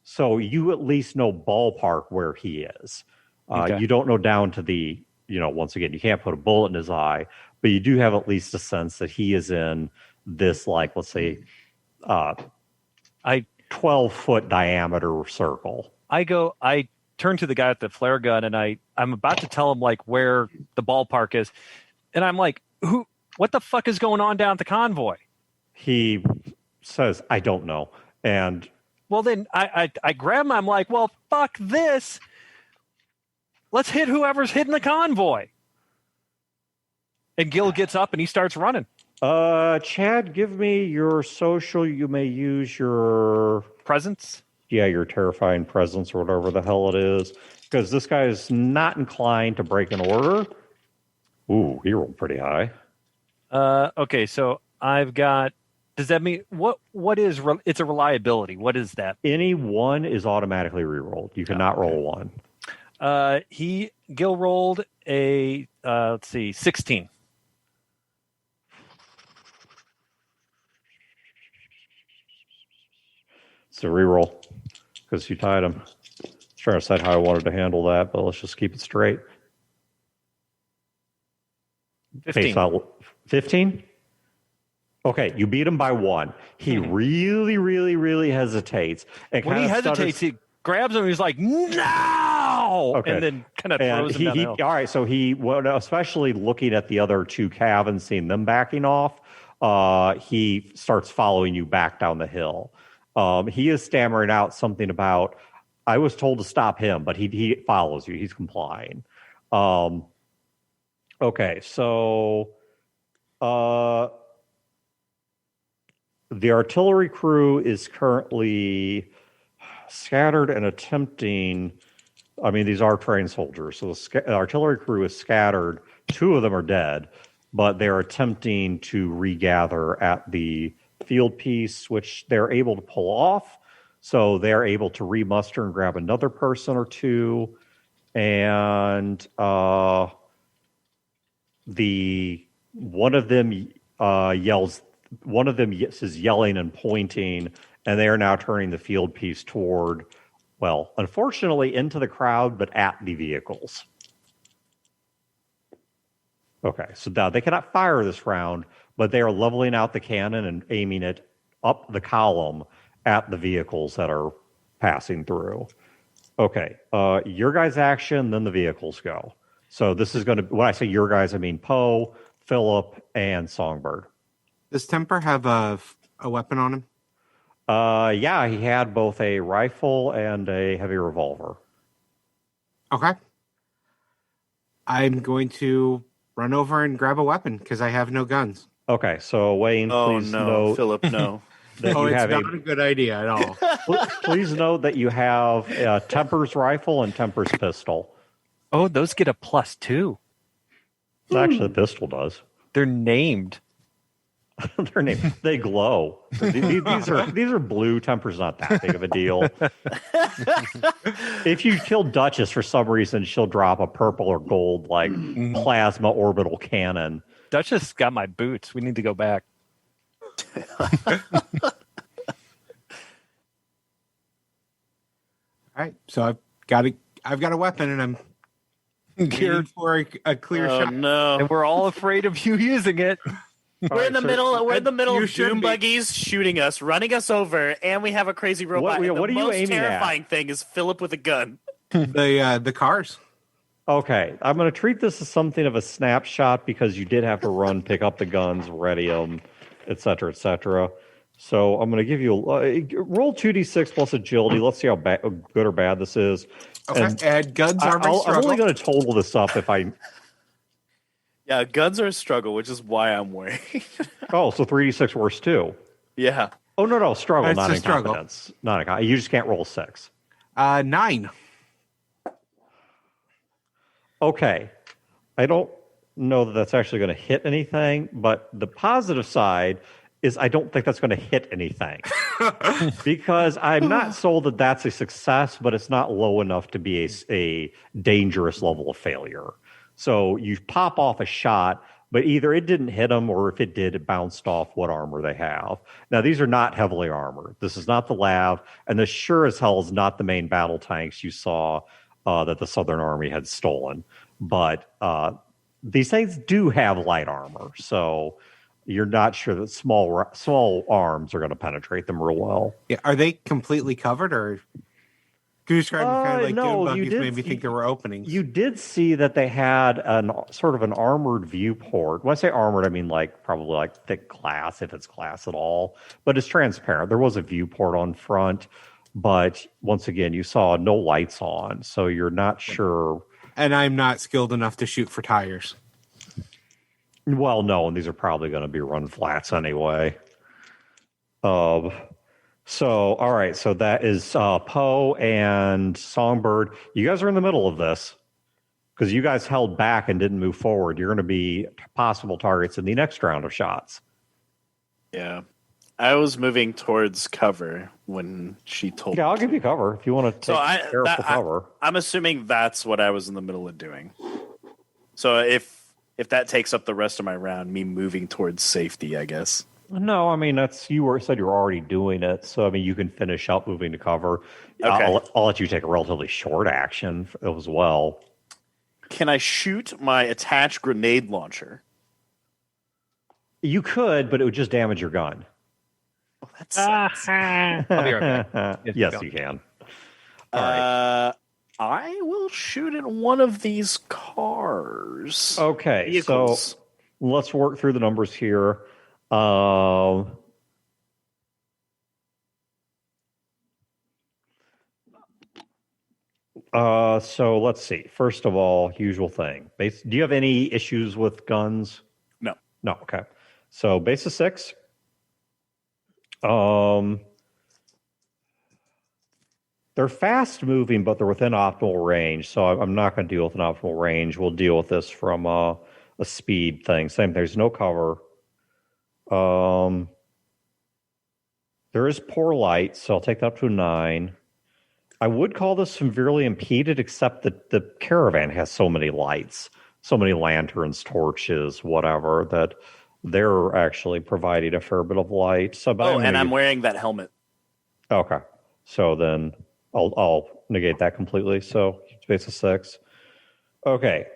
So you at least know ballpark where he is. Okay. You don't know down to the, once again, you can't put a bullet in his eye, but you do have at least a sense that he is in this, like, let's say, 12-foot diameter circle. I turn to the guy with the flare gun, and I'm about to tell him like where the ballpark is, and I'm like, what the fuck is going on down at the convoy? He says, I don't know. And well, then I grab him. I'm like, well, fuck this. Let's hit whoever's hitting the convoy. And Gil gets up and he starts running. Chad, give me your social. You may use your presence. Yeah, your terrifying presence or whatever the hell it is. Because this guy is not inclined to break an order. Ooh, he rolled pretty high. Okay, so I've got. Does that mean what is it's a reliability? What is that? Any one is automatically re-rolled. You cannot roll one. Gil rolled a 16. It's a re-roll because you tied him. I was trying to decide how I wanted to handle that, but let's just keep it straight. 15. 15? Okay, you beat him by one. He really, really, really hesitates. And when he hesitates, he grabs him and he's like, no! Okay. And then kind of throws him down the hill. All right, so especially looking at the other two cav and seeing them backing off, he starts following you back down the hill. He is stammering out something about, I was told to stop him, but he follows you. He's complying. Okay, so the artillery crew is currently scattered and attempting. I mean, these are trained soldiers, so the artillery crew is scattered. 2 of them are dead, but they're attempting to regather at the field piece, which they're able to pull off. So they're able to remuster and grab another person or two, and one of them yells. One of them is yelling and pointing, and they are now turning the field piece toward, well, unfortunately, into the crowd, but at the vehicles. Okay, so now they cannot fire this round, but they are leveling out the cannon and aiming it up the column at the vehicles that are passing through. Okay, your guys' action, then the vehicles go. So this is going to, when I say your guys, I mean Poe, Philip, and Songbird. Does Temper have a weapon on him? Yeah, he had both a rifle and a heavy revolver. Okay. I'm going to run over and grab a weapon because I have no guns. Okay, so Wayne, please note. Philip, no. That Oh, you it's have not a good idea at all. Please note that you have Temper's rifle and Temper's pistol. Oh, those get a +2. Actually, the pistol does. They're named. Their name, they glow. These are blue. Temper's not that big of a deal. If you kill Duchess for some reason, she'll drop a purple or gold like plasma orbital cannon. Duchess got my boots. We need to go back. All right, so I've got a weapon, and I'm geared for a clear shot. No, and we're all afraid of you using it. We're in the middle. We're in the middle You of should doom be. buggies shooting us, running us over, and we have a crazy robot. What And are the you most aiming at? terrifying thing is Philip with a gun. The cars. Okay, I'm going to treat this as something of a snapshot because you did have to run, pick up the guns, ready them, etc., etc. So I'm going to give you roll 2d6 plus agility. Let's see how good or bad this is. Okay, and guns are my I'm struggle. only going to total this up if I. Yeah, guns are a struggle, which is why I'm wearing. Oh, so 3d6 worse too. Yeah. Oh no, struggle, It's not a struggle. incompetence. You just can't roll 6. 9. Okay, know that that's actually going to hit anything, but the positive side is I don't think that's going to hit anything because I'm not sold that that's a success, but it's not low enough to be a dangerous level of failure. So you pop off a shot, but either it didn't hit them or if it did, it bounced off what armor they have. Now, these are not heavily armored. This is not the Lav, and this sure as hell is not the main battle tanks you saw that the Southern Army had stolen. But these things do have light armor, so you're not sure that small arms are going to penetrate them real well. Yeah, are they completely covered, or could you describe them kind of like no, dune buggies? Made me think there were openings. You did see that they had sort of an armored viewport. When I say armored, I mean probably like thick glass, if it's glass at all. But it's transparent. There was a viewport on front, but once again, you saw no lights on, so you're not sure. And I'm not skilled enough to shoot for tires. Well, no, and these are probably going to be run flats anyway. So, all right, so that is Poe and Songbird. You guys are in the middle of this because you guys held back and didn't move forward. You're going to be possible targets in the next round of shots. Yeah. I was moving towards cover when she told me. Yeah, I'll give you cover if you want to take careful cover. I'm assuming that's what I was in the middle of doing. So if that takes up the rest of my round, me moving towards safety, I guess. No, I mean said you were already doing it, so I mean you can finish up moving to cover. Okay. I'll let you take a relatively short action as well. Can I shoot my attached grenade launcher? You could, but it would just damage your gun. Oh, that sucks. I'll be right back. Yes, you can. All right. I will shoot in one of these cars. Okay, Vehicles. so let's work through the numbers here. So let's see. First of all, usual thing. Do you have any issues with guns? No. No. Okay. So base of 6. They're fast moving, but they're within optimal range. So I'm not going to deal with an optimal range. We'll deal with this from a speed thing. Same. There's no cover. There is poor light, so I'll take that up to a 9. I would call this severely impeded, except that the caravan has so many lights, so many lanterns, torches, whatever, that they're actually providing a fair bit of light. So, but and I'm wearing that helmet. Okay, so then I'll negate that completely. So space of 6. Okay,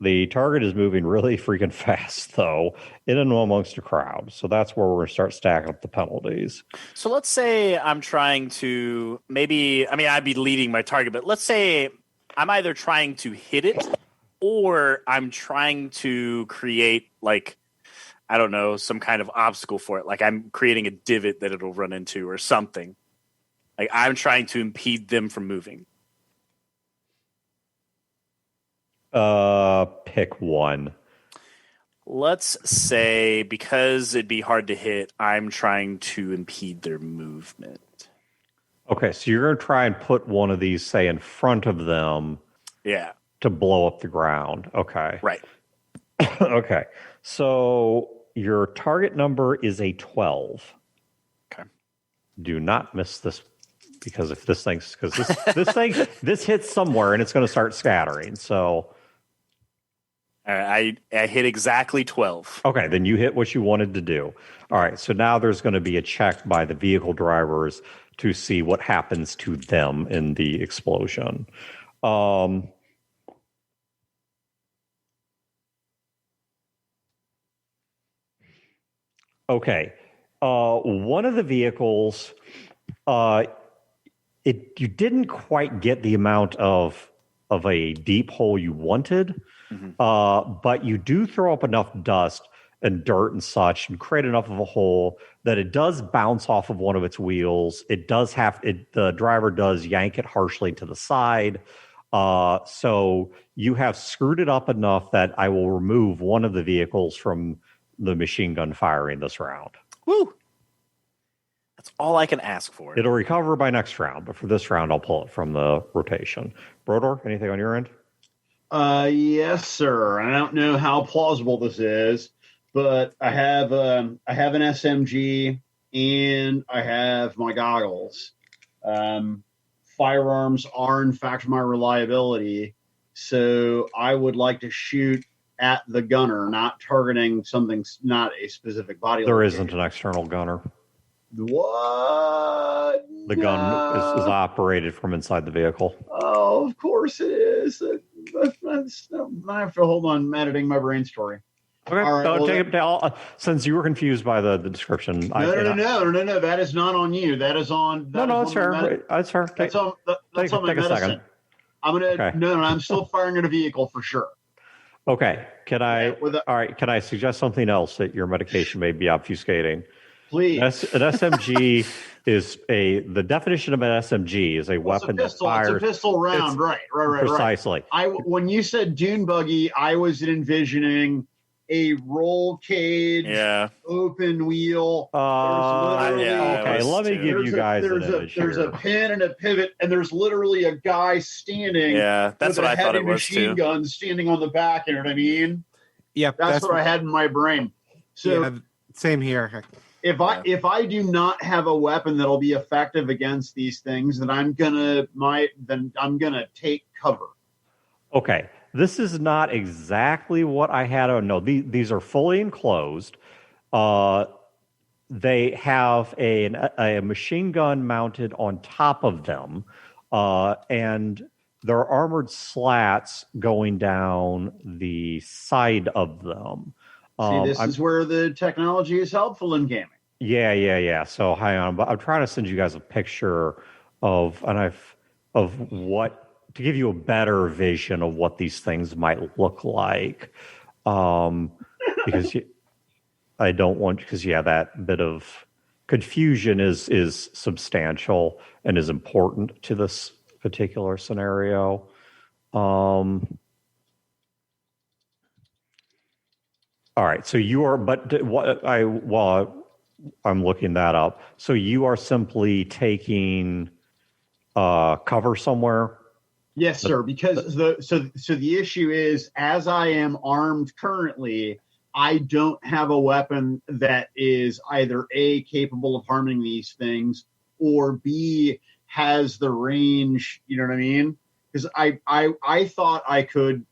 the target is moving really freaking fast, though, in and amongst a crowd. So that's where we're going to start stacking up the penalties. So let's say I'm trying to I'd be leading my target, but let's say I'm either trying to hit it or I'm trying to create, like, I don't know, some kind of obstacle for it. Like I'm creating a divot that it'll run into or something. Like I'm trying to impede them from moving. Pick one. Let's say, because it'd be hard to hit, I'm trying to impede their movement. Okay, so you're going to try and put one of these, say, in front of them. Yeah. To blow up the ground. Okay. Right. Okay. So your target number is a 12. Okay. Do not miss this, because if this this hits somewhere and it's going to start scattering. So I hit exactly 12. Okay, then you hit what you wanted to do. All right, so now there's going to be a check by the vehicle drivers to see what happens to them in the explosion. Okay, one of the vehicles, you didn't quite get the amount of a deep hole you wanted. Mm-hmm. But you do throw up enough dust and dirt and such and create enough of a hole that it does bounce off of one of its wheels. The driver does yank it harshly to the side. So you have screwed it up enough that I will remove one of the vehicles from the machine gun firing this round. Woo! That's all I can ask for. It'll recover by next round, but for this round, I'll pull it from the rotation. Brodor, anything on your end? Yes, sir. I don't know how plausible this is, but I have an SMG and I have my goggles. Firearms are, in fact, my reliability. So I would like to shoot at the gunner, not targeting something, not a specific body. There location. isn't an external gunner. What? The gun is operated from inside the vehicle. Oh, of course it is. I have to hold on. I'm editing my brain story. Okay, All right, well, take it down. Since you were confused by the description, No. That is not on you. That is on. No, it's fair. It's fair. That's on my take a medicine. second. I'm gonna. Okay. No, I'm still firing at a vehicle for sure. Okay. All right. Can I suggest something else that your medication may be obfuscating? Please. An SMG is the definition of an SMG is a weapon that fires. It's a pistol round, right. Precisely. When you said dune buggy, I was envisioning a roll cage, open wheel. Okay, let me give you guys an image There's here. a pin and a pivot, and there's literally a guy standing. Yeah, that's with what I thought it was machine too. gun standing on the back. You know what I mean? Yep, that's what I had in my brain. So yeah, same here. If I do not have a weapon that'll be effective against these things, then I'm gonna take cover. Okay, this is not exactly what I had. Oh no, these are fully enclosed. They have a machine gun mounted on top of them, and there are armored slats going down the side of them. See, this is where the technology is helpful in gaming. Yeah. So hang on, I'm trying to send you guys a picture of what to give you a better vision of what these things might look like, because I don't want that bit of confusion is substantial and is important to this particular scenario. All right, so you are, but while I'm looking that up, so you are simply taking cover somewhere. Yes, sir. Because the issue is, as I am armed currently, I don't have a weapon that is either A, capable of harming these things, or B, has the range. You know what I mean? Because I thought I could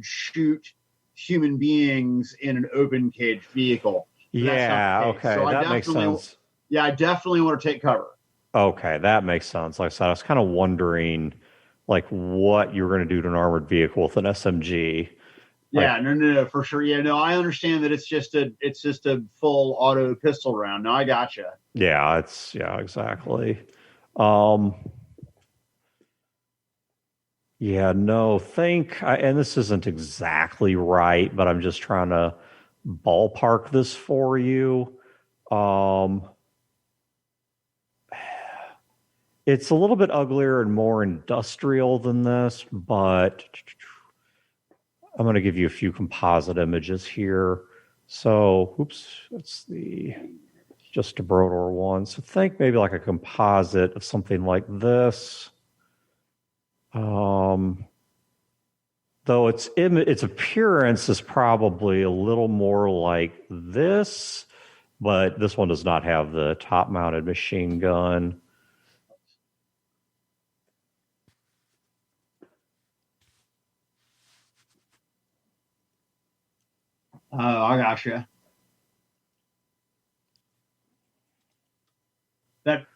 shoot human beings in an open cage vehicle. Yeah, okay, so that makes sense. Yeah, I definitely want to take cover. Okay, that makes sense. Like I said, I was kind of wondering, like, what you were going to do to an armored vehicle with an SMG. Yeah, no, for sure. Yeah, no, I understand that it's just a full auto pistol round. No, I gotcha. Yeah, exactly. Yeah, no, and this isn't exactly right, but I'm just trying to ballpark this for you. It's a little bit uglier and more industrial than this, but I'm going to give you a few composite images here. So, that's just a Brodor one. So think maybe like a composite of something like this. Though its appearance is probably a little more like this, but this one does not have the top-mounted machine gun. Oh, I gotcha.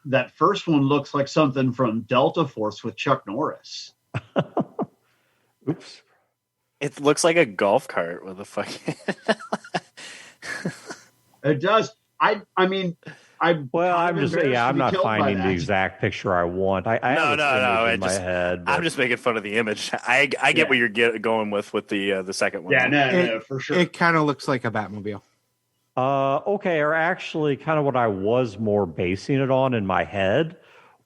That first one looks like something from Delta Force with Chuck Norris. Oops. It looks like a golf cart with a fucking. It does. I'm not finding the exact picture I want. I have this image in my head. I'm just making fun of the image. I get what you're going with the second one. Yeah, no, for sure. It kind of looks like a Batmobile. Okay, or actually, kind of what I was more basing it on in my head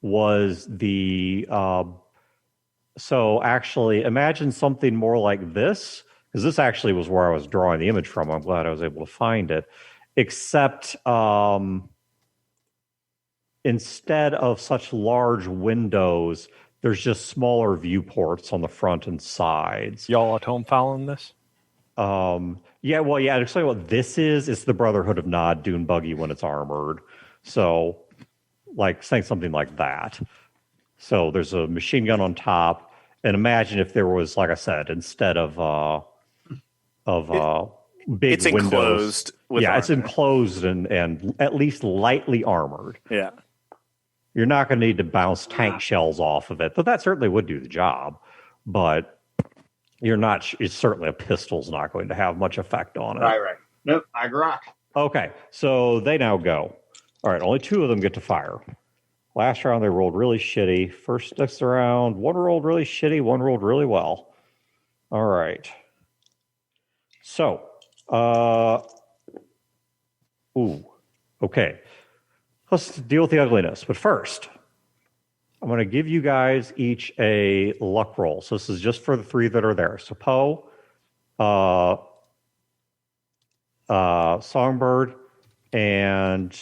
was the. So actually, imagine something more like this, because this actually was where I was drawing the image from. I'm glad I was able to find it. Except instead of such large windows, There's just smaller viewports on the front and sides. Y'all at home following this? Yeah, well, yeah, to explain what this is, it's the Brotherhood of Nod dune buggy when it's armored. So, like, saying something like that. So there's a machine gun on top, and imagine if there was, like I said, instead of big It's windows. enclosed with Yeah, it's armor. enclosed and at least lightly armored. Yeah. You're not going to need to bounce tank shells off of it, but that certainly would do the job. But you're not. It's certainly a pistol's not going to have much effect on it. Right. Nope, I rock. Okay, so they now go. All right, only 2 of them get to fire. Last round they rolled really shitty. First next round, one rolled really shitty, one rolled really well. All right. So, okay. Let's deal with the ugliness. But first, I'm going to give you guys each a luck roll. So this is just for the 3 that are there. So Poe, Songbird, and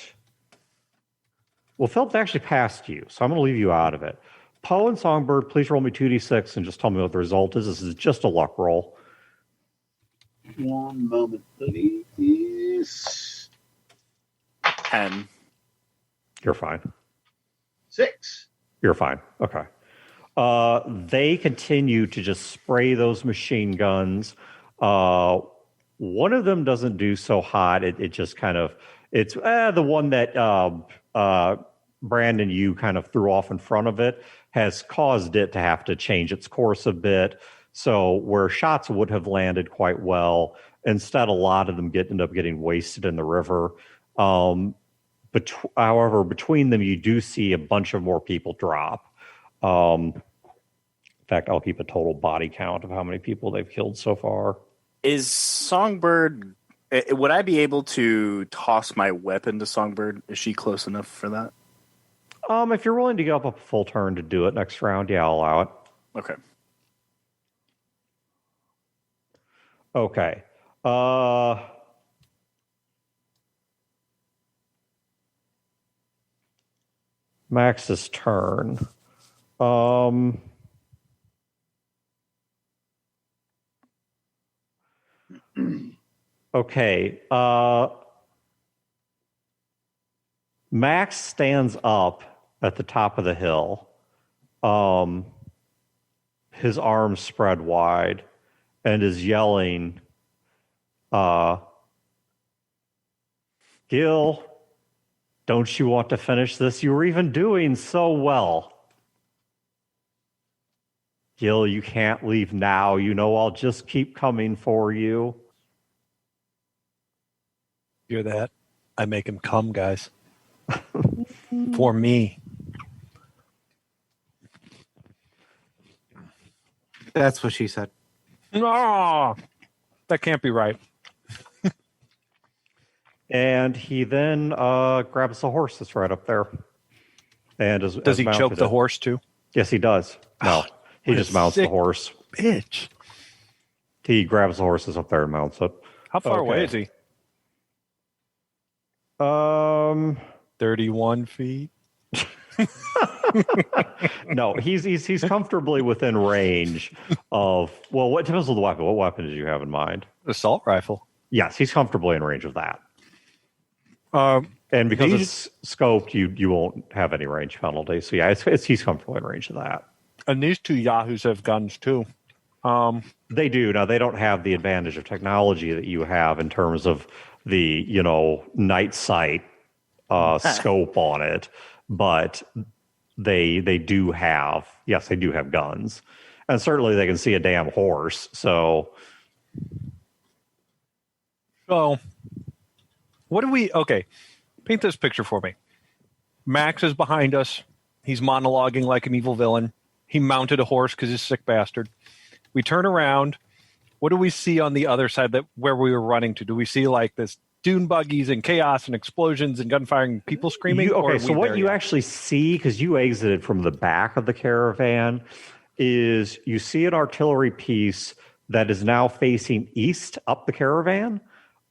Philip actually passed you, so I'm going to leave you out of it. Poe and Songbird, please roll me 2d6 and just tell me what the result is. This is just a luck roll. One moment, please. 10. You're fine. 6. You're fine. Okay. They continue to just spray those machine guns. One of them doesn't do so hot. It just kind of, it's the one that Brandon, you kind of threw off in front of it, has caused it to have to change its course a bit. So where shots would have landed quite well, instead a lot of them end up getting wasted in the river. However, between them, you do see a bunch of more people drop. In fact, I'll keep a total body count of how many people they've killed so far. Is Songbird... Would I be able to toss my weapon to Songbird? Is she close enough for that? If you're willing to give up a full turn to do it next round, yeah, I'll allow it. Okay. Okay. Max's turn. Okay. Max stands up at the top of the hill. His arms spread wide and is yelling, Gil, don't you want to finish this? You were even doing so well. Gil, you can't leave now. You know I'll just keep coming for you. Hear that? I make him come, guys. For me. That's what she said. No, that can't be right. And he then grabs the horse that's right up there. And Does he choke the horse too? Yes, he does. No, he what a just mounts the sick horse. Bitch. He grabs the horses up there and mounts it. How far away is he? 31 feet. No, he's comfortably within range of. Well, what depends on the weapon? What weapon did you have in mind? Assault rifle. Yes, he's comfortably in range of that. And because it's scoped, you won't have any range penalty. So yeah, he's comfortably in range of that. And these 2 yahoos have guns too. They do. Now, they don't have the advantage of technology that you have in terms of the, night sight scope on it, but they do have, yes, they do have guns. And certainly they can see a damn horse, So, what do we... Okay, paint this picture for me. Max is behind us. He's monologuing like an evil villain. He mounted a horse because he's a sick bastard. We turn around. What do we see on the other side where we were running to? Do we see like this dune buggies and chaos and explosions and gunfire and people screaming? So what you actually see, because you exited from the back of the caravan, is you see an artillery piece that is now facing east up the caravan.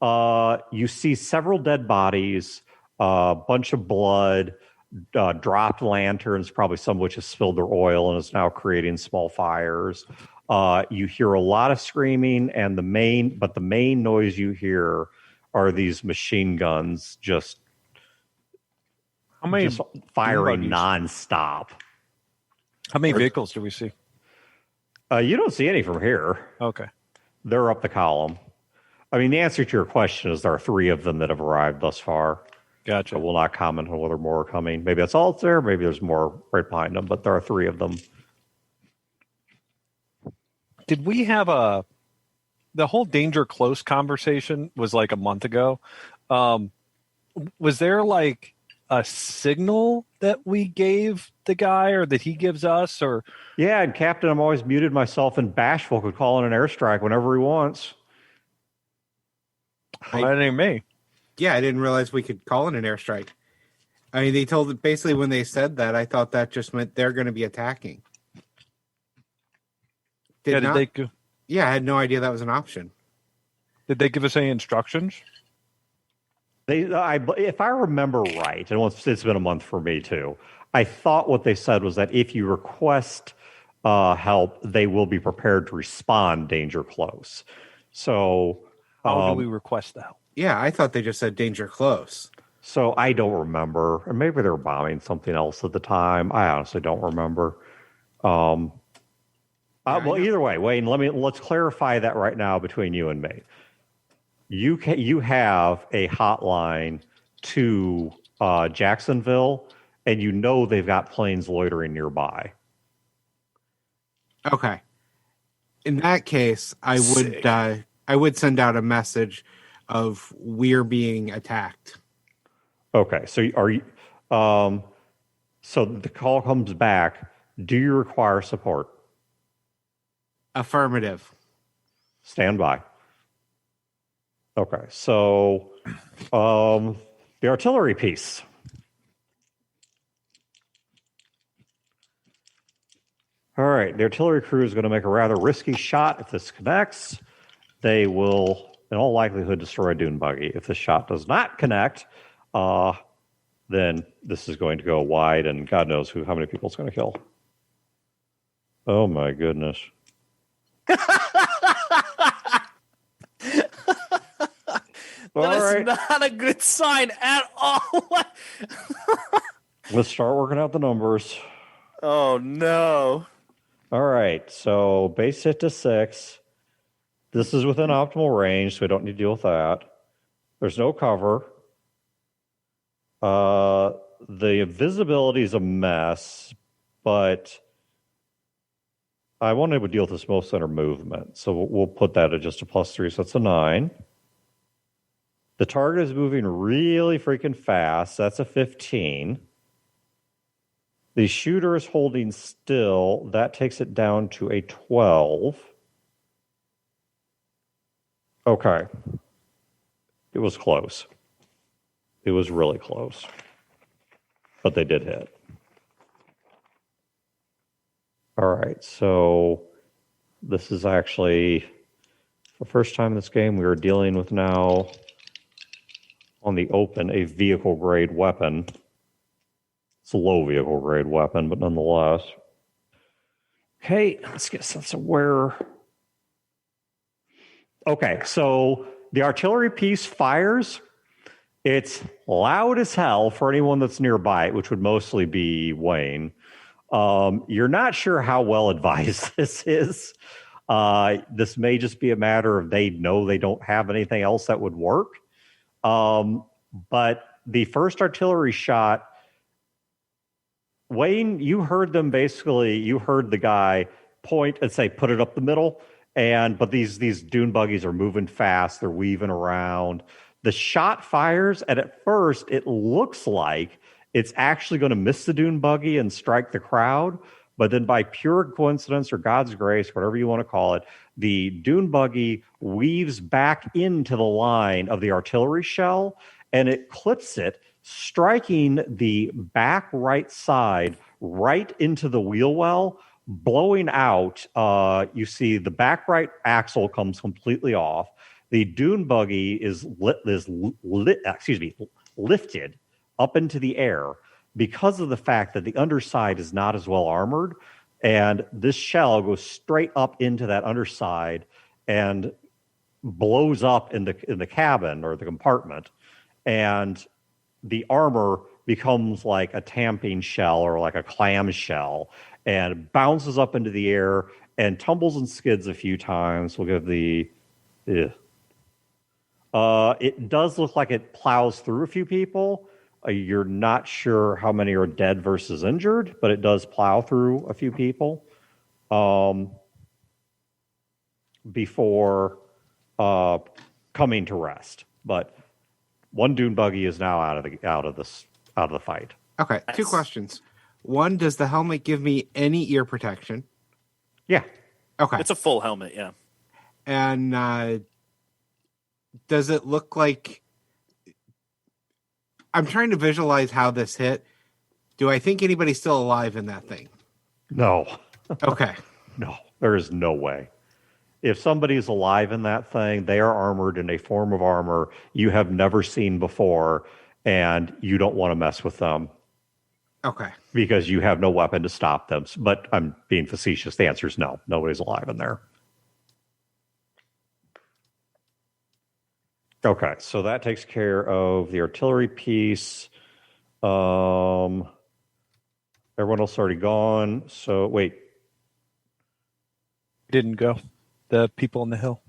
You see several dead bodies, a bunch of blood, dropped lanterns, probably some of which has spilled their oil and is now creating small fires. You hear a lot of screaming, and the main noise you hear are these machine guns just firing nonstop. How many vehicles do we see? You don't see any from here. Okay. They're up the column. I mean, the answer to your question is there are 3 of them that have arrived thus far. Gotcha. I will not comment on whether more are coming. Maybe that's all that's there. Maybe there's more right behind them, but there are 3 of them. Did we have the whole danger close conversation was like a month ago. Was there like a signal that we gave the guy or that he gives us? Or yeah, and Captain, I'm always muted myself, and Bashful could call in an airstrike whenever he wants. That ain't me. Yeah, I didn't realize we could call in an airstrike. I mean, they told it basically when they said that, I thought that just meant they're going to be attacking. I had no idea that was an option. Did they give us any instructions? If I remember right, and it's been a month for me too, I thought what they said was that if you request help, they will be prepared to respond danger close. So how do we request the help? Yeah, I thought they just said danger close. So I don't remember. Or maybe they were bombing something else at the time. I honestly don't remember. Well, either way, Wayne, let's clarify that right now between you and me. You have a hotline to Jacksonville, and you know they've got planes loitering nearby. Okay. In that case, I would send out a message of we're being attacked. Okay, so are you? So the call comes back. Do you require support? Affirmative. Stand by. Okay, so the artillery piece. All right, the artillery crew is going to make a rather risky shot. If this connects, they will, in all likelihood, destroy a dune buggy. If the shot does not connect, then this is going to go wide, and God knows how many people it's going to kill. Oh my goodness. That is not a good sign at all. Let's start working out the numbers. Oh, no. All right, so base hit to 6. This is within optimal range, so we don't need to deal with that. There's no cover. The visibility is a mess, but I wanted to deal with this most center movement, so we'll put that at just a +3, so that's a 9. The target is moving really freaking fast. That's a 15. The shooter is holding still. That takes it down to a 12. Okay. It was close. It was really close. But they did hit. All right, so this is actually the first time in this game we are dealing with now on the open a vehicle grade weapon. It's a low vehicle grade weapon, but nonetheless. Okay, let's get a sense of where. Okay, so the artillery piece fires. It's loud as hell for anyone that's nearby, which would mostly be Wayne. You're not sure how well advised this is. This may just be a matter of they know they don't have anything else that would work. But the first artillery shot, Wayne, you heard the guy point and say, put it up the middle. But these dune buggies are moving fast. They're weaving around. The shot fires, and at first it looks like it's actually going to miss the dune buggy and strike the crowd. But then by pure coincidence or God's grace, whatever you want to call it, the dune buggy weaves back into the line of the artillery shell, and it clips it, striking the back right side right into the wheel well, blowing out. You see the back right axle comes completely off. The dune buggy is lifted up into the air. because of the fact that the underside is not as well armored, and this shell goes straight up into that underside and blows up in the cabin or the compartment, and the armor becomes like a tamping shell or like a clam shell and bounces up into the air and tumbles and skids a few times. We'll give the it does look like it plows through a few people. You're not sure how many are dead versus injured, but it does plow through a few people before coming to rest. But one dune buggy is now out of the fight. Okay, two questions. One, does the helmet give me any ear protection? Yeah. Okay. It's a full helmet, yeah. And does it look like... I'm trying to visualize how this hit. Do I think anybody's still alive in that thing? No. Okay. No, there is no way. If somebody's alive in that thing, they are armored in a form of armor you have never seen before, and you don't want to mess with them. Okay. Because you have no weapon to stop them. But I'm being facetious. The answer is no. Nobody's alive in there. Okay, so that takes care of the artillery piece. Everyone else already gone. So wait. Didn't go. The people on the hill.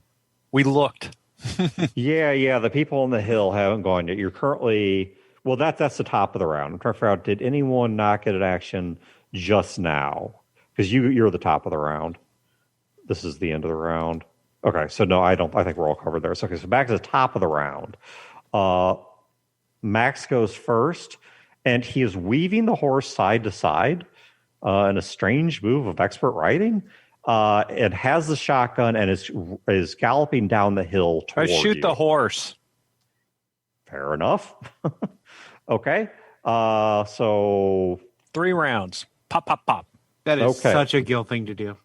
We looked. Yeah. The people on the hill haven't gone yet. You're currently... Well, that's the top of the round. I'm trying to figure out, did anyone not get an action just now? Because you're the top of the round. This is the end of the round. Okay, so no, I don't. I think we're all covered there. So, okay, so back to the top of the round. Max goes first, and he is weaving the horse side to side in a strange move of expert riding. And has the shotgun and is galloping down the hill I toward shoot you. the horse. Fair enough. Okay. So 3 rounds. Pop, pop, pop. That is Okay. such a Gil thing to do.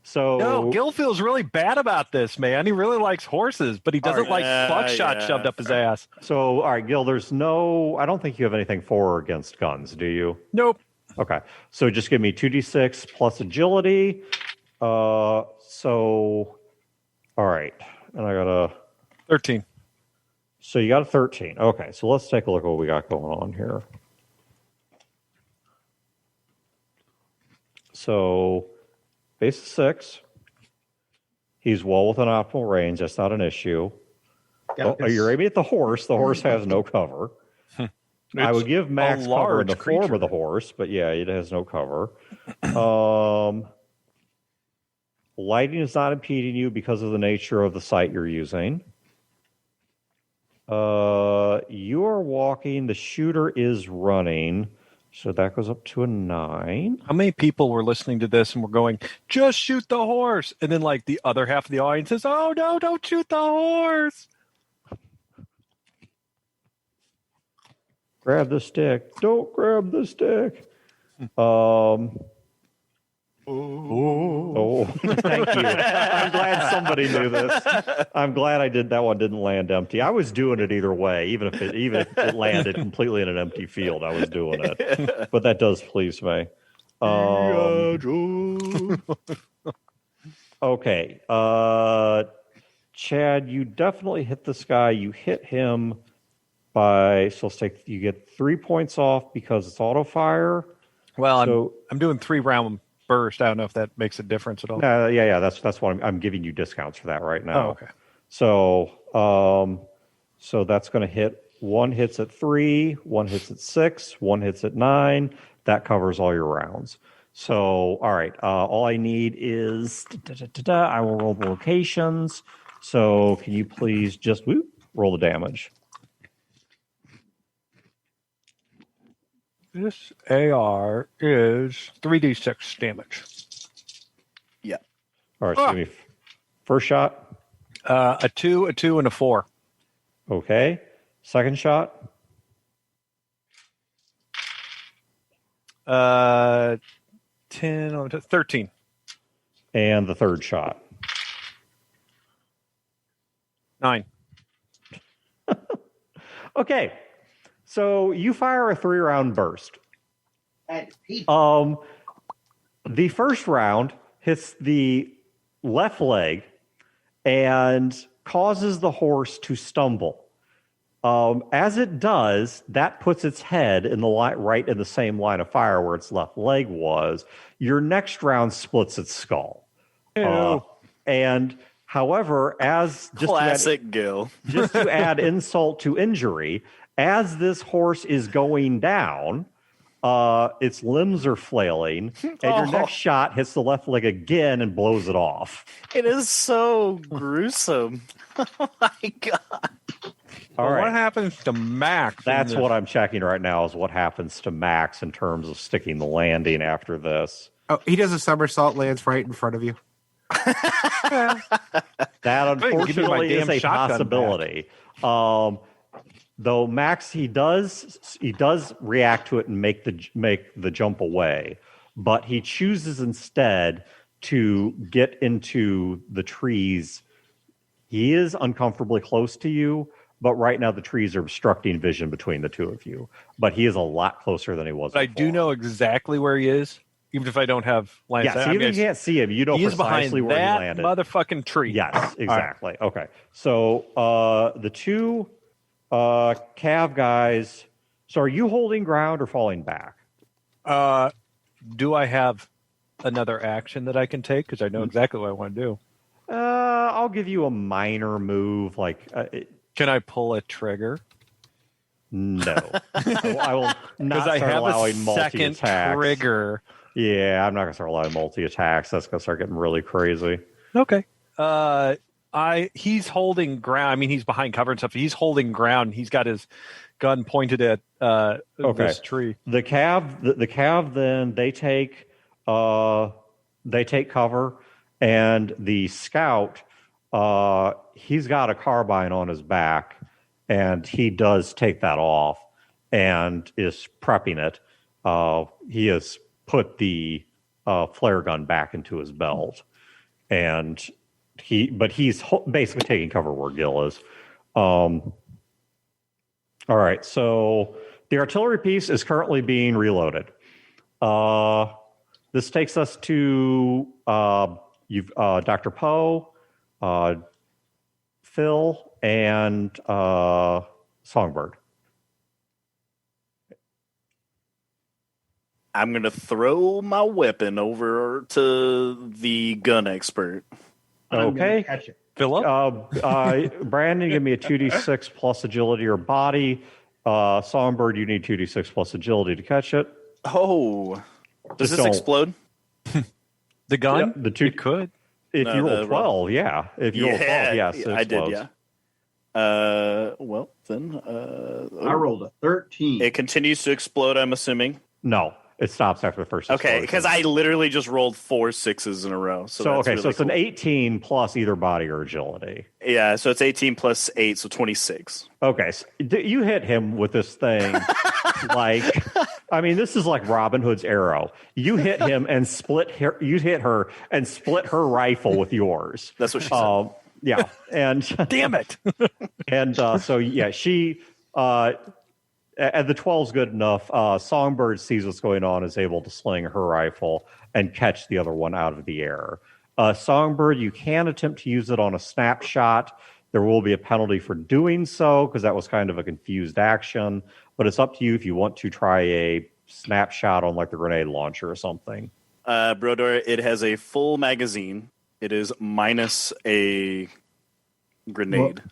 So No, Gil feels really bad about this, man. He really likes horses, but he doesn't like buckshot shoved up his ass. So, all right, Gil, I don't think you have anything for or against guns, do you? Nope. Okay. So just give me 2d6 plus agility. All right. And I got a 13. So you got a 13. Okay, so let's take a look at what we got going on here. So, base of 6. He's well within optimal range. That's not an issue. You're aiming at the horse. The horse has no cover. I would give Max cover in the form of the horse, but yeah, it has no cover. Lighting is not impeding you because of the nature of the sight you're using. You are walking. The shooter is running. So that goes up to a 9. How many people were listening to this and were going, just shoot the horse? And then like the other half of the audience says, oh no, don't shoot the horse. Grab the stick. Don't grab the stick. Oh, thank you. I'm glad somebody knew this. I'm glad that one didn't land empty. I was doing it either way, even if it landed completely in an empty field. I was doing it, but that does please me. Okay, Chad, you definitely hit this guy. You hit him you get 3 points off because it's auto fire. Well, I'm doing 3 round burst. I don't know if that makes a difference at all. Yeah. That's what I'm giving you discounts for that right now. Oh, okay. So that's going to hit. 1 hits at 3, 1 hits at 6, 1 hits at 9. That covers all your rounds. So, all right. All I need is I will roll the locations. So, can you please just roll the damage? This AR is 3d6 damage. Yeah. All right. So give me first shot. A 2, and a 4. Okay. Second shot. 10, 13. And the third shot. 9. Okay. So you fire a 3-round burst. At Pete. The first round hits the left leg and causes the horse to stumble. As it does, that puts its head in the right in the same line of fire where its left leg was. Your next round splits its skull. And however, as Classic Gil. just to add insult to injury, as this horse is going down, its limbs are flailing, and your next shot hits the left leg again and blows it off. It is so gruesome. Oh my god. All right. What happens to Max? That's what I'm checking right now is what happens to Max in terms of sticking the landing after this. Oh, he does a somersault, lands right in front of you. That Give me my unfortunately is damn a shotgun possibility. Though Max, he does react to it and make the jump away, but he chooses instead to get into the trees. He is uncomfortably close to you, but right now the trees are obstructing vision between the two of you. But he is a lot closer than he was. But I before. do know exactly where he is, even if I don't have line of Yes, sight. even if you can't see him, you know he is behind precisely where he that landed. motherfucking tree. Yes, exactly. Okay, so the two Cav guys. So are you holding ground or falling back? Do I have another action that I can take? Because I know exactly what I want to do. I'll give you a minor move. Can I pull a trigger? No, I will not Because I start have a allowing second multi-attacks. trigger. Yeah, I'm not gonna start allowing multi-attacks. That's gonna start getting really crazy. Okay. He's holding ground. I mean, he's behind cover and stuff. He's holding ground. He's got his gun pointed at this tree. The Cav then they take cover, and the scout he's got a carbine on his back, and he does take that off and is prepping it. He has put the flare gun back into his belt, and he's basically taking cover where Gil is. All right, so the artillery piece is currently being reloaded. This takes us to Dr. Poe, Phil, and Songbird. I'm going to throw my weapon over to the gun expert. I'm gonna Okay. catch it. Philip? Brandon, give me a 2d6 plus agility or body. Songbird, you need 2d6 plus agility to catch it. Oh. Does Just this don't- explode? The gun? The two It could. If No, you roll the 12, yeah. If you roll 12, yes, it I did, explodes. yeah. Well, then. I rolled a 13. It continues to explode, I'm assuming. No, it stops after the first. Okay, explosion. because I literally just rolled 4 6s in a row. So that's really it's an cool. 18 plus either body or agility. Yeah, so it's 18 plus 8, so 26. Okay, so you hit him with this thing. This is like Robin Hood's arrow. You hit him and you hit her and split her rifle with yours. That's what she said. Yeah, and Damn it. and so yeah, she. And the 12's good enough. Songbird sees what's going on, is able to sling her rifle and catch the other one out of the air. Songbird, you can attempt to use it on a snapshot. There will be a penalty for doing so because that was kind of a confused action. But it's up to you if you want to try a snapshot on like the grenade launcher or something. Brodor, it has a full magazine. It is minus a grenade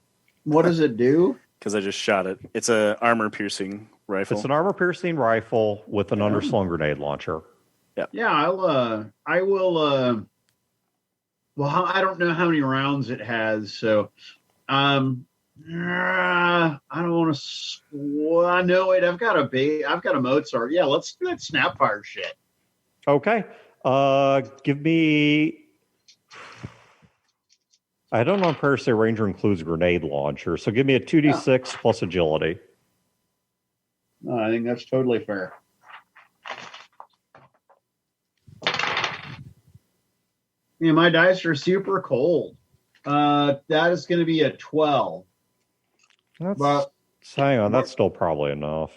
What does it do? because I just shot it. It's a armor-piercing rifle. It's an armor-piercing rifle with an underslung grenade launcher. Yeah, I will. Well, I don't know how many rounds it has, so I don't want to. I know it. I've got a Mozart. Yeah, let's do that snapfire shit. Okay. Give me. I don't know if Parasite Ranger includes grenade launcher, so give me a 2d6 plus agility. No, I think that's totally fair. Yeah, my dice are super cold. That is going to be a 12. That's But So hang on, that's still probably enough.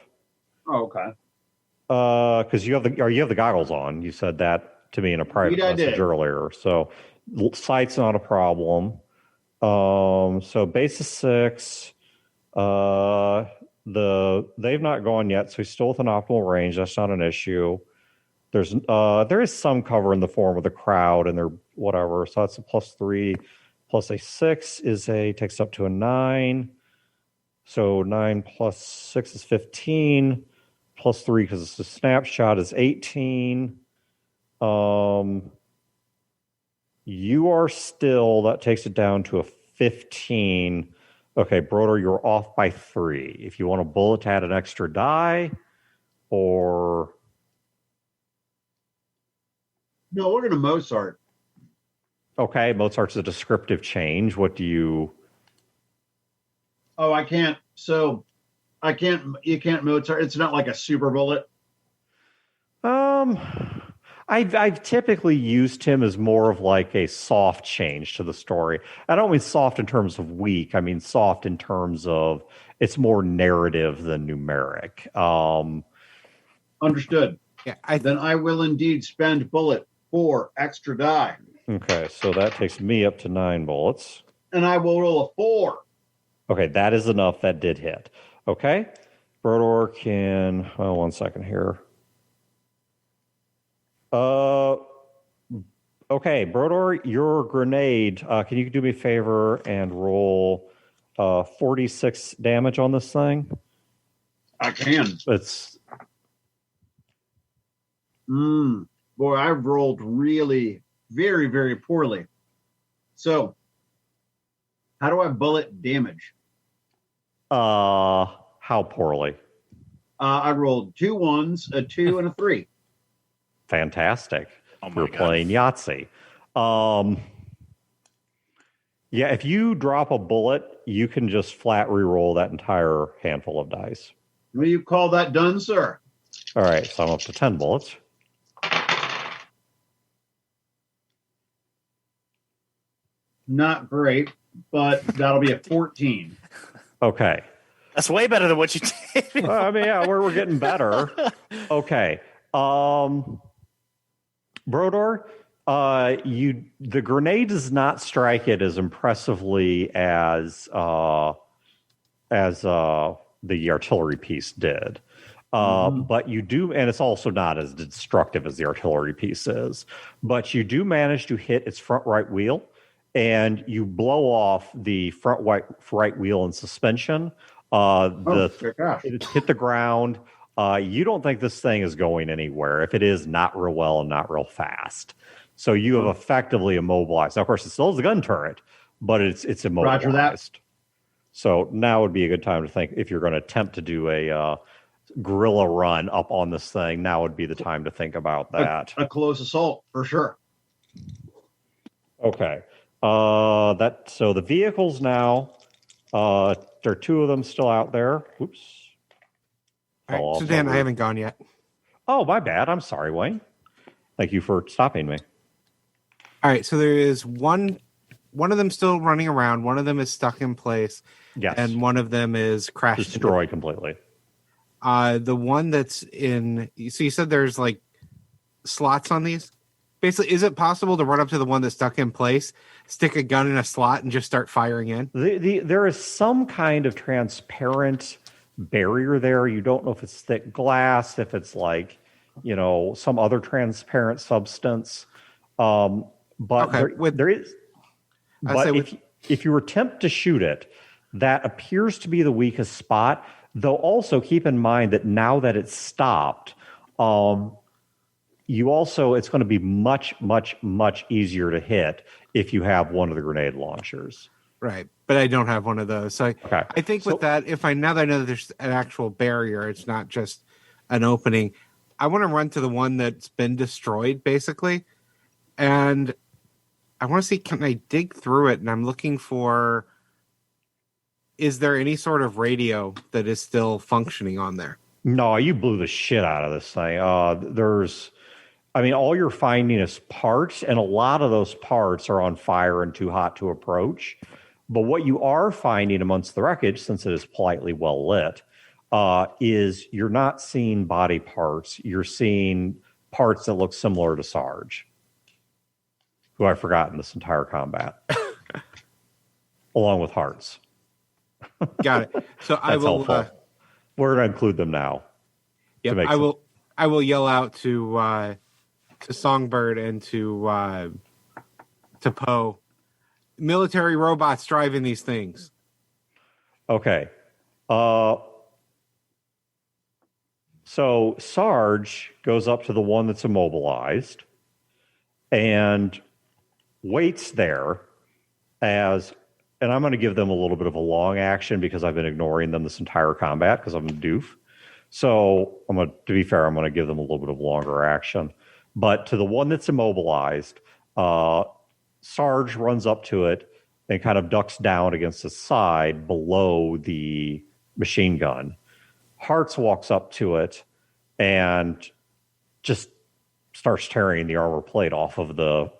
Oh, okay. Because you have the goggles on. You said that to me in a private Indeed I message did. earlier. So sight's not a problem. So base is 6. They've not gone yet, so he's still within optimal range. That's not an issue. There is some cover in the form of the crowd and their whatever. So that's a +3 plus a 6 takes up to a 9. So 9 plus 6 is 15. +3 because it's a snapshot is 18. You are still, that takes it down to a 15. Okay, Broder, you're off by 3. If you want a bullet to add an extra die, or No, we're going to Mozart. okay, Mozart's a descriptive change. What do you? Oh, I can't. So I can't. You can't Mozart. It's not like a super bullet. I've typically used him as more of like a soft change to the story. I don't mean soft in terms of weak. I mean soft in terms of it's more narrative than numeric. Understood. Yeah, Then I will indeed spend bullet 4 extra die, Okay, so that takes me up to 9 bullets. and I will roll a 4. Okay, that is enough. That did hit. Okay, Brodor can. Oh, 1 second here. Okay, Brodor, your grenade. Can you do me a favor and roll 46 damage on this thing? I can. It's Boy, I've rolled really very, very poorly. So, how do I bullet damage? how poorly? I rolled 2 1s, a 2, and a 3. Fantastic. Oh my You're God. playing Yahtzee. Yeah, if you drop a bullet, you can just flat re-roll that entire handful of dice. What do you call that done, sir? All right, so I'm up to 10 bullets. Not great, but that'll be a 14. Okay. That's way better than what you did. Well, I mean, yeah, we're getting better. Okay. Brodor, the grenade does not strike it as impressively as the artillery piece did. But you do, and it's also not as destructive as the artillery piece is. But you do manage to hit its front right wheel, and you blow off the front right wheel in suspension. It hit the ground. You don't think this thing is going anywhere. If it is, not real well and not real fast. So you have effectively immobilized. Now, of course, it still has a gun turret, but it's immobilized. Roger that. So now would be a good time to think if you're going to attempt to do a guerrilla run up on this thing. Now would be the time to think about that. A close assault, for sure. Okay. So the vehicles now. There are 2 of them still out there. Oops. all right, so Dan, I haven't gone yet. Oh, my bad. I'm sorry, Wayne. Thank you for stopping me. All right, so there is one of them still running around. One of them is stuck in place. Yes. And one of them is crashed. Destroyed completely. The one that's in. So you said there's like slots on these. Basically, is it possible to run up to the one that's stuck in place, stick a gun in a slot, and just start firing in? There is some kind of transparent barrier there. You don't know if it's thick glass, if it's like, some other transparent substance. But Okay, there is. But if you attempt to shoot it, that appears to be the weakest spot. Though also keep in mind that now that it's stopped, it's going to be much, much, much easier to hit if you have one of the grenade launchers. Right, but I don't have one of those. So I think with that, now that I know that there's an actual barrier, it's not just an opening. I want to run to the one that's been destroyed, basically, and I want to see, can I dig through it? And I'm looking for, is there any sort of radio that is still functioning on there? No, you blew the shit out of this thing. All you're finding is parts, and a lot of those parts are on fire and too hot to approach. But what you are finding amongst the wreckage, since it is politely well lit, is you're not seeing body parts. You're seeing parts that look similar to Sarge, who I've forgotten this entire combat, along with hearts. Got it. So I will. We're going to include them now. Yep, I will yell out to Songbird and to Poe. Military robots driving these things. Okay. So Sarge goes up to the one that's immobilized and waits there and I'm going to give them a little bit of a long action because I've been ignoring them this entire combat because I'm a doof. So to be fair, I'm going to give them a little bit of longer action. But to the one that's immobilized, Sarge runs up to it and kind of ducks down against the side below the machine gun. Hearts walks up to it and just starts tearing the armor plate off of the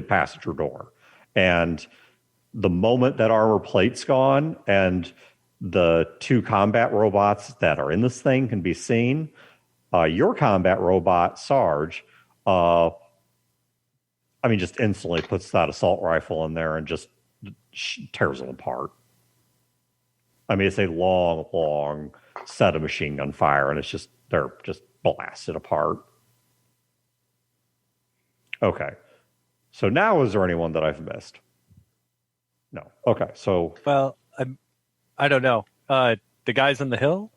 passenger door. And the moment that armor plate's gone and the two combat robots that are in this thing can be seen, your combat robot, Sarge, just instantly puts that assault rifle in there and just tears them apart. It's a long, long set of machine gun fire, and they're just blasted apart. Okay. So now, is there anyone that I've missed? No. Okay. So. Well, I don't know. The guys on the hill?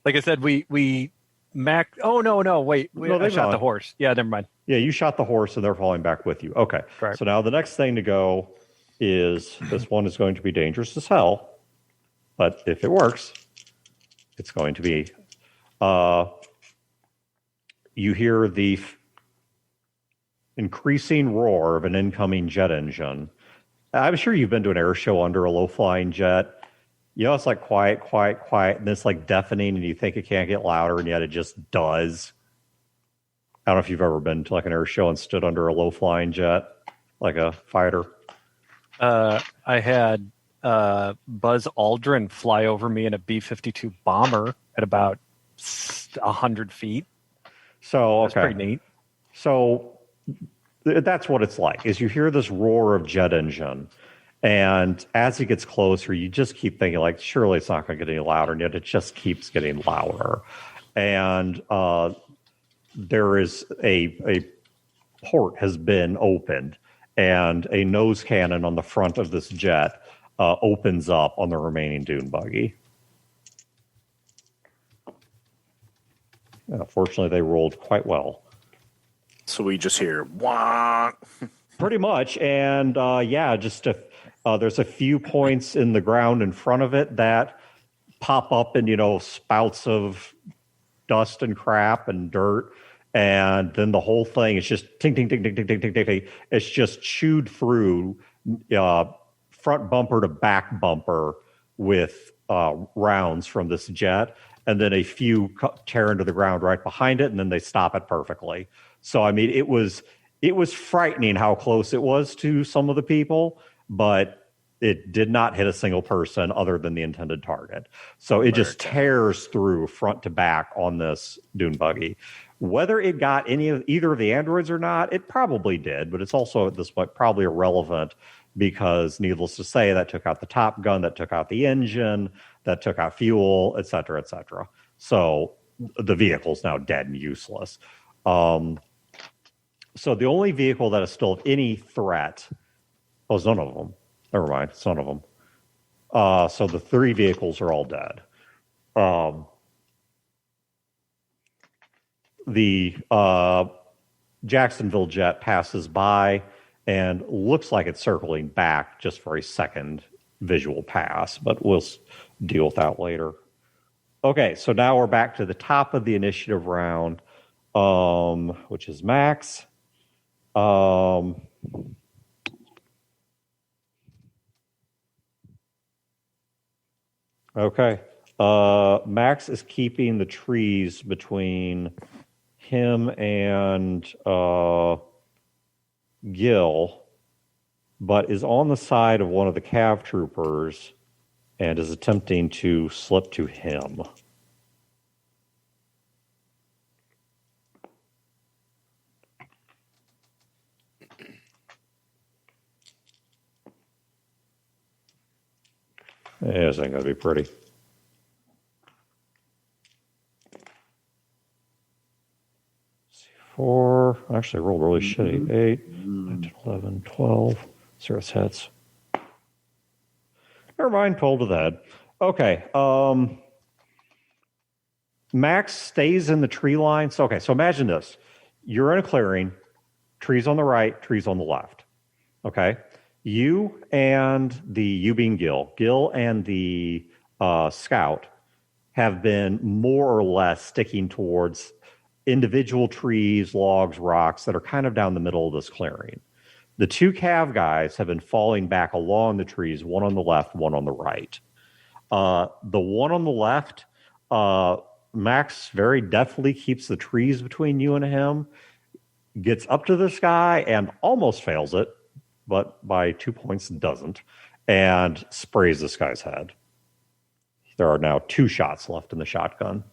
Like I said, we Mac. Oh, no. Wait. I shot the horse. Yeah, never mind. Yeah, you shot the horse, and they're falling back with you. Okay. Right. So now the next thing to go is this one is going to be dangerous as hell. But if it works, it's going to be. You hear the increasing roar of an incoming jet engine. I'm sure you've been to an air show under a low-flying jet. It's like quiet, quiet, quiet, and it's like deafening, and you think it can't get louder, and yet it just does. I don't know if you've ever been to like an air show and stood under a low-flying jet, like a fighter. I had Buzz Aldrin fly over me in a B-52 bomber at about 100 feet. So, That's pretty neat. So that's what it's like, is you hear this roar of jet engine, and as it gets closer, you just keep thinking, like, surely it's not going to get any louder, and yet it just keeps getting louder. And there is a port has been opened, and a nose cannon on the front of this jet opens up on the remaining dune buggy. Fortunately, they rolled quite well. So we just hear wah. Pretty much, and there's a few points in the ground in front of it that pop up in spouts of dust and crap and dirt, and then the whole thing is just ting ting ting ting ting ting ting ting. It's just chewed through front bumper to back bumper with rounds from this jet, and then a few tear into the ground right behind it, and then they stop it perfectly. So it was frightening how close it was to some of the people, but it did not hit a single person other than the intended target. So it just tears through front to back on this dune buggy. Whether it got either of the androids or not, it probably did, but it's also at this point probably irrelevant because, needless to say, that took out the top gun, that took out the engine, that took out fuel, et cetera, et cetera. So the vehicle's now dead and useless. So the only vehicle that is still of any threat, it's none of them. Never mind, it's none of them. So the three vehicles are all dead. The Jacksonville jet passes by and looks like it's circling back just for a second visual pass, but we'll deal with that later. Okay, so now we're back to the top of the initiative round, which is Max. Okay. Max is keeping the trees between him and Gil but is on the side of one of the cav troopers and is attempting to slip to him. This ain't going to be pretty. 4. Actually, I rolled really shitty. 8, 9, 10, 11, 12. 0 hits. Never mind, 12 to the head. Okay. Max stays in the tree line. So imagine this. You're in a clearing. Trees on the right, trees on the left. Okay? You being Gil and the scout have been more or less sticking towards individual trees, logs, rocks that are kind of down the middle of this clearing. The 2 cav guys have been falling back along the trees, one on the left, one on the right. The one on the left, Max very deftly keeps the trees between you and him, gets up to this guy and almost fails it, but by 2 points doesn't, and sprays this guy's head. There are now 2 shots left in the shotgun.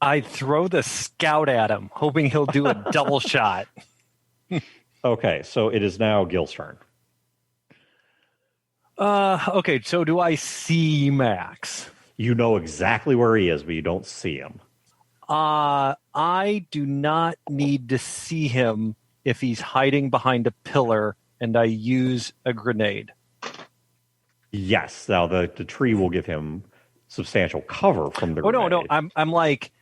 I throw the scout at him, hoping he'll do a double shot. Okay, so it is now Gil's turn. Okay, so do I see Max? You know exactly where he is, but you don't see him. I do not need to see him if he's hiding behind a pillar and I use a grenade. Yes, now the tree will give him substantial cover from the grenade. No, I'm like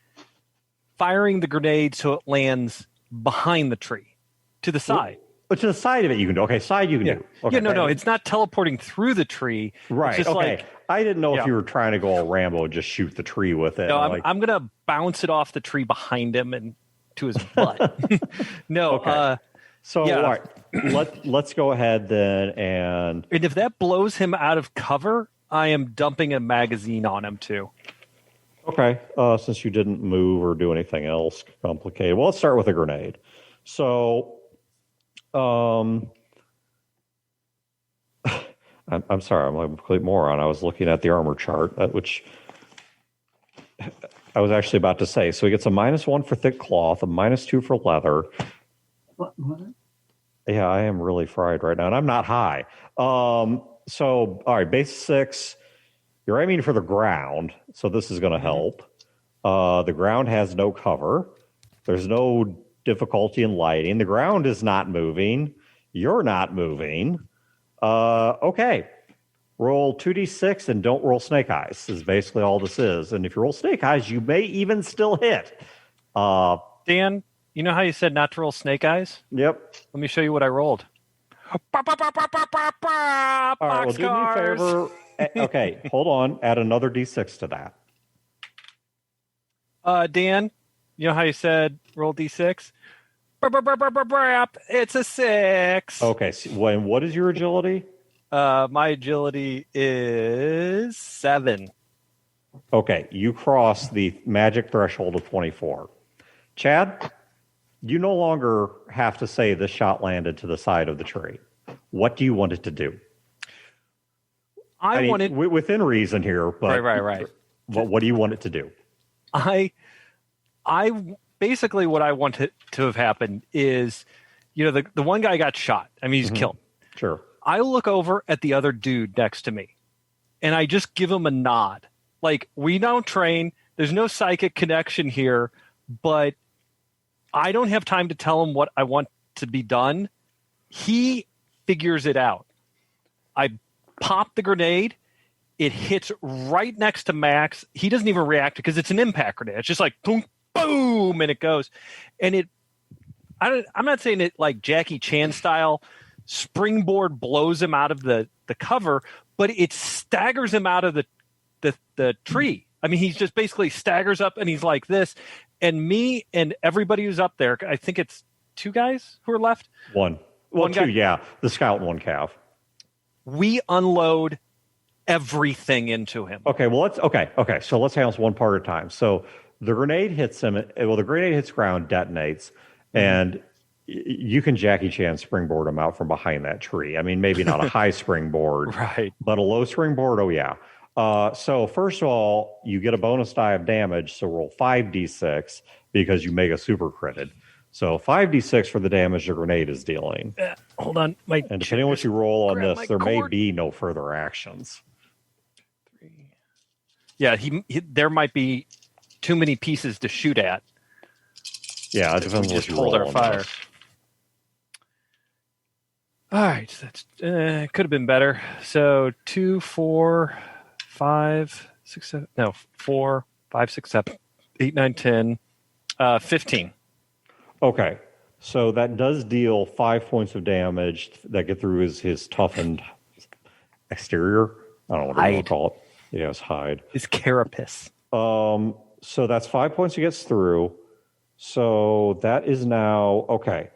firing the grenade so it lands behind the tree, to the side. But to the side of it, you can do. Okay, side you can do. Okay, no, it's not teleporting through the tree. Right. It's just okay. I didn't know if you were trying to go all Rambo and just shoot the tree with it. No, I'm going to bounce it off the tree behind him and to his butt. No. Okay. All right. Let's go ahead then and if that blows him out of cover, I am dumping a magazine on him too. Okay. Since you didn't move or do anything else complicated, well, let's start with a grenade. So, I'm sorry, I'm a complete moron. I was looking at the armor chart, which I was actually about to say. So he gets a -1 for thick cloth, a -2 for leather. What? Yeah, I am really fried right now, and I'm not high. So, all right, base 6. You're aiming for the ground, so this is going to help. The ground has no cover. There's no difficulty in lighting. The ground is not moving. You're not moving. Okay. Roll 2d6 and don't roll snake eyes is basically all this is. And if you roll snake eyes, you may even still hit. Dan, you know how you said not to roll snake eyes? Yep. Let me show you what I rolled. All right, well, do me a favor. Okay, hold on. Add another d6 to that. Dan, you know how you said roll d6? It's a 6. Okay, so what is your agility? My agility is 7. Okay, you cross the magic threshold of 24. Chad, you no longer have to say this shot landed to the side of the tree. What do you want it to do? I mean, wanted within reason here, but right. What do you want it to do? I basically what I want to have happened is, the one guy got shot. I mean, he's killed. Sure. I look over at the other dude next to me, and I just give him a nod. Like, we don't train. There's no psychic connection here, but I don't have time to tell him what I want to be done. He figures it out. I pop the grenade. It hits right next to Max. He doesn't even react because it's an impact grenade. It's just like boom, boom, and it goes. And I'm not saying it like Jackie Chan style springboard blows him out of the cover, but it staggers him out of the tree. I mean, he's just basically staggers up and he's like this. And me and everybody who's up there, I think it's 2 guys who are left. One. Well, One 2, guy. yeah. The scout and 1 cav. We unload everything into him. Okay, well, okay. So let's handle this one part at a time. So the grenade hits him. Well, the grenade hits ground, detonates, and you can Jackie Chan springboard him out from behind that tree. I mean, maybe not a high springboard, Right. but a low springboard. Oh yeah. So first of all, you get a bonus die of damage. So roll 5d6 because you make a super critted. So 5d6 for the damage the grenade is dealing. Hold on. And depending on what you roll on grab my this, there may cord. be no further actions. Yeah, there might be too many pieces to shoot at. Yeah, it If depends we on what just you hold roll our on fire. this. All right, that's could have been better. So 2, 4, 5, 6, 7. No, 4, 5, 6, 7, 8, 9, 10, 15. Okay, so that does deal 5 points of damage that get through his toughened exterior. I don't know what you want Hide. to call it. Yeah, it's hide. His carapace. So that's 5 points he gets through. So that is now okay.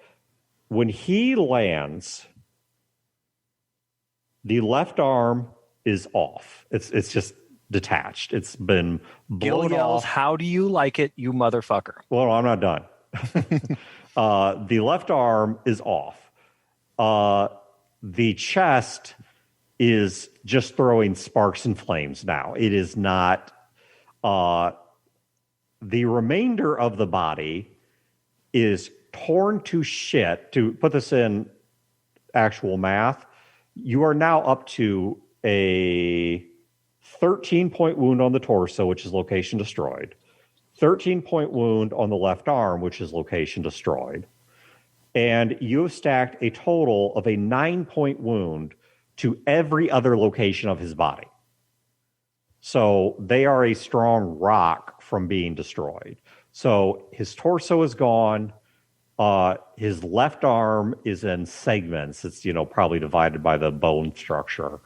When he lands, the left arm is off. It's just detached. It's been Gil blown yells, off. "How do you like it, you motherfucker?" Well, I'm not done. The left arm is off. The chest is just throwing sparks and flames now. It is not. The remainder of the body is torn to shit. To put this in actual math, you are now up to a 13-point wound on the torso, which is location destroyed. 13-point wound on the left arm, which is location destroyed. And you have stacked a total of a 9-point wound to every other location of his body. So they are a strong rock from being destroyed. So his torso is gone. His left arm is in segments. It's, probably divided by the bone structure.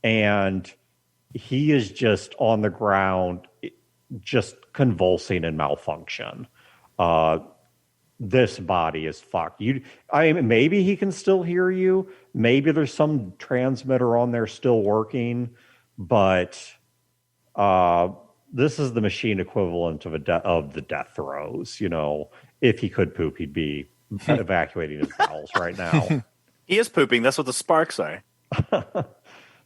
And he is just on the ground, just convulsing in malfunction. This body is fucked. Maybe he can still hear you. Maybe there's some transmitter on there still working, but this is the machine equivalent of the death throes. If he could poop, he'd be evacuating his bowels right now. He is pooping. That's what the sparks are.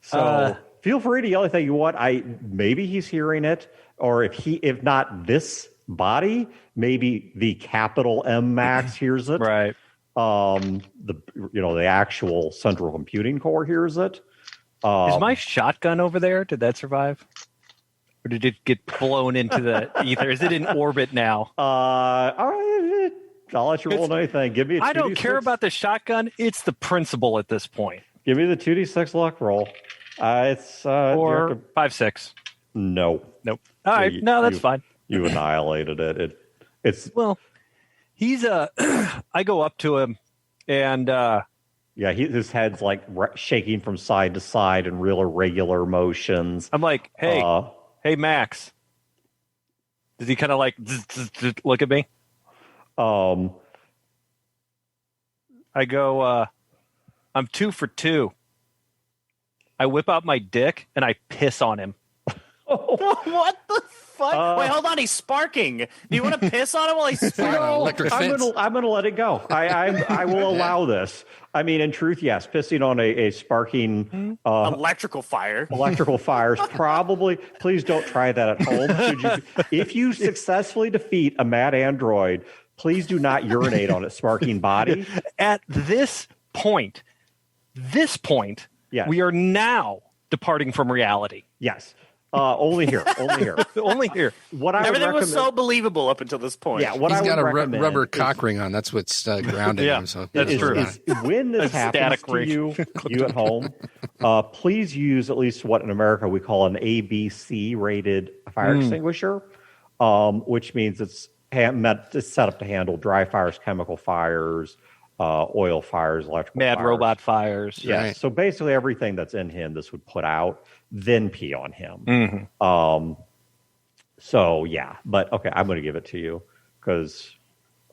So feel free to yell anything you want. Maybe he's hearing it, or if not this body, maybe the capital M Max hears it. Right. The actual central computing core hears it. Is my shotgun over there? Did that survive? Or did it get blown into the ether? Is it in orbit now? All right, I'll let you roll on anything. Give me a 2d6. I don't care about the shotgun. It's the principle at this point. Give me the 2d6 luck roll. It's Or 5, 6. No. Nope. All right. That's fine. You annihilated it. It's Well, he's I go up to him and yeah, his head's like shaking from side to side in real irregular motions. I'm like, hey, Max. Does he kind of like look at me? I go, I'm 2 for 2. I whip out my dick and I piss on him. What the fuck? Wait, hold on. He's sparking. Do you want to piss on him while he's sparking? Electric fence. I'm gonna let it go. I will allow this. I mean, in truth, yes, pissing on a sparking Electrical fire. electrical fires probably. Please don't try that at home. If you successfully defeat a mad android, please do not urinate on its sparking body. At this point, Yes. we are now departing from reality. Yes. Only here. Only here. What I would Everything was recommend- so believable up until this point. Yeah, what He's I would got a recommend rubber is- cock ring on. That's what's grounding Yeah, him. So that's he's true. fine. When this A happens static to rig. you at home, please use at least what in America we call an ABC rated fire extinguisher, which means it's set up to handle dry fires, chemical fires, oil fires, electrical Mad fires. robot fires. Yes. Right. So basically everything that's in him, this would put out, then pee on him. Mm-hmm. So yeah, but okay, I'm going to give it to you because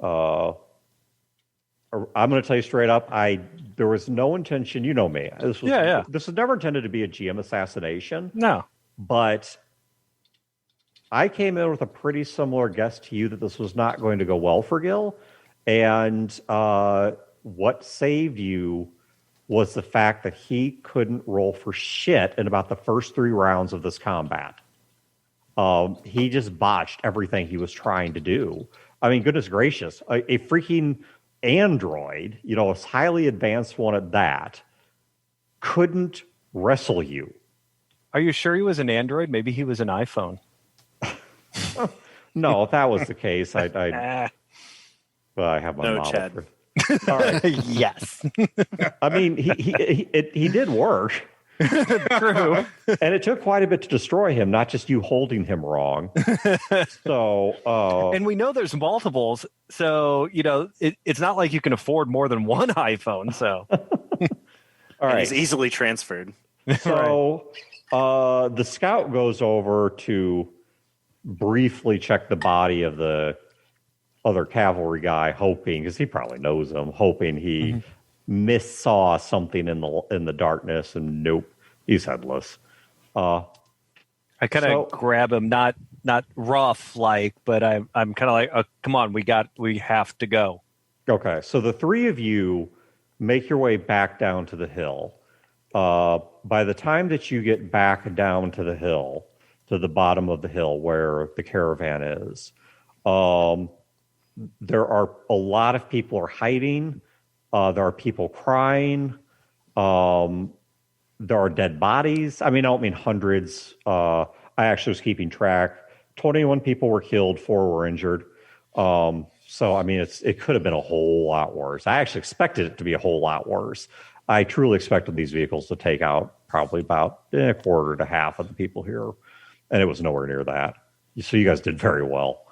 I'm going to tell you straight up. There was no intention. You know me. This was, Yeah. This was never intended to be a GM assassination, No. but I came in with a pretty similar guess to you that this was not going to go well for Gil, And what saved you was the fact that he couldn't roll for shit in about the first 3 rounds of this combat. He just botched everything he was trying to do. I mean, goodness gracious, a freaking android, a highly advanced one at that, couldn't wrestle you. Are you sure he was an Android? Maybe he was an iPhone. No, if that was the case, I have my model. Chad. All right. Yes. I mean, he did work. True. And it took quite a bit to destroy him, not just you holding him wrong. So, and we know there's multiples, so it's not like you can afford more than one iPhone. So, all right, he's easily transferred. So, the scout goes over to briefly check the body of the other cavalry guy, hoping, because he probably knows him, hoping he missaw something in the darkness, and nope, he's headless. I kind of grab him, not rough but I'm kind of like, come on, we have to go. Okay, so the 3 of you make your way back down to the hill. By the time that you get back down to the hill, to the bottom of the hill where the caravan is, there are a lot of people are hiding. There are people crying. There are dead bodies. I mean, I don't mean hundreds. I actually was keeping track. 21 people were killed, 4 were injured. So, I mean, it could have been a whole lot worse. I actually expected it to be a whole lot worse. I truly expected these vehicles to take out probably about a quarter to half of the people here, and it was nowhere near that. So you guys did very well.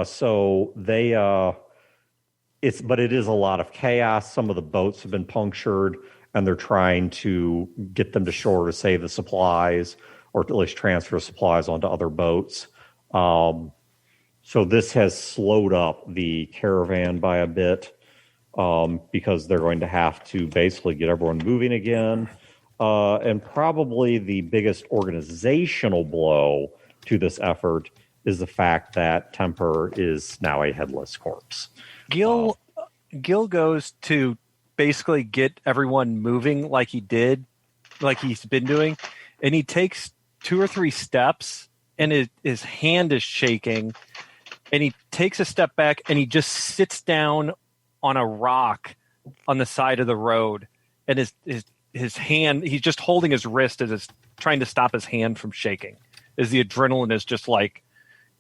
So they, but it is a lot of chaos. Some of the boats have been punctured, and they're trying to get them to shore to save the supplies, or at least transfer supplies onto other boats. So this has slowed up the caravan by a bit, because they're going to have to basically get everyone moving again. And probably the biggest organizational blow to this effort is the fact that Temper is now a headless corpse. Gil goes to basically get everyone moving like he's been doing, and he takes 2 or 3 steps, and his hand is shaking, and he takes a step back, and he just sits down on a rock on the side of the road, and his hand, he's just holding his wrist as is trying to stop his hand from shaking, as the adrenaline is just like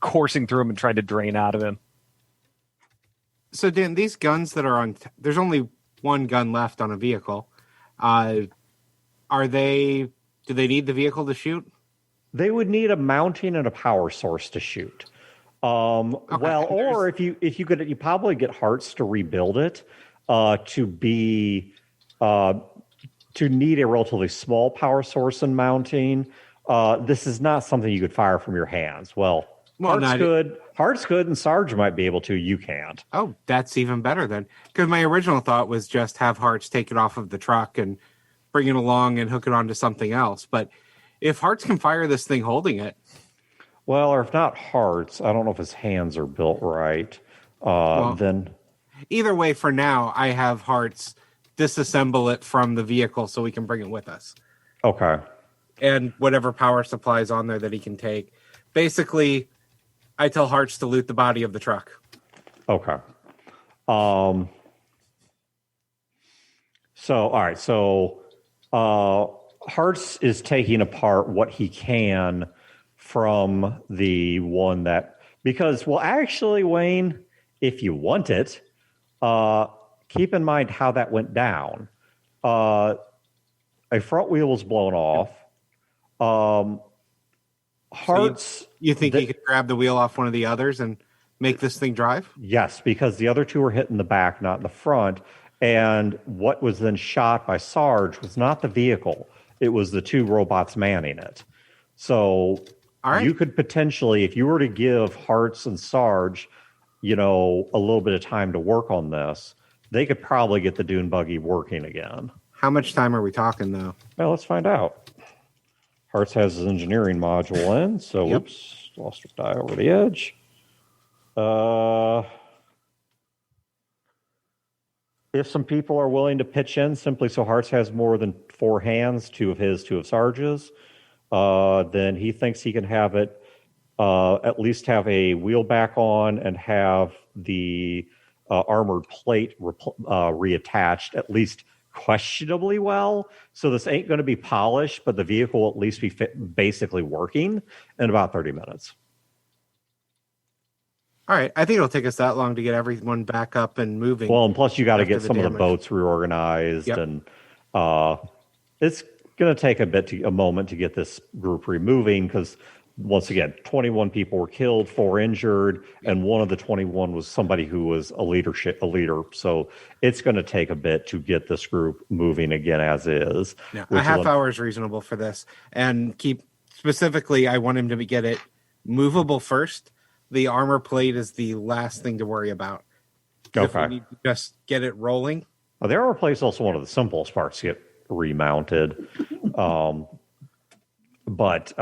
coursing through him and trying to drain out of him. So Dan, these guns that are on, there's only one gun left on a vehicle. Do they need the vehicle to shoot? They would need a mounting and a power source to shoot. Okay. Well, or if you could, you probably get Hearts to rebuild it to need a relatively small power source and mounting. This is not something you could fire from your hands. Well, Hearts could, and Sarge might be able to. You can't. Oh, that's even better then. Because my original thought was just have Hearts take it off of the truck and bring it along and hook it onto something else. But if Hearts can fire this thing holding it. Well, or if not Hearts, I don't know if his hands are built right. Then either way, for now, I have Hearts disassemble it from the vehicle so we can bring it with us. Okay. And whatever power supplies on there that he can take. Basically, I tell Hearts to loot the body of the truck. Okay. All right. So Hearts is taking apart what he can from the one that, because, well, actually, Wayne, if you want it, keep in mind how that went down. A front wheel was blown off. Hearts. So you think he could grab the wheel off one of the others and make this thing drive? Yes, because the other 2 were hit in the back, not in the front. And what was then shot by Sarge was not the vehicle. It was the 2 robots manning it. So you could potentially, if you were to give Hearts and Sarge, a little bit of time to work on this, they could probably get the dune buggy working again. How much time are we talking, though? Well, let's find out. Hearts has his engineering module in, so Yep. Oops, lost a die over the edge. if some people are willing to pitch in, simply so Hearts has more than 4 hands, 2 of his, 2 of Sarge's, then he thinks he can have it, at least have a wheel back on and have the armored plate reattached, at least questionably well. So this ain't going to be polished, but the vehicle will at least be basically working in about 30 minutes. All right. I think it'll take us that long to get everyone back up and moving. Well, and plus you got to get some of the damage. boats reorganized, Yep. and it's going to take a moment to get this group removing because, once again, 21 people were killed, 4 injured, and one of the 21 was somebody who was a leader. So it's going to take a bit to get this group moving again as is. Yeah, a half hour is reasonable for this. And specifically, I want him to get it movable first. The armor plate is the last thing to worry about. If we need to just get it rolling. Well, the armor plate is also one of the simplest parts to get remounted. But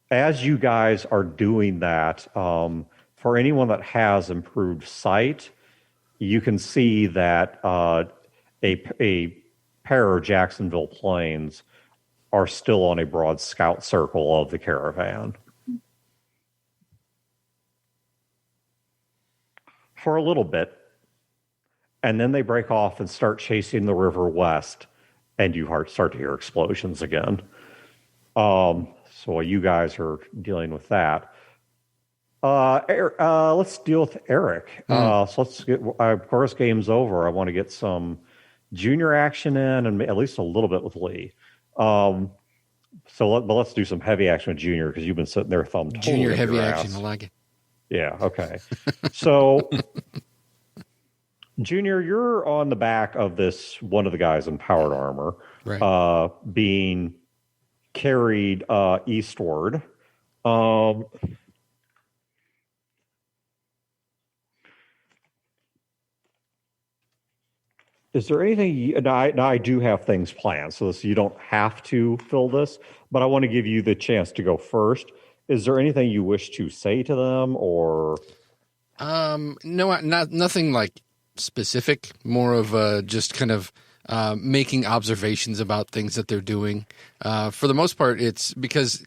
as you guys are doing that, for anyone that has improved sight, you can see that a pair of Jacksonville planes are still on a broad scout circle of the caravan. For a little bit, and then they break off and start chasing the river west, and you start to hear explosions again. So while you guys are dealing with that, let's deal with Eric. So let's get, of course, game's over. I want to get some junior action in, and at least a little bit with Lee. But let's do some heavy action with Junior because you've been sitting there thumb totally Junior up heavy your action. ass. I like it. Yeah. Okay. So, Junior, you're on the back of this one of the guys in powered armor, Right. Being carried eastward. Is there anything? Now I do have things planned, so you don't have to fill this, but I want to give you the chance to go first. Is there anything you wish to say to them, or? No, nothing like specific. More of just kind of making observations about things that they're doing. For the most part, it's because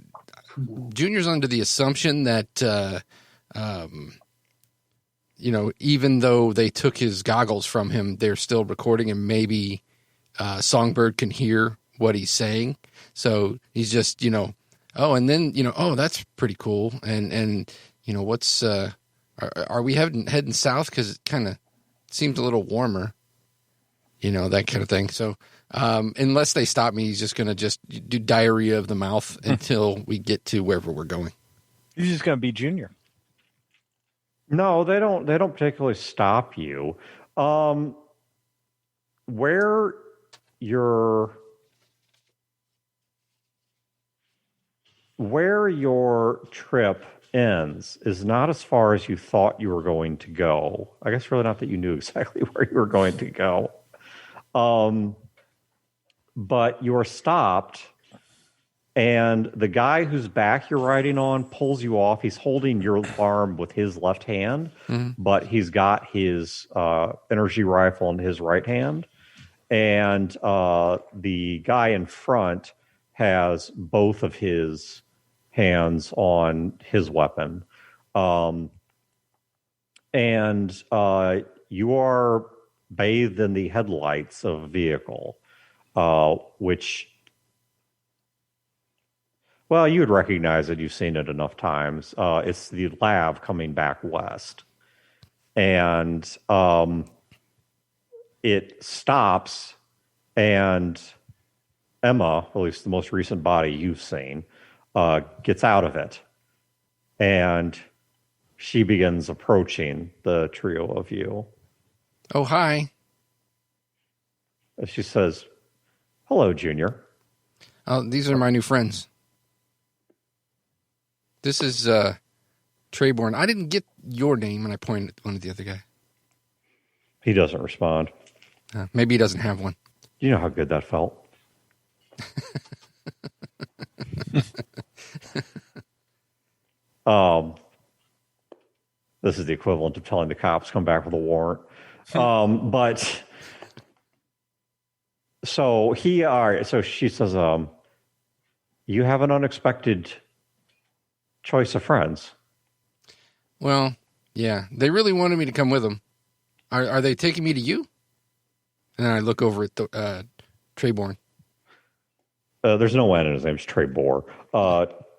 Junior's under the assumption that even though they took his goggles from him, they're still recording, and maybe Songbird can hear what he's saying. So he's just, oh, and then, oh, that's pretty cool. And what's, are we heading south? Because it kind of seems a little warmer, that kind of thing. So unless they stop me, he's just going to just do diarrhea of the mouth until we get to wherever we're going. He's just going to be Junior. No, they don't particularly stop you. Where your trip ends is not as far as you thought you were going to go. I guess really not that you knew exactly where you were going to go. But you're stopped, and the guy whose back you're riding on pulls you off. He's holding your arm with his left hand, but he's got his energy rifle in his right hand. And the guy in front has both of his hands on his weapon. And you are bathed in the headlights of a vehicle, which... Well, you would recognize it. You've seen it enough times. It's the lab coming back west. And it stops, and Emma, at least the most recent body you've seen, gets out of it. And she begins approaching the trio of you. Oh, hi. She says, "Hello, Junior." These are my new friends. This is Trayborn. I didn't get your name, and I pointed at one of the other guy. He doesn't respond. Maybe he doesn't have one. You know how good that felt. This is the equivalent of telling the cops come back with a warrant. But so so she says, you have an unexpected choice of friends. Well, yeah, they really wanted me to come with them. Are they taking me to you? And then I look over at Trayborn. There's no N in his name. It's Trebor.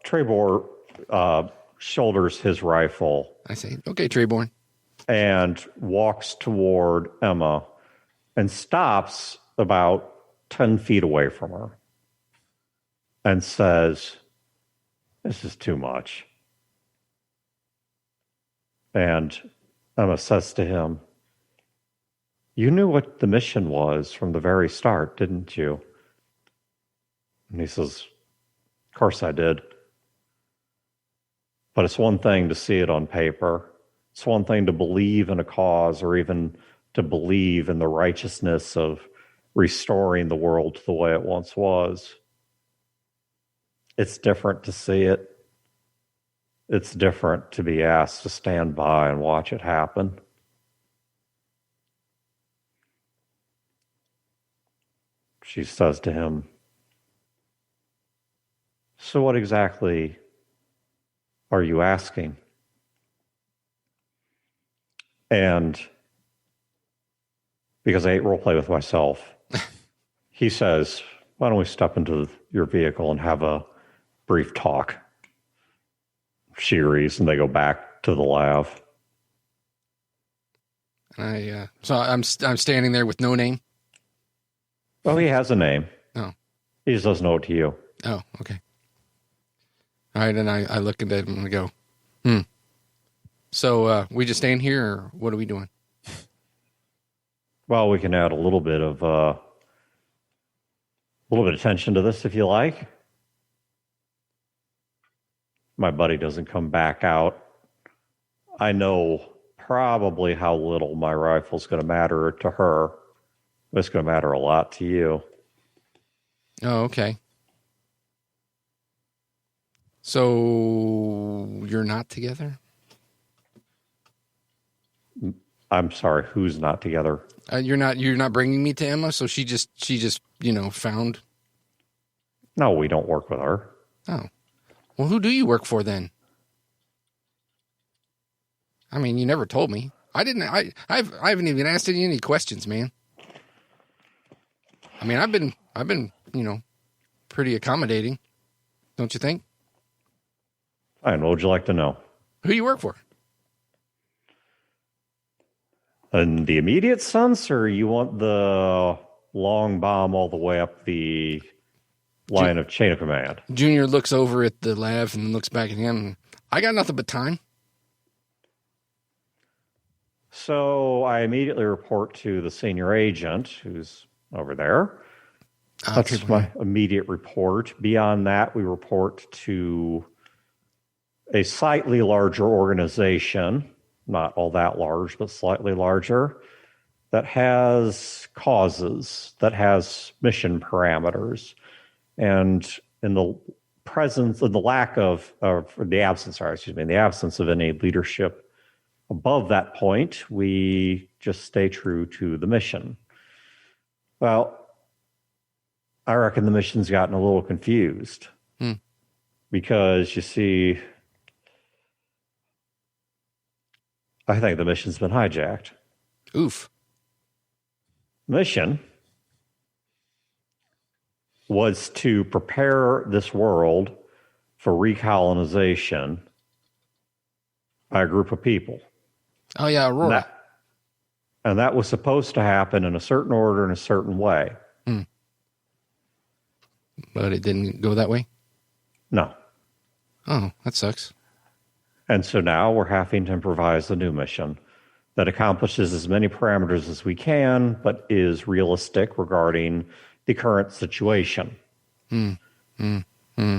Trebor shoulders his rifle. I say, okay, Trayborn. And walks toward Emma and stops about 10 feet away from her and says, this is too much. And Emma says to him, you knew what the mission was from the very start, didn't you? And he says, of course I did. But it's one thing to see it on paper. It's one thing to believe in a cause or even to believe in the righteousness of restoring the world to the way it once was. It's different to see it. It's different to be asked to stand by and watch it happen. She says to him, so what exactly are you asking? And because I role play with myself, he says, why don't we step into your vehicle and have a brief talk? She agrees, and they go back to the lab. So I'm standing there with no name. Oh, he has a name. Oh, he just doesn't know it to you. Oh, okay. All right, and I look at it and I go, So we just staying here, or what are we doing? Well, we can add a little bit of tension to this if you like. My buddy doesn't come back out. I know probably how little my rifle's going to matter to her. But it's going to matter a lot to you. Oh, okay. So you're not together? I'm sorry, who's not together? You're not bringing me to Emma, so she just found. No, we don't work with her. Oh, well, who do you work for then? I mean, you never told me. I didn't. I haven't even asked any questions, man. I mean, I've been pretty accommodating, don't you think? Fine. What would you like to know? Who do you work for? In the immediate sense, or you want the long bomb all the way up the line of chain of command? Junior looks over at the lab and looks back at him. I got nothing but time. So I immediately report to the senior agent, who's over there. That's my immediate report. Beyond that, we report to a slightly larger organization, not all that large, but slightly larger, that has causes, that has mission parameters. And in the absence of any leadership above that point, we just stay true to the mission. Well, I reckon the mission's gotten a little confused because, you see, I think the mission's been hijacked. Oof. Mission was to prepare this world for recolonization by a group of people. Oh, yeah, Aurora. And that was supposed to happen in a certain order in a certain way. But it didn't go that way? No. Oh, that sucks. And so now we're having to improvise a new mission that accomplishes as many parameters as we can, but is realistic regarding the current situation. You know,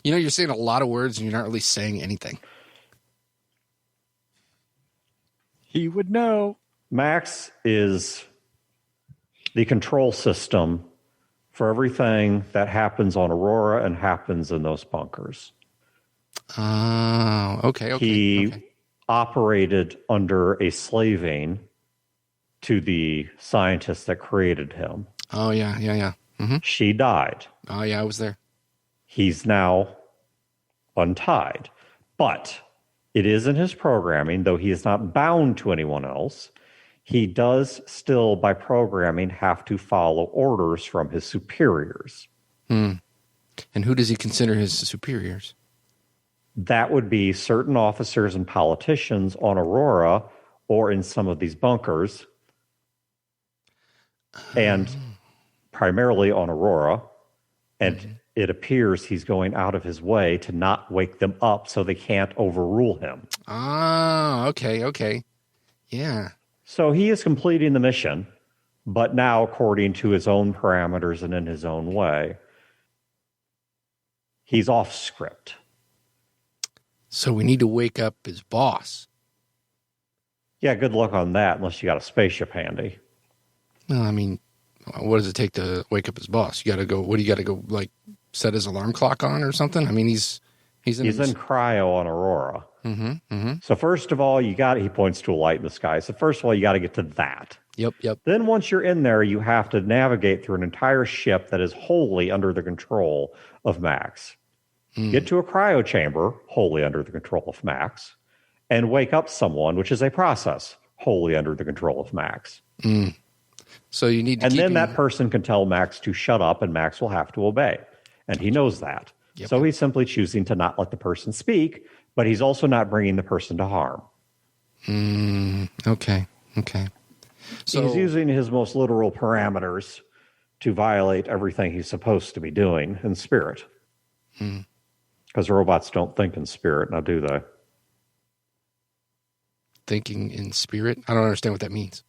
you're saying a lot of words and you're not really saying anything. He would know. Max is the control system for everything that happens on Aurora and happens in those bunkers. Oh, okay. operated under a slaving to the scientist that created him. Oh, yeah. Mm-hmm. She died. Oh, yeah, I was there. He's now untied. But it is in his programming, though he is not bound to anyone else. He does still, by programming, have to follow orders from his superiors. And who does he consider his superiors? That would be certain officers and politicians on Aurora or in some of these bunkers. And primarily on Aurora. And it appears he's going out of his way to not wake them up so they can't overrule him. Ah, okay. Yeah. So he is completing the mission, but now according to his own parameters and in his own way. He's off script. So we need to wake up his boss. Yeah, good luck on that unless you got a spaceship handy. Well, I mean, what does it take to wake up his boss? You got to go. What do you got to go like set his alarm clock on or something? I mean, he's in cryo on Aurora. Mm-hmm. So first of all, he points to a light in the sky. So first of all, you got to get to that. Yep. Then once you're in there, you have to navigate through an entire ship that is wholly under the control of Max. Get to a cryo chamber, wholly under the control of Max, and wake up someone, which is a process wholly under the control of Max. So you need to and then that person can tell Max to shut up, and Max will have to obey. And he knows that. Yep. So he's simply choosing to not let the person speak, but he's also not bringing the person to harm. Okay. So he's using his most literal parameters to violate everything he's supposed to be doing in spirit. Because robots don't think in spirit, now do they? Thinking in spirit? I don't understand what that means.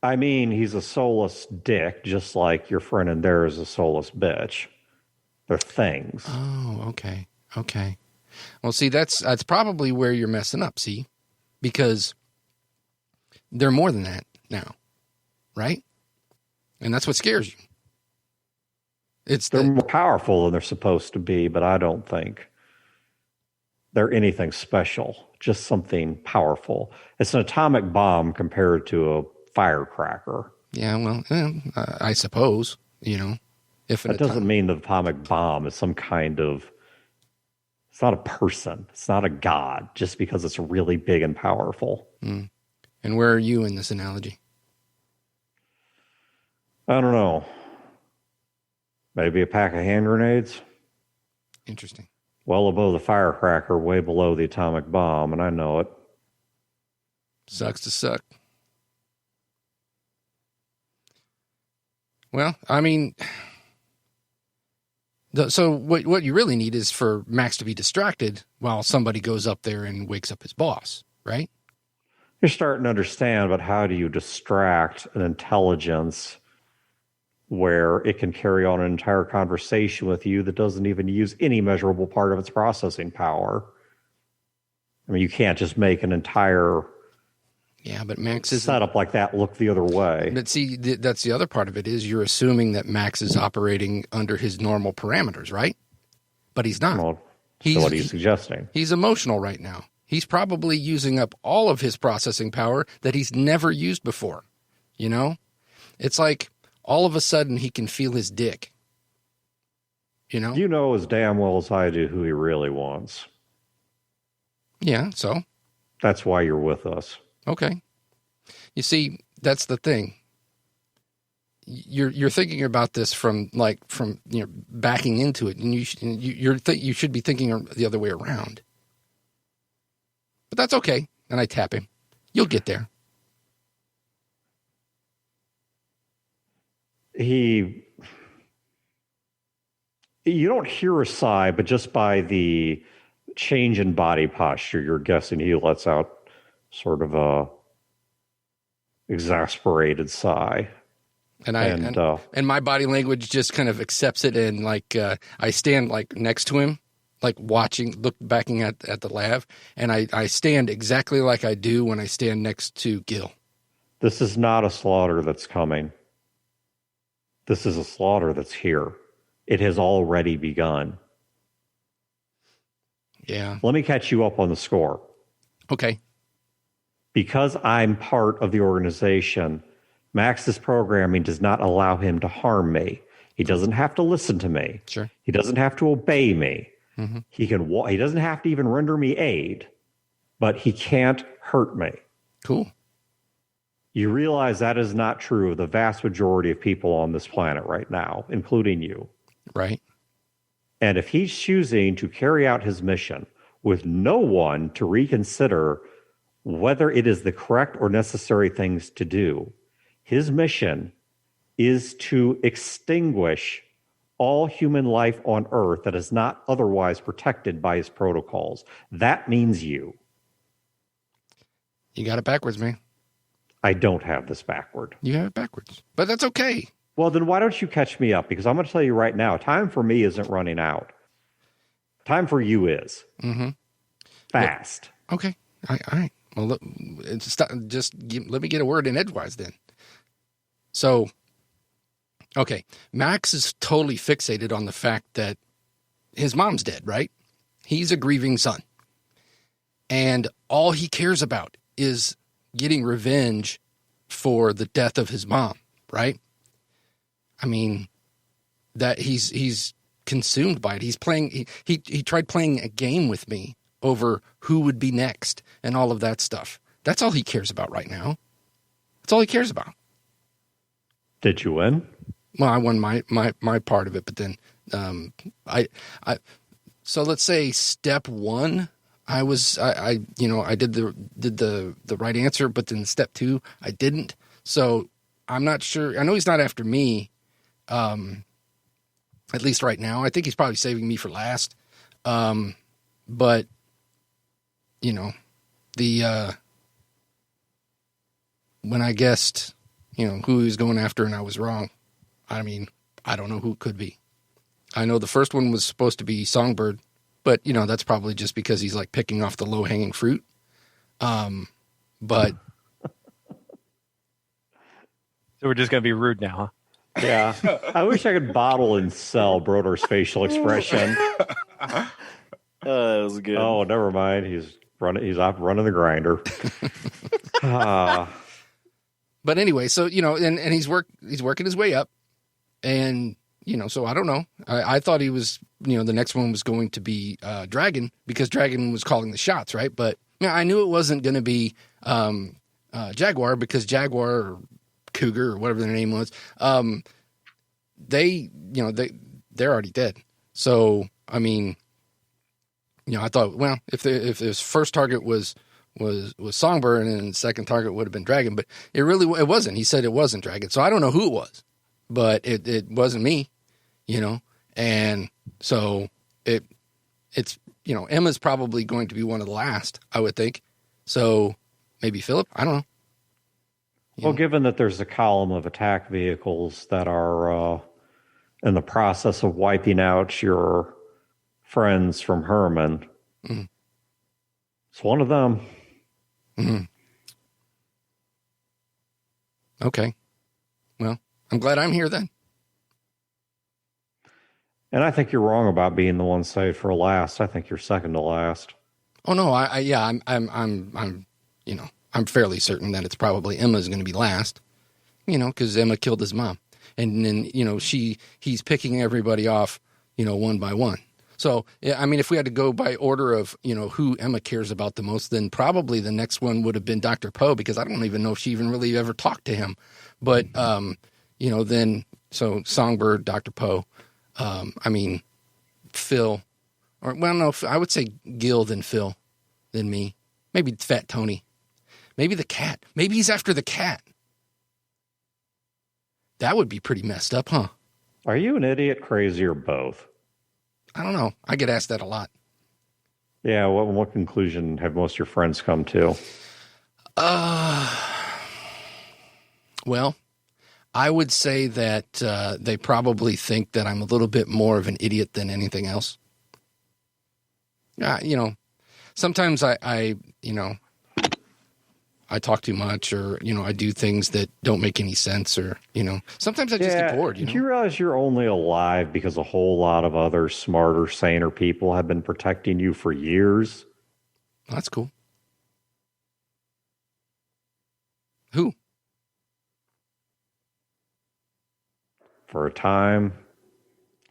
I mean, he's a soulless dick, just like your friend in there is a soulless bitch. They're things. Oh, okay. Well, see, that's probably where you're messing up, see? Because they're more than that now, right? And that's what scares you. They're more powerful than they're supposed to be, but I don't think they're anything special, just something powerful. It's an atomic bomb compared to a firecracker. Yeah, well, I suppose, if that doesn't mean the atomic bomb is some kind of, it's not a person, it's not a god, just because it's really big and powerful. And where are you in this analogy? I don't know. Maybe a pack of hand grenades. Interesting. Well above the firecracker, way below the atomic bomb, and I know it. Sucks to suck. Well, I mean, so what you really need is for Max to be distracted while somebody goes up there and wakes up his boss, right? You're starting to understand, but how do you distract an intelligence where it can carry on an entire conversation with you that doesn't even use any measurable part of its processing power? I mean, you can't just make an entire but Max is setup like that look the other way. But see, that's the other part of it is you're assuming that Max is operating under his normal parameters, right? But he's not. Well, so what are you suggesting? He's emotional right now. He's probably using up all of his processing power that he's never used before. It's like all of a sudden he can feel his dick. You know as damn well as I do who he really wants. Yeah, so? That's why you're with us. Okay. You see, that's the thing. You're thinking about this from backing into it, and you should be thinking the other way around. But that's okay. And I tap him. You'll get there. You don't hear a sigh, but just by the change in body posture, you're guessing he lets out sort of a exasperated sigh. And my body language just kind of accepts it, and I stand next to him, backing at the lab, and I stand exactly like I do when I stand next to Gil. This is not a slaughter that's coming. This is a slaughter that's here. It has already begun. Yeah. Let me catch you up on the score. Okay. Because I'm part of the organization, Max's programming does not allow him to harm me. He doesn't have to listen to me. Sure. He doesn't have to obey me. Mm-hmm. He doesn't have to even render me aid, but he can't hurt me. Cool. You realize that is not true of the vast majority of people on this planet right now, including you. Right. And if he's choosing to carry out his mission with no one to reconsider whether it is the correct or necessary things to do, his mission is to extinguish all human life on Earth that is not otherwise protected by his protocols. That means you. You got it backwards, man. I don't have this backward. You have it backwards. But that's okay. Well, then why don't you catch me up? Because I'm going to tell you right now, time for me isn't running out. Time for you is. Mm-hmm. Fast. Well, okay. All right. Well, let me get a word in edgewise then. So, okay. Max is totally fixated on the fact that his mom's dead, right? He's a grieving son. And all he cares about is getting revenge for the death of his mom, right? I mean, that he's consumed by it. He's playing. He tried playing a game with me over who would be next and all of that stuff. That's all he cares about right now. That's all he cares about. Did you win? Well, I won my part of it, but then so let's say step one, I did the right answer, but then step two, I didn't. So I'm not sure. I know he's not after me. At least right now, I think he's probably saving me for last. But when I guessed, who he was going after and I was wrong. I mean, I don't know who it could be. I know the first one was supposed to be Songbird, but that's probably just because he's like picking off the low hanging fruit. But so we're just going to be rude now, huh? Yeah. I wish I could bottle and sell Broder's facial expression. That was good. Oh, never mind. He's off running the grinder. But anyway, so and he's working his way up, and so I don't know. I thought he was the next one was going to be Dragon because Dragon was calling the shots, right? But I knew it wasn't going to be Jaguar because Jaguar or Cougar or whatever their name was, they're already dead. So I mean, I thought, well, if his first target was Songbird and then the second target would have been Dragon, but it wasn't. He said it wasn't Dragon, so I don't know who it was, but it wasn't me, and so it's Emma's probably going to be one of the last, I would think. So maybe Philip, I don't know. Well, given that there's a column of attack vehicles that are in the process of wiping out your friends from Herman, mm-hmm. It's one of them. Mm-hmm. Okay. Well, I'm glad I'm here then. And I think you're wrong about being the one saved for last. I think you're second to last. Oh no, I'm fairly certain that it's probably Emma's going to be last, because Emma killed his mom. And then, he's picking everybody off, one by one. So, I mean, if we had to go by order of, who Emma cares about the most, then probably the next one would have been Dr. Poe, because I don't even know if she even really ever talked to him. But, then, so Songbird, Dr. Poe, Phil, or, well, no, I would say Gil, then Phil, then me, maybe Fat Tony. Maybe the cat. Maybe he's after the cat. That would be pretty messed up, huh? Are you an idiot, crazy, or both? I don't know. I get asked that a lot. Yeah, what conclusion have most of your friends come to? Well, I would say that they probably think that I'm a little bit more of an idiot than anything else. Sometimes I talk too much, or, I do things that don't make any sense, or, sometimes I just get bored, Do you realize you're only alive because a whole lot of other smarter, saner people have been protecting you for years? That's cool. Who? For a time,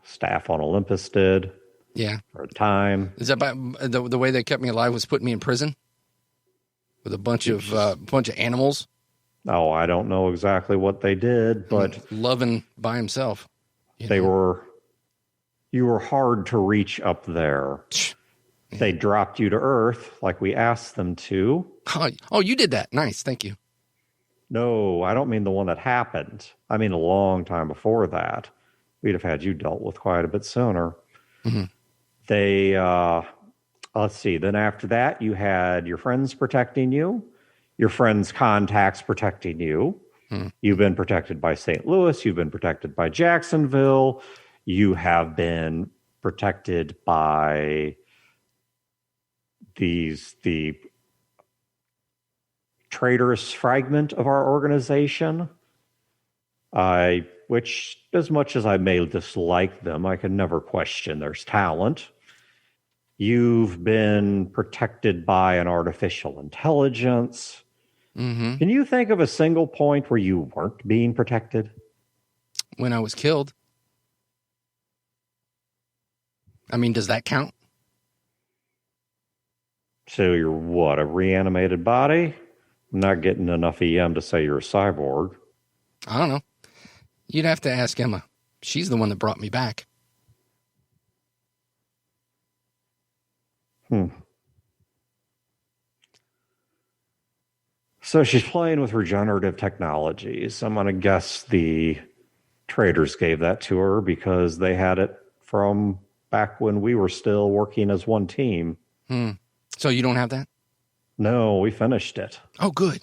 staff on Olympus did. Yeah. For a time. Is that by the way they kept me alive was putting me in prison with a bunch of animals? Oh, I don't know exactly what they did, but loving by himself. You were hard to reach up there. Yeah. They dropped you to Earth like we asked them to. Oh, you did that. Nice. Thank you. No, I don't mean the one that happened. I mean a long time before that. We'd have had you dealt with quite a bit sooner. Mm-hmm. They, let's see. Then after that, you had your friends protecting you, your friends' contacts protecting you. Mm-hmm. You've been protected by St. Louis. You've been protected by Jacksonville. You have been protected by the traitorous fragment of our organization. Which, as much as I may dislike them, I can never question their talent. You've been protected by an artificial intelligence. Mm-hmm. Can you think of a single point where you weren't being protected? When I was killed. I mean, does that count? So you're what, a reanimated body? I'm not getting enough EM to say you're a cyborg. I don't know. You'd have to ask Emma. She's the one that brought me back. So she's playing with regenerative technologies. I'm going to guess the traders gave that to her because they had it from back when we were still working as one team. So you don't have that? No, we finished it. Oh, good.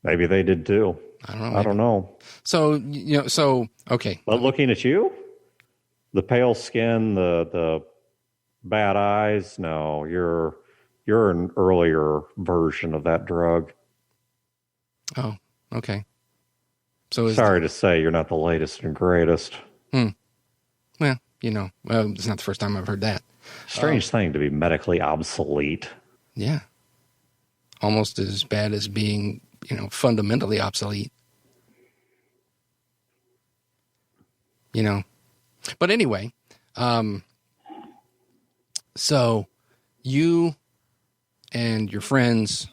Maybe they did too. I don't know. I don't know. So, okay. But looking at you, the pale skin, the bad eyes, no, you're an earlier version of that drug. Oh, okay. So sorry to say you're not the latest and greatest. Well, it's not the first time I've heard that. Strange thing to be medically obsolete. Yeah. Almost as bad as being, fundamentally obsolete. But anyway, so you and your friends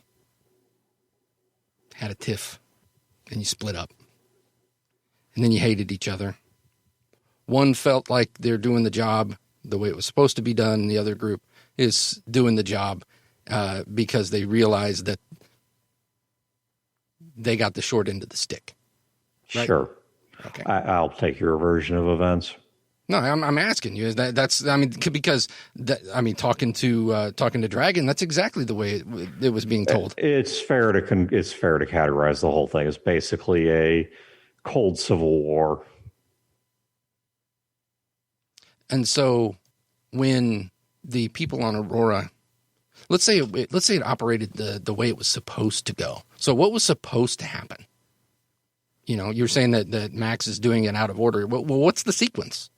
had a tiff and you split up and then you hated each other. One felt like they're doing the job the way it was supposed to be done. And the other group is doing the job because they realize that they got the short end of the stick. Right? Sure. Okay. I'll take your version of events. No, I'm asking you. That's because talking to Dragon, that's exactly the way it was being told. It's fair to categorize the whole thing as basically a cold civil war. And so, when the people on Aurora, let's say it operated the way it was supposed to go. So, what was supposed to happen? You're saying that Max is doing it out of order. Well, what's the sequence?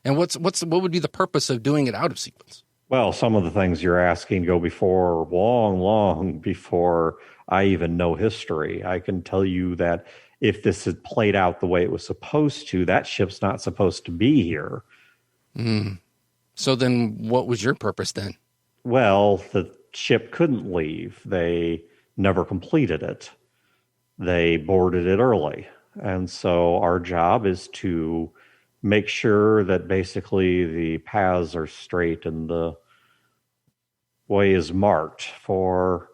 And what would be the purpose of doing it out of sequence? Well, some of the things you're asking go before long before I even know history. I can tell you that if this had played out the way it was supposed to, that ship's not supposed to be here. So then what was your purpose then? Well, the ship couldn't leave. They never completed it. They boarded it early. And so our job is to make sure that basically the paths are straight and the way is marked for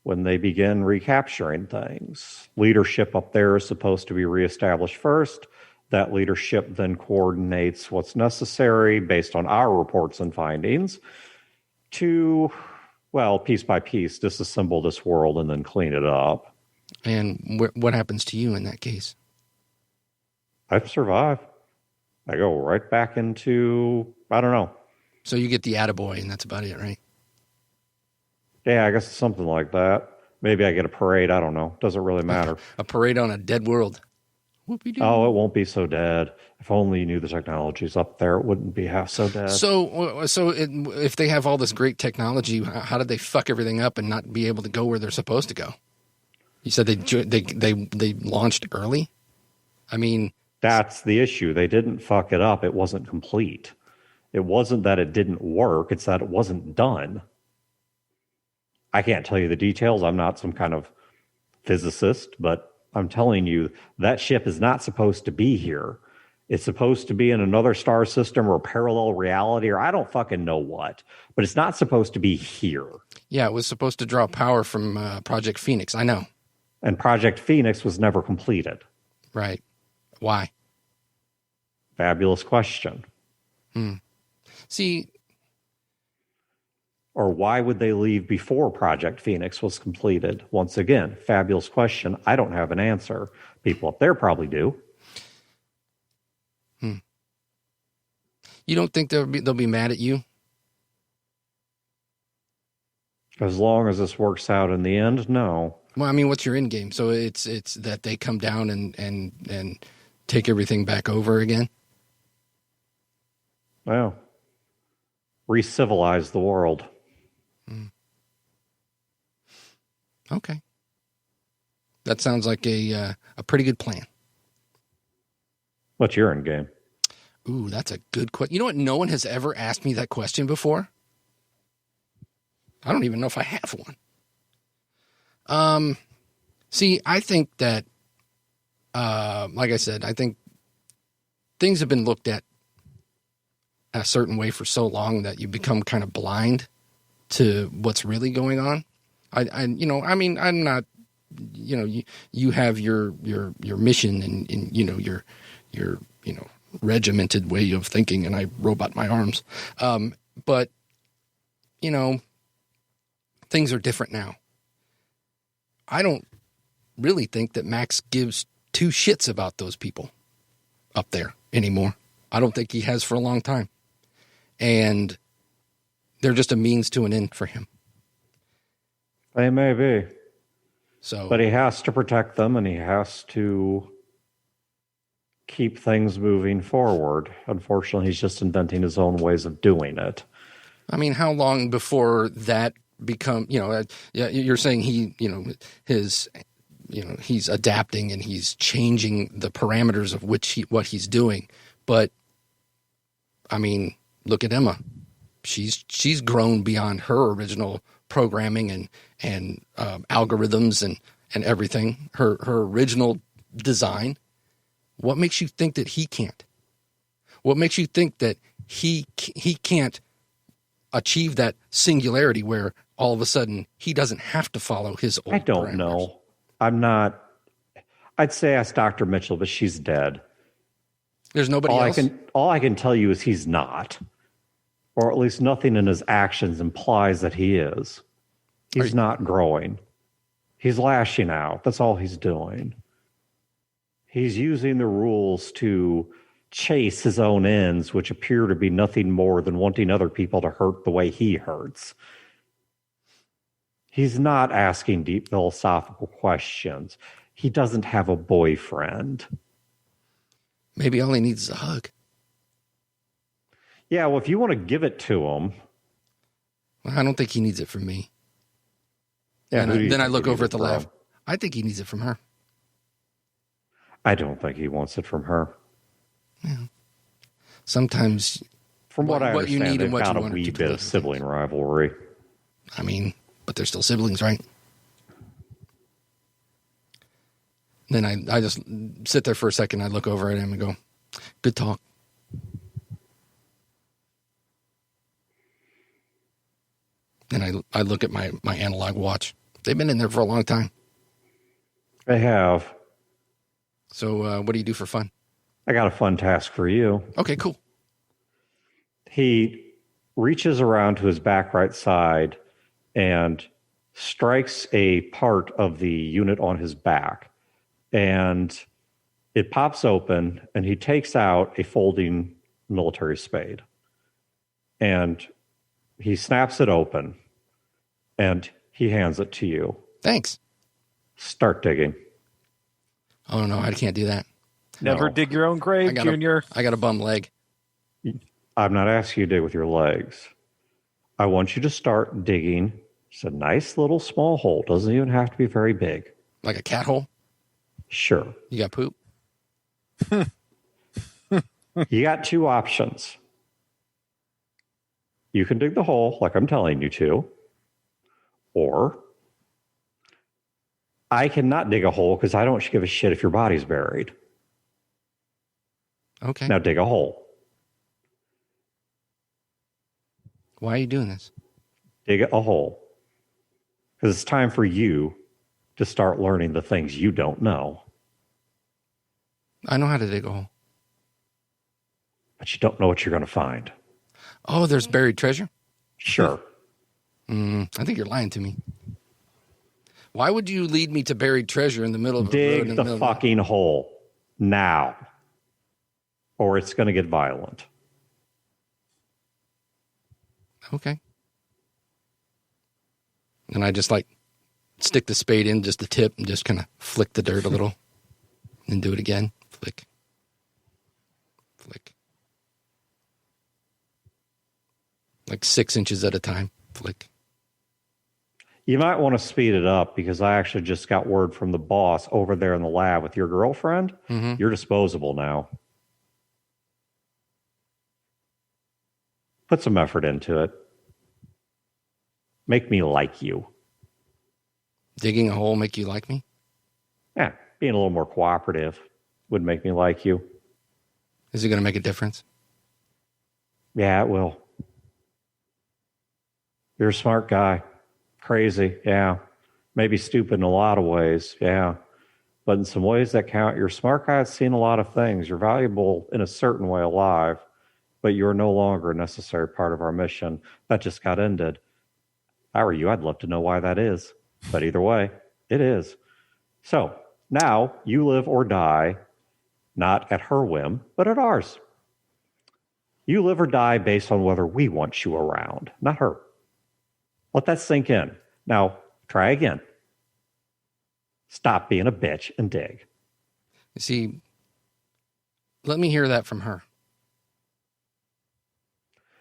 when they begin recapturing things. Leadership up there is supposed to be reestablished first. That leadership then coordinates what's necessary based on our reports and findings to, piece by piece, disassemble this world and then clean it up. And what happens to you in that case? I survive. I go right back into, I don't know. So you get the attaboy and that's about it, right? Yeah, I guess it's something like that. Maybe I get a parade. I don't know. Doesn't really matter. A parade on a dead world. Whoopie-doo. Oh, it won't be so dead. If only you knew the technology's up there, it wouldn't be half so dead. If they have all this great technology, how did they fuck everything up and not be able to go where they're supposed to go? You said they launched early. I mean, That's the issue. They didn't fuck it up. It wasn't complete. It wasn't that it didn't work. It's that it wasn't done. I can't tell you the details. I'm not some kind of physicist, but I'm telling you that ship is not supposed to be here. It's supposed to be in another star system or parallel reality, or I don't fucking know what, but it's not supposed to be here. yeah, it was supposed to draw power from Project Phoenix. I know. And Project Phoenix was never completed. Right. Why? Fabulous question. See, Or why would they leave before Project Phoenix was completed? Once again, fabulous question. I don't have an answer. People up there probably do. you don't think they'll be mad at you? As long as this works out in the end, no. Well, I mean, what's your end game? So it's that they come down and take everything back over again? Well, re-civilize the world. Okay. That sounds like a pretty good plan. What's your end game? Ooh, that's a good question. You know what? No one has ever asked me that question before. I don't even know if I have one. See, I think that, like I said, I think things have been looked at a certain way for so long that you become kind of blind to what's really going on. I'm not, you have your mission and your regimented way of thinking, and I robot my arms. But things are different now. I don't really think that Max gives two shits about those people up there anymore. I don't think he has for a long time. And they're just a means to an end for him. They may be. So, But he has to protect them, and he has to keep things moving forward. Unfortunately, he's just inventing his own ways of doing it. I mean, how long before that become, you're saying he's adapting and he's changing the parameters of what he's doing. But I mean, look at Emma. She's grown beyond her original programming and algorithms and everything. Her original design. What makes you think that he can't? What makes you think that he can't achieve that singularity where all of a sudden he doesn't have to follow his old I don't parameters? know. I'd say ask Dr. Mitchell, but she's dead. There's nobody else? All I can tell you is he's not. Or at least nothing in his actions implies that he is. He's not growing. He's lashing out. That's all he's doing. He's using the rules to chase his own ends, which appear to be nothing more than wanting other people to hurt the way he hurts. He's not asking deep philosophical questions. He doesn't have a boyfriend. Maybe all he needs is a hug. Yeah, well, if you want to give it to him. Well, I don't think he needs it from me. Yeah, And then I think look he over at needs the it left. from? I think he needs it from her. I don't think he wants it from her. Sometimes, From what I what you understand, need they've and what got you a want are wee two bit of different sibling rivalry. I mean, but they're still siblings, right? Then I just sit there for a second. I look over at him and go, good talk. And I look at my analog watch. They've been in there for a long time. They have. So what do you do for fun? I got a fun task for you. Okay, cool. He reaches around to his back right side and strikes a part of the unit on his back. And it pops open, and he takes out a folding military spade. And he snaps it open, and he hands it to you. Thanks. Start digging. Oh, no, I can't do that. Never No. dig your own grave, Junior. I got a bum leg. I'm not asking you to dig with your legs. I want you to start digging. It's a nice little small hole. Doesn't even have to be very big. Like a cat hole? Sure. You got poop? You got two options. You can dig the hole like I'm telling you to, or I cannot dig a hole because I don't give a shit if your body's buried. Okay. Now dig a hole. Why are you doing this? Dig a hole. Because it's time for you to start learning the things you don't know. I know how to dig a hole. But you don't know what you're going to find. Oh, there's buried treasure? Sure. I think you're lying to me. Why would you lead me to buried treasure in the middle of a road? Dig In the middle fucking hole now, or it's going to get violent. Okay. And I just like stick the spade in just the tip and just kind of flick the dirt a little and do it again. Flick. Flick. Like 6 inches at a time. Flick. You might want to speed it up because I actually just got word from the boss over there in the lab with your girlfriend. Mm-hmm. You're disposable now. Put some effort into it. Make me like you. Digging a hole make you like me? Yeah, being a little more cooperative would make me like you. Is it going to make a difference? Yeah, it will. You're a smart guy. Crazy, yeah. Maybe stupid in a lot of ways, yeah. But in some ways that count, you're a smart guy that's seen a lot of things. You're valuable in a certain way alive, but you're no longer a necessary part of our mission. That just got ended. If I were you, I'd love to know why that is. But either way, it is. So now you live or die, not at her whim, but at ours. You live or die based on whether we want you around, not her. Let that sink in. Now, try again. Stop being a bitch and dig. You see, let me hear that from her.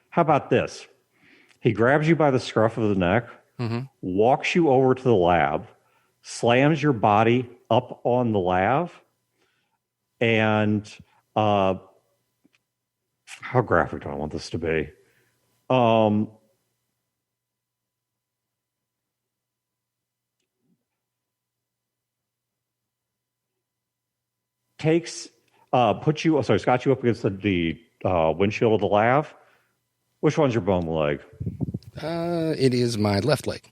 How about this? He grabs you by the scruff of the neck, walks you over to the lab, slams your body up on the lab, and how graphic do I want this to be? Got you up against the windshield of the lab. Which one's your bum leg? It is my left leg.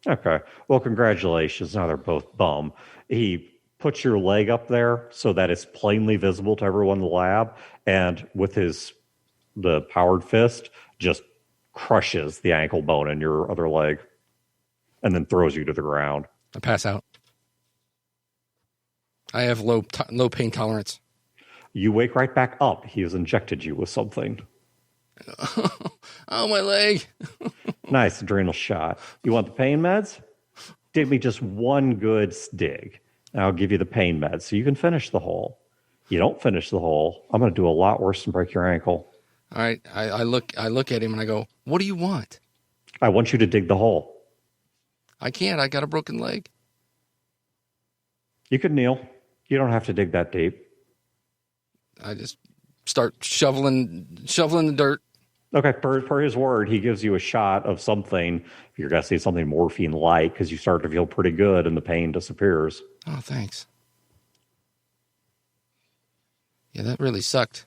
Okay. Well, congratulations. Now they're both bum. He puts your leg up there so that it's plainly visible to everyone in the lab, and with the powered fist, just crushes the ankle bone in your other leg, and then throws you to the ground. I pass out. I have low pain tolerance. You wake right back up. He has injected you with something. Oh, my leg. Nice adrenal shot. You want the pain meds? Dig me just one good dig. And I'll give you the pain meds so you can finish the hole. You don't finish the hole, I'm going to do a lot worse than break your ankle. All right. I look at him and I go, what do you want? I want you to dig the hole. I can't. I got a broken leg. You could kneel. You don't have to dig that deep. I just start shoveling the dirt. Okay, per his word, he gives you a shot of something. You're going to see something morphine-like because you start to feel pretty good and the pain disappears. Oh, thanks. Yeah, that really sucked.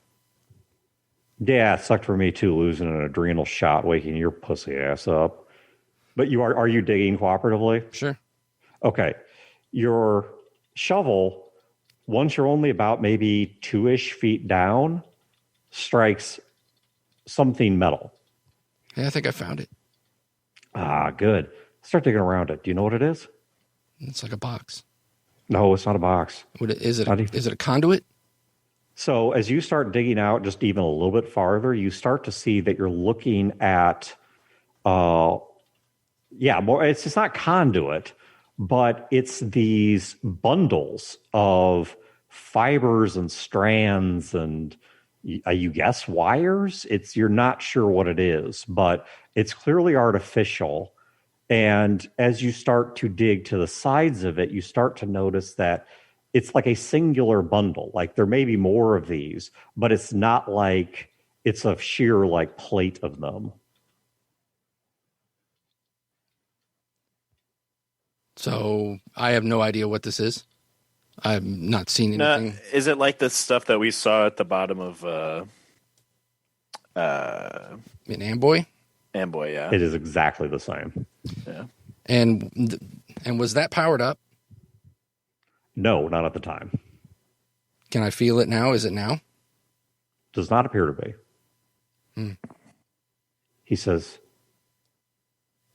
Yeah, it sucked for me too, losing an adrenal shot, waking your pussy ass up. But are you digging cooperatively? Sure. Okay. Your shovel, once you're only about maybe 2-ish feet down, strikes something metal. Yeah, I think I found it. Ah, good. Start digging around it. Do you know what it is? It's like a box. No, it's not a box. Is it a conduit? So as you start digging out just even a little bit farther, you start to see that you're looking at, more. It's not conduit, but it's these bundles of fibers and strands and you guess wires. You're not sure what it is, but it's clearly artificial. And as you start to dig to the sides of it, you start to notice that it's like a singular bundle. Like there may be more of these, but it's not like it's a sheer like plate of them. So I have no idea what this is. I've not seen anything. Is it like the stuff that we saw at the bottom of In Amboy? Amboy? Yeah. It is exactly the same. Yeah. And was that powered up? No, not at the time. Can I feel it now? Is it now? Does not appear to be. Hmm. He says,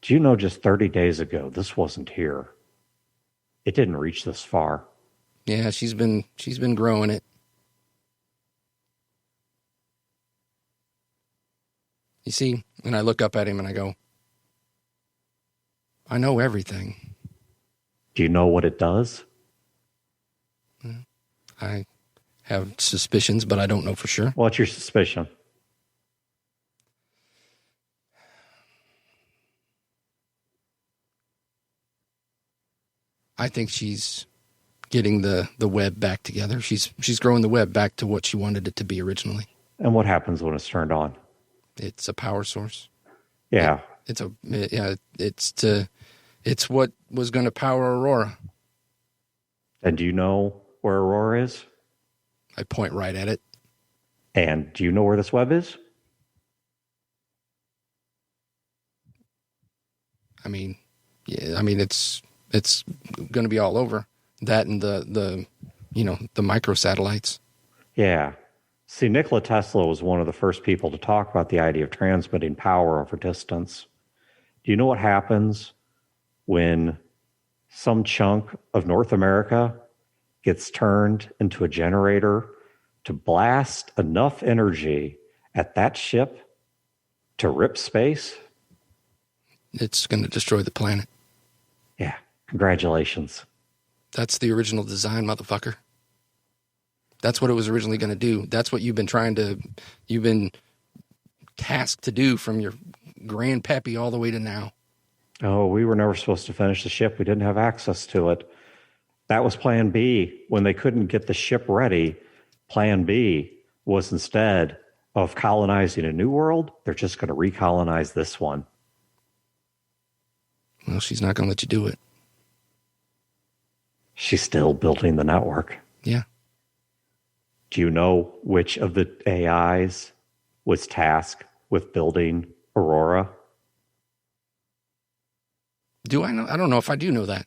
do you know just 30 days ago, this wasn't here. It didn't reach this far. Yeah, she's been growing it. You see, and I look up at him and I go, I know everything. Do you know what it does? I have suspicions, but I don't know for sure. What's your suspicion? I think she's getting the web back together. She's growing the web back to what she wanted it to be originally. And what happens when it's turned on? It's a power source. Yeah. It's what was going to power Aurora. And do you know where Aurora is? I point right at it. And do you know where this web is? I mean, yeah. I mean, it's going to be all over that and the microsatellites. Yeah. See, Nikola Tesla was one of the first people to talk about the idea of transmitting power over distance. Do you know what happens when some chunk of North America gets turned into a generator to blast enough energy at that ship to rip space? It's going to destroy the planet. Yeah. Congratulations. That's the original design, motherfucker. That's what it was originally going to do. That's what you've been tasked to do from your grandpappy all the way to now. Oh, we were never supposed to finish the ship. We didn't have access to it. That was plan B. When they couldn't get the ship ready, plan B was instead of colonizing a new world, they're just going to recolonize this one. Well, she's not going to let you do it. She's still building the network. Yeah. Do you know which of the AIs was tasked with building Aurora? Do I know? I don't know if I do know that.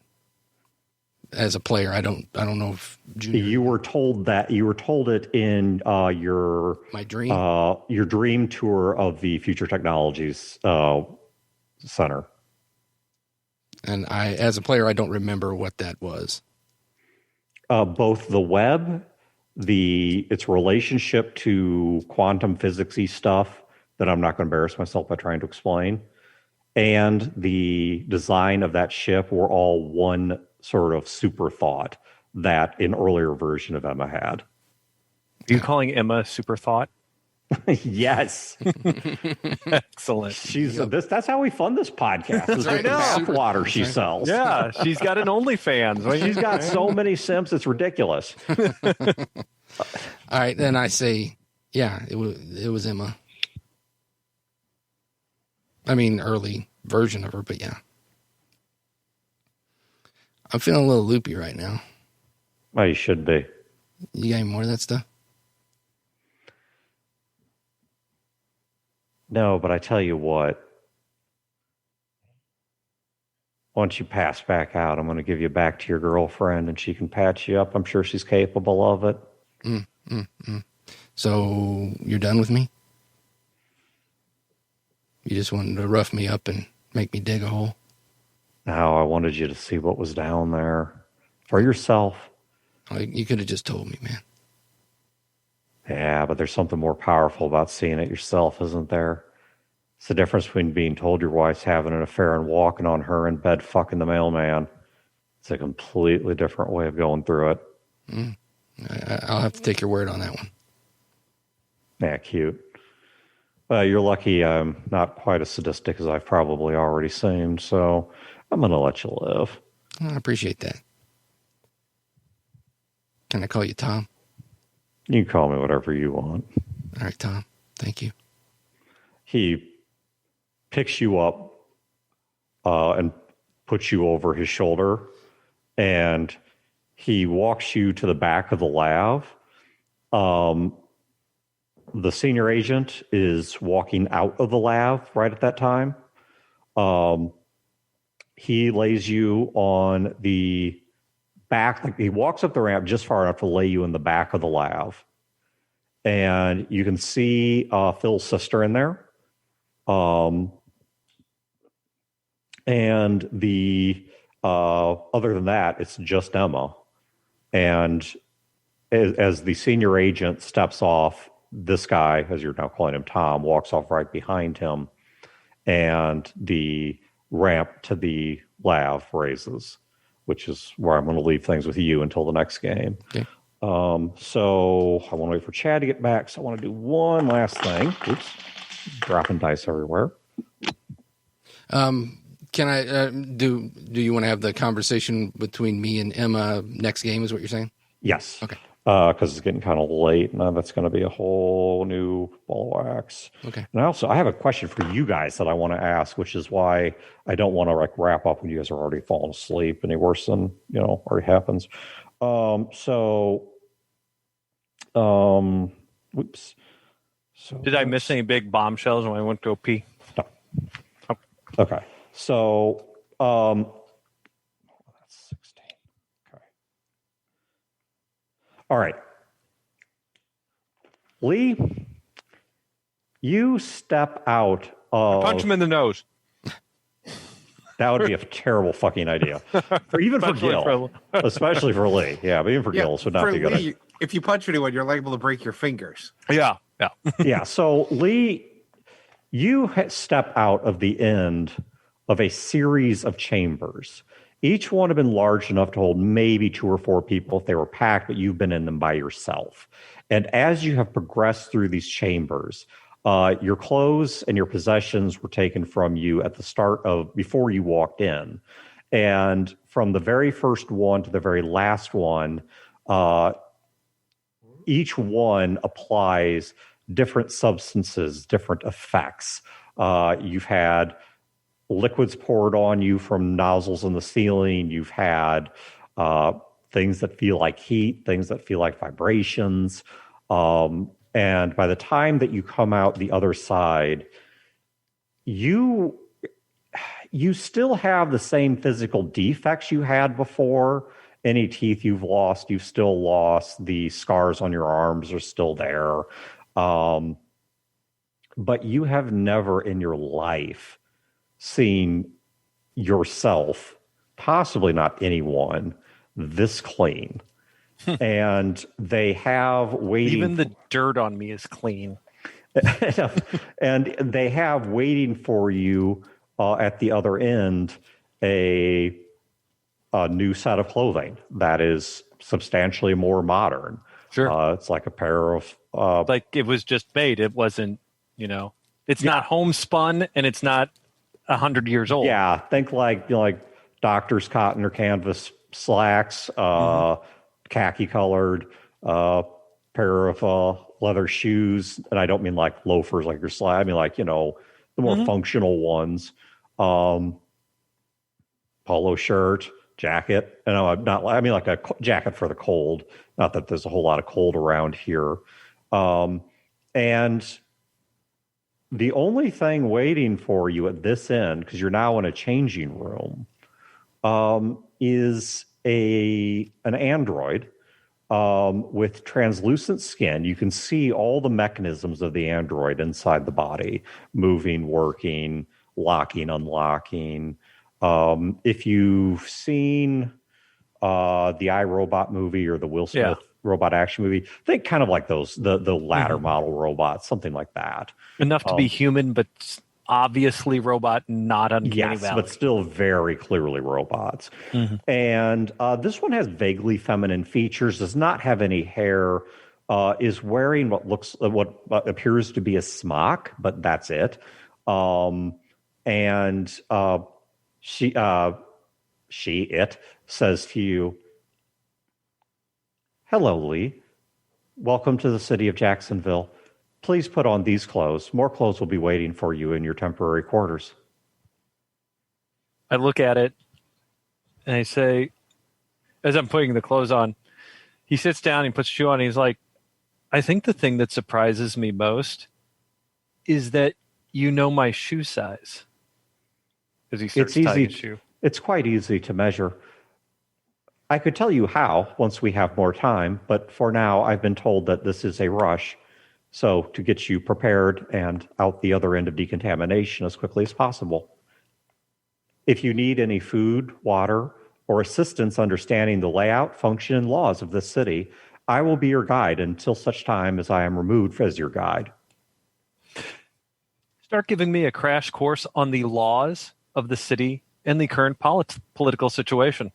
As a player, I don't know if Junior. You were told that. You were told it in your dream tour of the Future Technologies Center. And as a player, I don't remember what that was. Both the web, its relationship to quantum physics-y stuff that I'm not going to embarrass myself by trying to explain, and the design of that ship were all one sort of super thought that an earlier version of Emma had. Are you calling Emma super thought? Yes. Excellent. That's how we fund this podcast. Is with the bathwater she sells. Yeah, she's got an OnlyFans. She's got so many simps, it's ridiculous. All right, then I say, yeah, it was Emma. I mean, early version of her, but yeah. I'm feeling a little loopy right now. Well, you should be. You got any more of that stuff? No, but I tell you what. Once you pass back out, I'm going to give you back to your girlfriend and she can patch you up. I'm sure she's capable of it. So you're done with me? You just wanted to rough me up and make me dig a hole? No, I wanted you to see what was down there for yourself. Oh, you could have just told me, man. Yeah, but there's something more powerful about seeing it yourself, isn't there? It's the difference between being told your wife's having an affair and walking on her in bed fucking the mailman. It's a completely different way of going through it. I'll have to take your word on that one. Yeah, cute. You're lucky I'm not quite as sadistic as I've probably already seemed, so I'm going to let you live. I appreciate that. Can I call you Tom? You can call me whatever you want. All right, Tom. Thank you. He picks you up and puts you over his shoulder, and he walks you to the back of the lab. The senior agent is walking out of the lab right at that time. He lays you on the back. Like, he walks up the ramp just far enough to lay you in the back of the lab. And you can see Phil's sister in there. And the other than that, it's just Emma. And as the senior agent steps off, this guy, as you're now calling him Tom, walks off right behind him, and the ramp to the lab raises, which is where I'm going to leave things with you until the next game. Okay. So I want to wait for Chad to get back. So I want to do one last thing. Oops, dropping dice everywhere. Can I do you want to have the conversation between me and Emma next game? Is what you're saying? Yes. Okay. Because it's getting kind of late, and that's going to be a whole new ball of wax. Okay. And I have a question for you guys that I want to ask, which is why I don't want to like wrap up when you guys are already falling asleep any worse than already happens. Whoops. So Did I miss any big bombshells when I went to go pee? No. Okay. So that's 16. Okay. All right. Lee, you step out of... Punch him in the nose. That would be a terrible fucking idea. Even for Gil. Especially for Lee. Yeah, but even for Gil, this would not be good. Lee, if you punch anyone, you're liable to break your fingers. Yeah. Yeah, so Lee, you step out of the end of a series of chambers. Each one have been large enough to hold maybe 2 or 4 people if they were packed, but you've been in them by yourself. And as you have progressed through these chambers, your clothes and your possessions were taken from you at the start of before you walked in. And from the very first one to the very last one, each one applies different substances, different effects. You've had liquids poured on you from nozzles in the ceiling. You've had things that feel like heat, things that feel like vibrations. And by the time that you come out the other side, you still have the same physical defects you had before. Any teeth you've still lost. The scars on your arms are still there. But you have never in your life seen yourself, possibly not anyone, this clean. And they have waiting. Even the dirt on me is clean. And they have waiting for you at the other end a new set of clothing that is substantially more modern. Sure. It's like a pair of... like it was just made. It wasn't, it's not homespun and it's not 100 years old. Yeah, think like doctor's cotton or canvas slacks, khaki colored, pair of leather shoes, and I don't mean like loafers like your slide. I mean like the more functional ones. Polo shirt, jacket. And I mean like a jacket for the cold. Not that there's a whole lot of cold around here. And the only thing waiting for you at this end, because you're now in a changing room, is an android with translucent skin. You can see all the mechanisms of the android inside the body, moving, working, locking, unlocking. If you've seen the iRobot movie or the Will Smith robot action movie, think kind of like those, the latter model robots, something like that. Enough to be human, but obviously robot, not uncanny valley. But still very clearly robots. And this one has vaguely feminine features, does not have any hair is wearing what appears to be a smock, but that's it. And it says to you, "Hello, Lee. Welcome to the city of Jacksonville. Please put on these clothes. More clothes will be waiting for you in your temporary quarters." I look at it and I say, as I'm putting the clothes on, he sits down and puts a shoe on. And he's like, "I think the thing that surprises me most is that you know my shoe size." As he starts tying his shoe. It's quite easy to measure. I could tell you how once we have more time, but for now, I've been told that this is a rush. So to get you prepared and out the other end of decontamination as quickly as possible. If you need any food, water, or assistance understanding the layout, function, and laws of this city, I will be your guide until such time as I am removed as your guide. Start giving me a crash course on the laws of the city and the current political situation.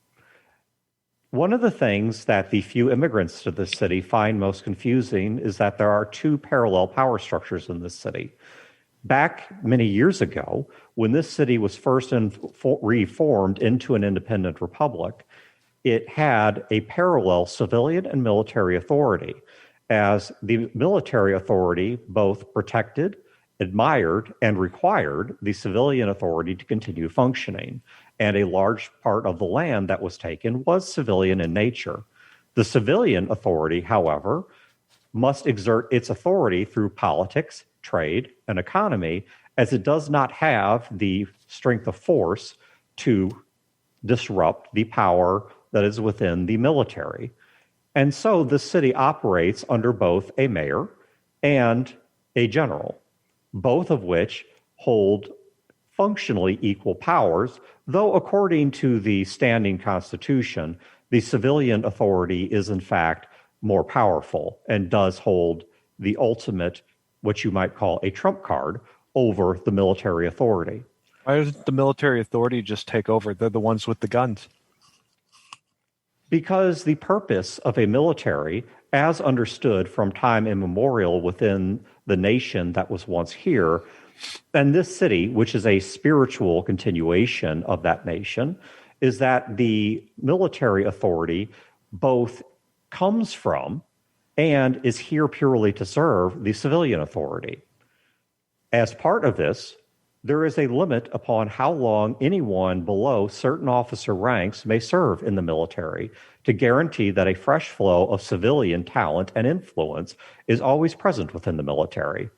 One of the things that the few immigrants to this city find most confusing is that there are two parallel power structures in this city. Back many years ago, when this city was first reformed into an independent republic, it had a parallel civilian and military authority, as the military authority both protected, admired, and required the civilian authority to continue functioning. And a large part of the land that was taken was civilian in nature. The civilian authority, however, must exert its authority through politics, trade, and economy, as it does not have the strength of force to disrupt the power that is within the military. And so the city operates under both a mayor and a general, both of which hold functionally equal powers, though according to the standing constitution, the civilian authority is in fact more powerful and does hold the ultimate, what you might call a trump card, over the military authority. Why doesn't the military authority just take over? They're the ones with the guns. Because the purpose of a military, as understood from time immemorial within the nation that was once here, and this city, which is a spiritual continuation of that nation, is that the military authority both comes from and is here purely to serve the civilian authority. As part of this, there is a limit upon how long anyone below certain officer ranks may serve in the military to guarantee that a fresh flow of civilian talent and influence is always present within the military.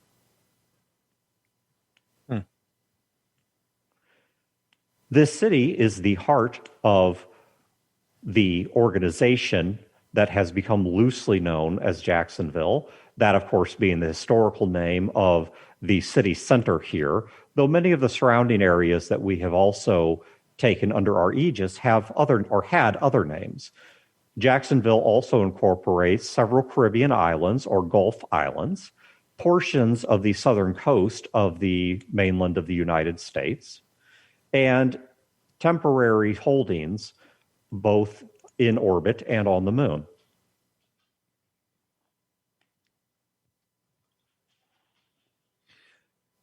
This city is the heart of the organization that has become loosely known as Jacksonville, that, of course, being the historical name of the city center here, though many of the surrounding areas that we have also taken under our aegis have had other names. Jacksonville also incorporates several Caribbean islands or Gulf islands, portions of the southern coast of the mainland of the United States, and temporary holdings both in orbit and on the moon.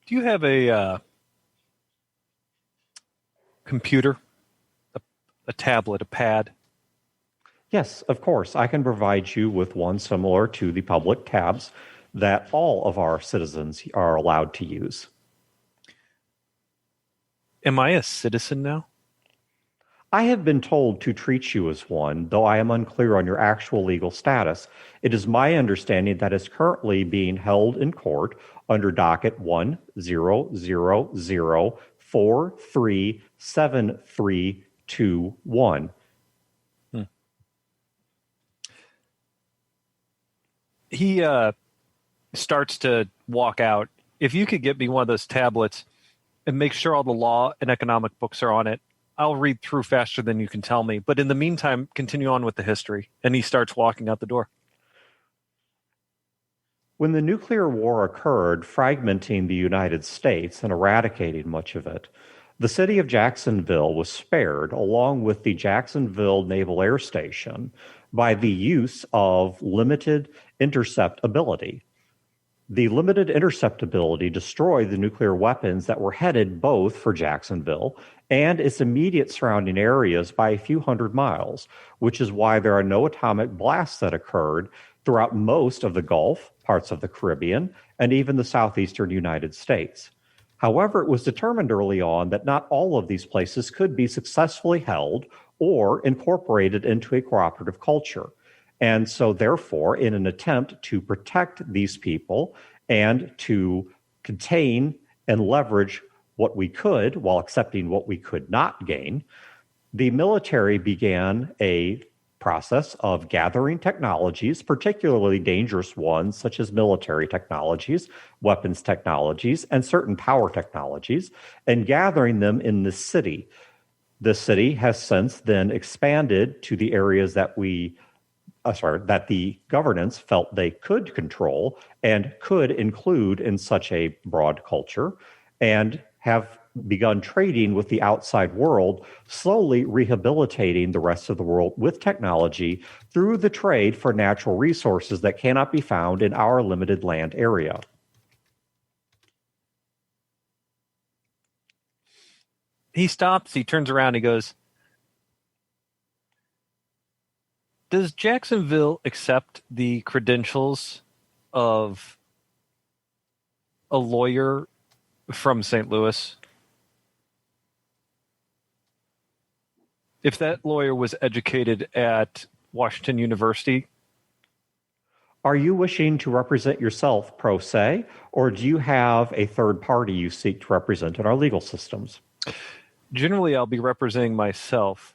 Do you have a computer, a tablet, a pad? Yes, of course. I can provide you with one similar to the public tabs that all of our citizens are allowed to use. Am I a citizen now? I have been told to treat you as one, though I am unclear on your actual legal status. It is my understanding that is currently being held in court under docket 10004373321. He starts to walk out. If you could get me one of those tablets and make sure all the law and economic books are on it, I'll read through faster than you can tell me. But in the meantime, continue on with the history. And he starts walking out the door. When the nuclear war occurred, fragmenting the United States and eradicating much of it, The city of Jacksonville was spared, along with the Jacksonville Naval Air Station, by the use of limited interceptability. The limited interceptability destroyed the nuclear weapons that were headed both for Jacksonville and its immediate surrounding areas by a few hundred miles, which is why there are no atomic blasts that occurred throughout most of the Gulf, parts of the Caribbean, and even the southeastern United States. However, it was determined early on that not all of these places could be successfully held or incorporated into a cooperative culture. And so, therefore, in an attempt to protect these people and to contain and leverage what we could while accepting what we could not gain, the military began a process of gathering technologies, particularly dangerous ones such as military technologies, weapons technologies, and certain power technologies, and gathering them in the city. The city has since then expanded to the areas that that the governance felt they could control and could include in such a broad culture, and have begun trading with the outside world, slowly rehabilitating the rest of the world with technology through the trade for natural resources that cannot be found in our limited land area. He stops, he turns around, he goes, does Jacksonville accept the credentials of a lawyer from St. Louis? If that lawyer was educated at Washington University? Are you wishing to represent yourself pro se, or do you have a third party you seek to represent in our legal systems? Generally, I'll be representing myself.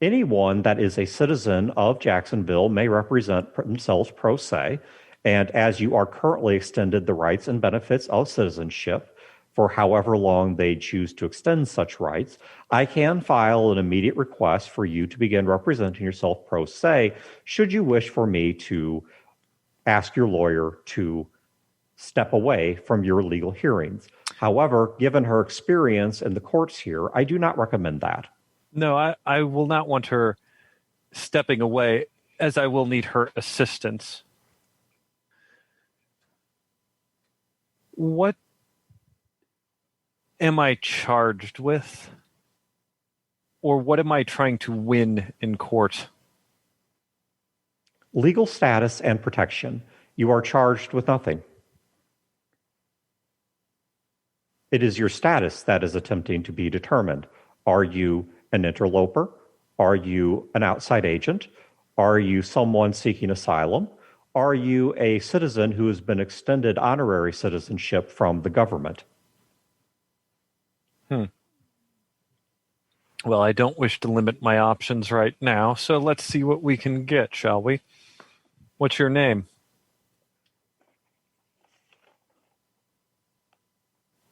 Anyone that is a citizen of Jacksonville may represent themselves pro se, and as you are currently extended the rights and benefits of citizenship for however long they choose to extend such rights, I can file an immediate request for you to begin representing yourself pro se, should you wish for me to ask your lawyer to step away from your legal hearings. However, given her experience in the courts here, I do not recommend that. No, I will not want her stepping away, as I will need her assistance. What am I charged with? Or what am I trying to win in court? Legal status and protection. You are charged with nothing. It is your status that is attempting to be determined. Are you an interloper? Are you an outside agent? Are you someone seeking asylum? Are you a citizen who has been extended honorary citizenship from the government? Well, I don't wish to limit my options right now, so let's see what we can get, shall we? What's your name?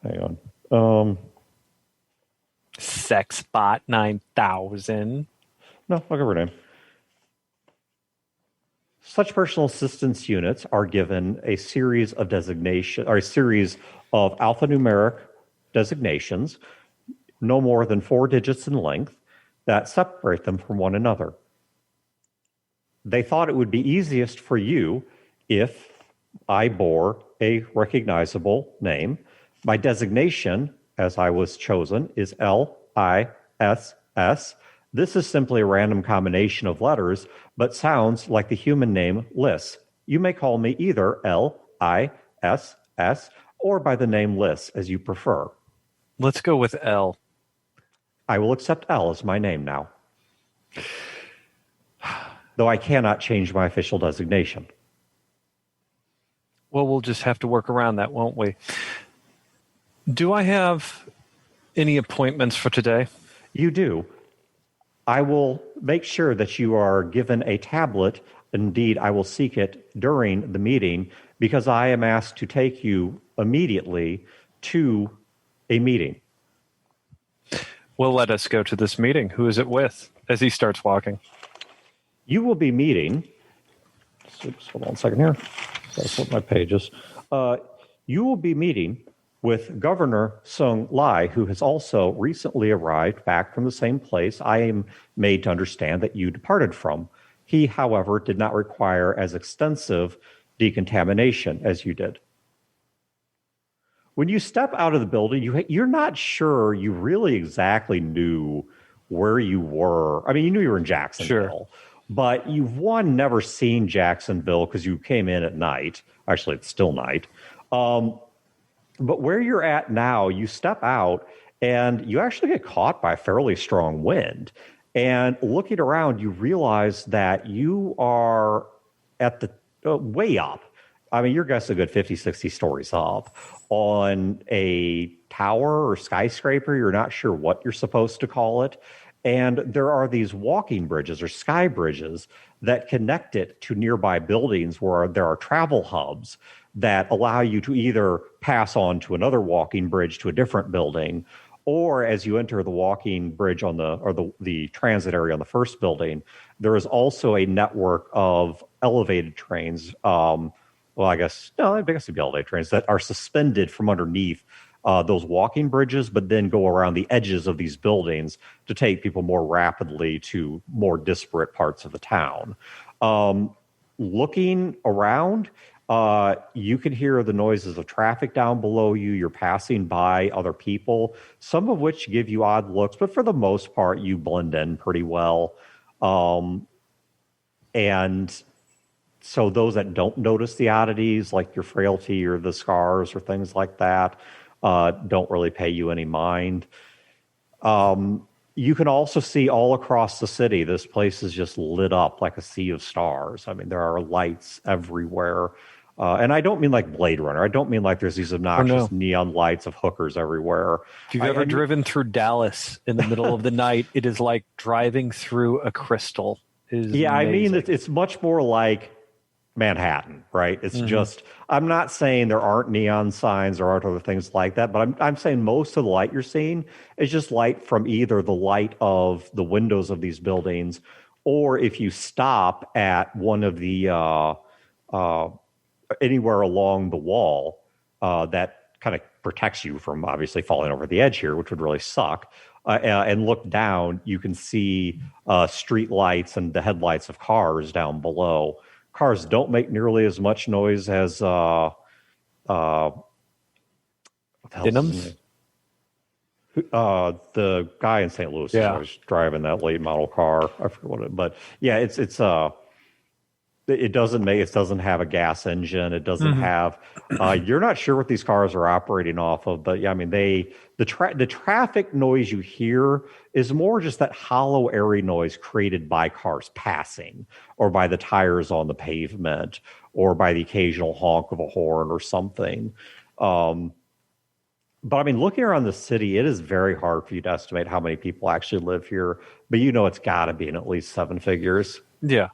Hang on. Sexbot 9000. No, I'll give her name. Such personal assistance units are given a series of designation or a series of alphanumeric designations, no more than 4 digits in length, that separate them from one another. They thought it would be easiest for you if I bore a recognizable name. My designation, as I was chosen, is LISS. This is simply a random combination of letters, but sounds like the human name Liss. You may call me either LISS or by the name Liss, as you prefer. Let's go with L. I will accept L as my name now, though I cannot change my official designation. Well, we'll just have to work around that, won't we? Do I have any appointments for today? You do. I will make sure that you are given a tablet. Indeed, I will seek it during the meeting because I am asked to take you immediately to a meeting. Well, let us go to this meeting. Who is it with? As he starts walking. You will be meeting. Oops, hold on a second here. Gotta flip my pages. You will be meeting with Governor Sung Lai, who has also recently arrived back from the same place I am made to understand that you departed from. He, however, did not require as extensive decontamination as you did. When you step out of the building, you're not sure you really exactly knew where you were. I mean, you knew you were in Jacksonville, but you've never seen Jacksonville because you came in at night. Actually, it's still night. But where you're at now, you step out and you actually get caught by a fairly strong wind. And looking around, you realize that you are at the way up. I mean, your guess is a good 50, 60 stories up on a tower or skyscraper. You're not sure what you're supposed to call it. And there are these walking bridges or sky bridges that connect it to nearby buildings where there are travel hubs that allow you to either pass on to another walking bridge to a different building, or as you enter the walking bridge on the transit area on the first building, there is also a network of elevated trains. I guess it'd be elevated trains that are suspended from underneath those walking bridges, but then go around the edges of these buildings to take people more rapidly to more disparate parts of the town. Looking around, you can hear the noises of traffic down below you. You're passing by other people, some of which give you odd looks, but for the most part, you blend in pretty well. And so those that don't notice the oddities, like your frailty or the scars or things like that, don't really pay you any mind. You can also see all across the city, this place is just lit up like a sea of stars. I mean, there are lights everywhere. And I don't mean like Blade Runner. I don't mean like there's these obnoxious neon lights of hookers everywhere. If you've ever driven through Dallas in the middle of the night, it is like driving through a crystal. Amazing. I mean, it's much more like Manhattan, right? It's just, I'm not saying there aren't neon signs or aren't other things like that, but I'm saying most of the light you're seeing is just light from either the light of the windows of these buildings, or if you stop at one of the anywhere along the wall that kind of protects you from obviously falling over the edge here, which would really suck. And look down, you can see street lights and the headlights of cars down below. Cars don't make nearly as much noise as Denims? The guy in St. Louis is always driving that late model car. I forget what it, but yeah, it doesn't have a gas engine. It doesn't have. You're not sure what these cars are operating off of, but yeah, I mean the traffic noise you hear is more just that hollow, airy noise created by cars passing, or by the tires on the pavement, or by the occasional honk of a horn or something. But I mean, looking around the city, it is very hard for you to estimate how many people actually live here. But it's got to be in at least 7 figures. Yeah.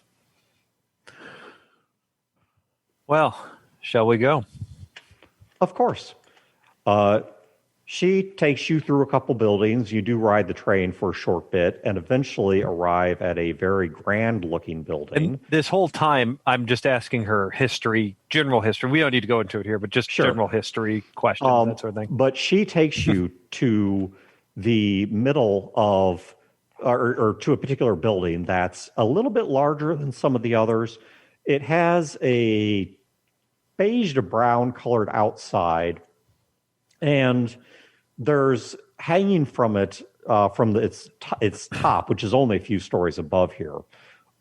Well, shall we go? Of course. She takes you through a couple buildings. You do ride the train for a short bit and eventually arrive at a very grand-looking building. And this whole time, I'm just asking her general history. We don't need to go into it here, but just general history questions, that sort of thing. But she takes you to the middle of, or to a particular building that's a little bit larger than some of the others. It has a beige to brown colored outside, and there's hanging from it, from its top, which is only a few stories above here,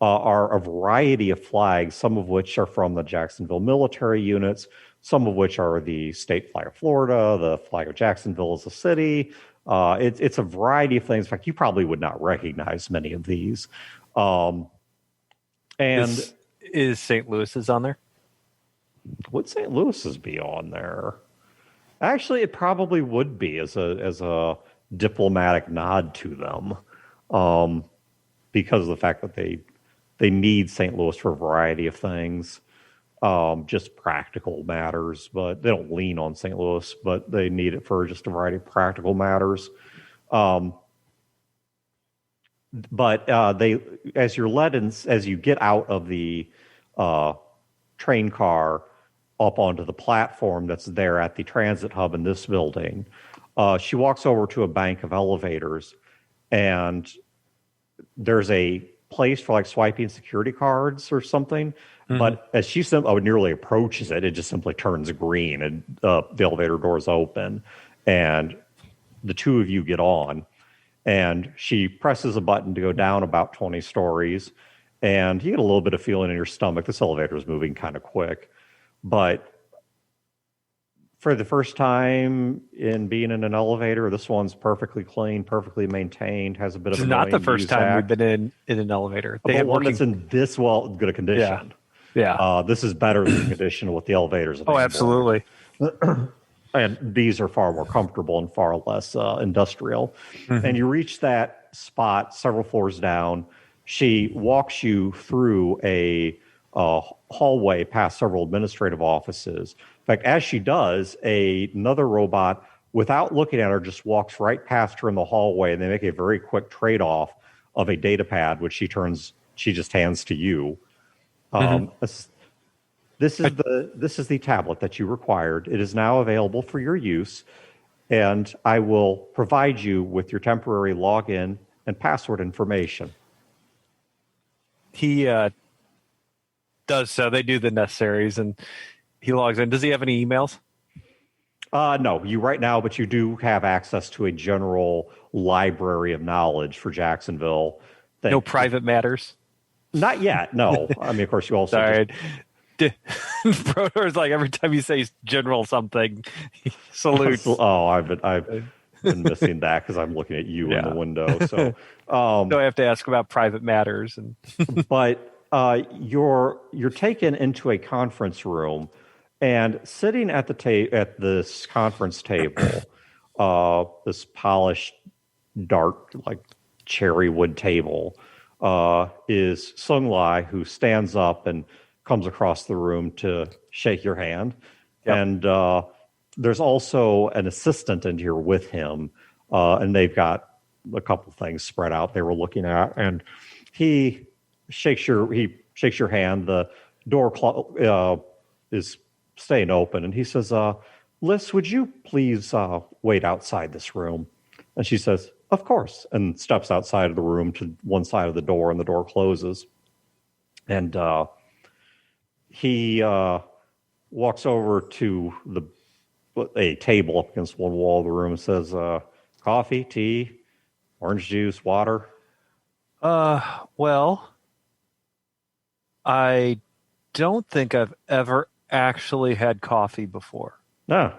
are a variety of flags, some of which are from the Jacksonville military units, some of which are the state flag of Florida, the flag of Jacksonville as a city. It's a variety of things. In fact, you probably would not recognize many of these. And is St. Louis's on there? Would St. Louis's be on there? Actually, it probably would be as a diplomatic nod to them, because of the fact that they need St. Louis for a variety of things, just practical matters. But they don't lean on St. Louis, but they need it for just a variety of practical matters. But as you get out of the train car, up onto the platform that's there at the transit hub in this building. She walks over to a bank of elevators, and there's a place for like swiping security cards or something. But as she nearly approaches it, it just simply turns green, and the elevator doors open, and the two of you get on. And she presses a button to go down about 20 stories, and you get a little bit of feeling in your stomach. This elevator is moving kind of quick. But for the first time in being in an elevator, this one's perfectly clean, perfectly maintained, has a bit of It's a not the first time we've been in an elevator. They have one that's in this good a condition. Yeah. This is better than the condition with the elevators. Oh, absolutely. And these are far more comfortable and far less industrial. And you reach that spot several floors down. She walks you through a hallway past several administrative offices. In fact, as she does, another robot, without looking at her, just walks right past her in the hallway, and they make a very quick trade-off of a data pad, which she just hands to you. This is the tablet that you required. It is now available for your use, and I will provide you with your temporary login and password information. He does so. They do the necessaries, and he logs in. Does he have any emails? No, but you do have access to a general library of knowledge for Jacksonville. No private matters? Not yet, no. I mean, of course, you also... Sorry. Protor's like, every time you say general something, he salutes. Oh, I've been missing that because I'm looking at you in the window. So, so I have to ask about private matters. But you're taken into a conference room, and sitting at at this conference table, this polished, dark, like cherry wood table, is Sung Lai, who stands up and comes across the room to shake your hand. Yep. And there's also an assistant in here with him, and they've got a couple things spread out they were looking at. And he shakes your hand. The door is staying open, and he says, "Liz, would you please wait outside this room?" And she says, "Of course," and steps outside of the room to one side of the door, and the door closes. And he walks over to a table up against one wall of the room and says, "Coffee, tea, orange juice, water?" Well, I don't think I've ever actually had coffee before. No.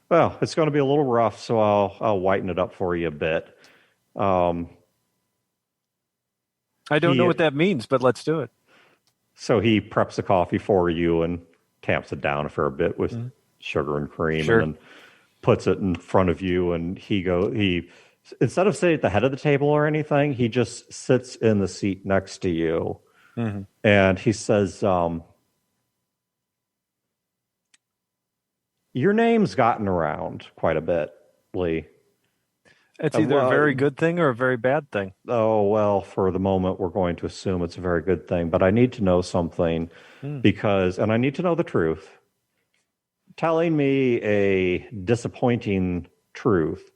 Well, it's going to be a little rough, so I'll whiten it up for you a bit. I don't know what that means, but let's do it. So he preps the coffee for you and tamps it down a fair bit with sugar and cream, and then puts it in front of you. And he instead of sitting at the head of the table or anything, he just sits in the seat next to you. And he says, "Your name's gotten around quite a bit, Lee." It's either a very good thing or a very bad thing. Oh, well, for the moment, we're going to assume it's a very good thing. But I need to know something and I need to know the truth. Telling me a disappointing truth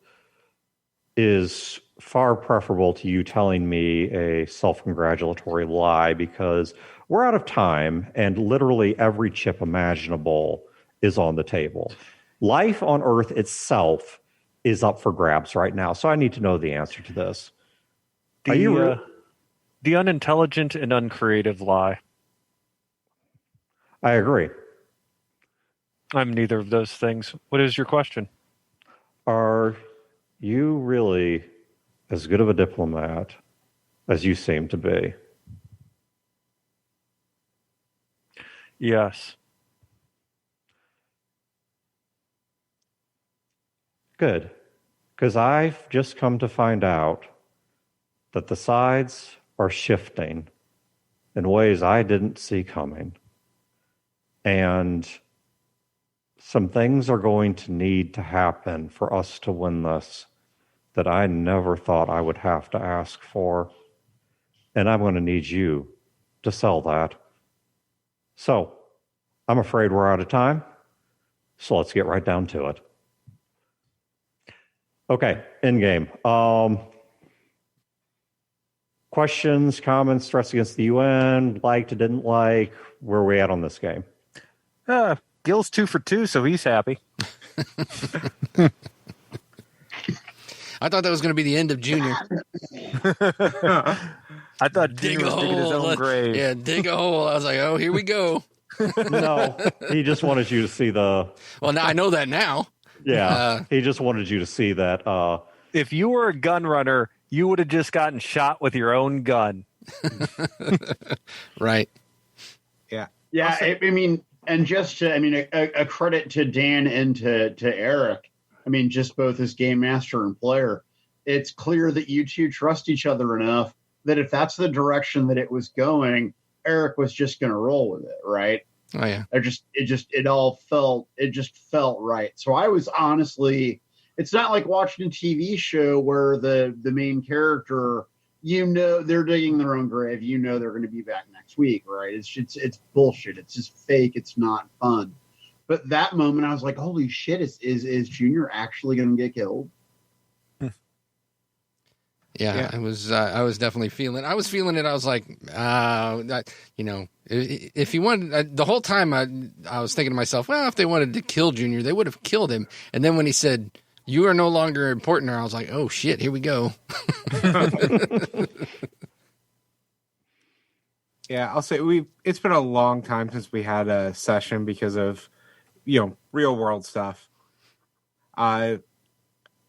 is far preferable to you telling me a self-congratulatory lie, because we're out of time and literally every chip imaginable is on the table. Life on Earth itself is up for grabs right now. So I need to know the answer to this. The unintelligent and uncreative lie. I agree. I'm neither of those things. What is your question? Are you really as good of a diplomat as you seem to be? Yes. Good, because I've just come to find out that the sides are shifting in ways I didn't see coming. And some things are going to need to happen for us to win this that I never thought I would have to ask for. And I'm going to need you to sell that. So, I'm afraid we're out of time. So let's get right down to it. Okay, in game. Questions, comments, threats against the UN, liked, didn't like. Where are we at on this game? Gil's 2 for 2, so he's happy. I thought that was going to be the end of Junior. I thought Junior was digging his own grave. Yeah, dig a hole. I was like, oh, here we go. No, he just wanted you to see the. Well, now I know that now. Yeah, he just wanted you to see that. If you were a gun runner, you would have just gotten shot with your own gun. Right. Yeah. Yeah, I mean, and just to, I mean, a credit to Dan and to Eric. I mean, just both as game master and player. It's clear that you two trust each other enough that if that's the direction that it was going, Eric was just going to roll with it, right? Oh yeah. It just felt right. So I was honestly, it's not like watching a TV show where the main character, they're digging their own grave. They're going to be back next week, right? It's bullshit. It's just fake. It's not fun. But that moment, I was like, holy shit! Is Junior actually going to get killed? Yeah, I was definitely feeling. I was feeling it. I was like, if he wanted the whole time, I was thinking to myself, well, if they wanted to kill Junior, they would have killed him. And then when he said, "You are no longer important," I was like, oh shit, here we go. Yeah, I'll say it's been a long time since we had a session because of, real world stuff. I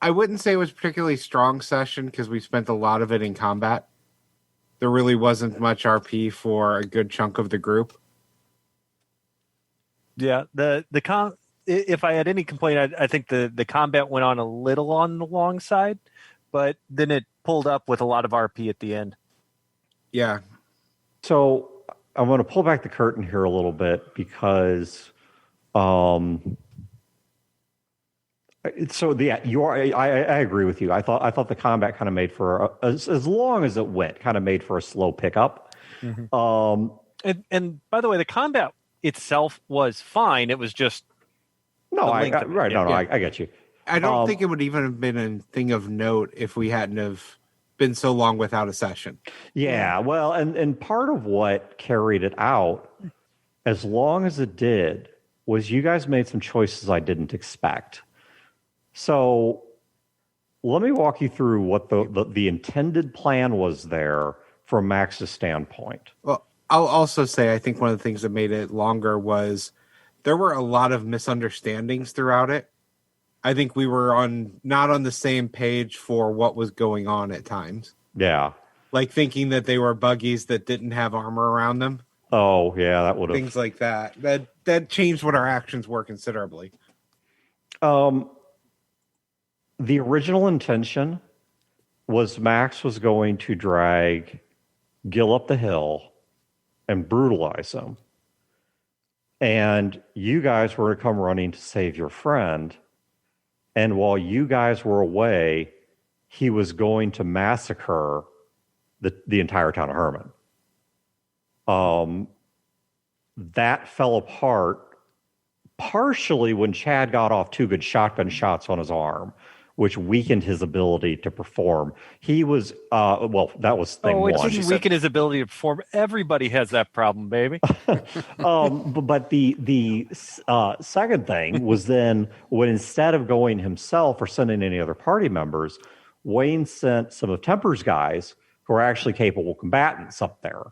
wouldn't say it was a particularly strong session because we spent a lot of it in combat. There really wasn't much RP for a good chunk of the group. Yeah, if I had any complaint, I think the combat went on a little on the long side, but then it pulled up with a lot of RP at the end. Yeah. So I'm going to pull back the curtain here a little bit because, I agree with you. I thought the combat kind of made for as long as it went, kind of made for a slow pickup. Mm-hmm. And by the way, the combat itself was fine. It was just I get you. I don't think it would even have been a thing of note if we hadn't have been so long without a session. Yeah, well, and part of what carried it out, as long as it did, was you guys made some choices I didn't expect. So let me walk you through what the intended plan was there from Max's standpoint. Well, I'll also say I think one of the things that made it longer was there were a lot of misunderstandings throughout it. I think we were not on the same page for what was going on at times. Yeah. Like thinking that they were buggies that didn't have armor around them. Oh, yeah, that would have... Things like that. That changed what our actions were considerably. The original intention was Max was going to drag Gil up the hill and brutalize him. And you guys were to come running to save your friend. And while you guys were away, he was going to massacre the entire town of Herman. That fell apart partially when Chad got off 2 good shotgun shots on his arm, which weakened his ability to perform. He was, that was thing one. It didn't weaken his ability to perform. Everybody has that problem, baby. But the second thing was then when instead of going himself or sending any other party members, Wayne sent some of Temper's guys who are actually capable combatants up there.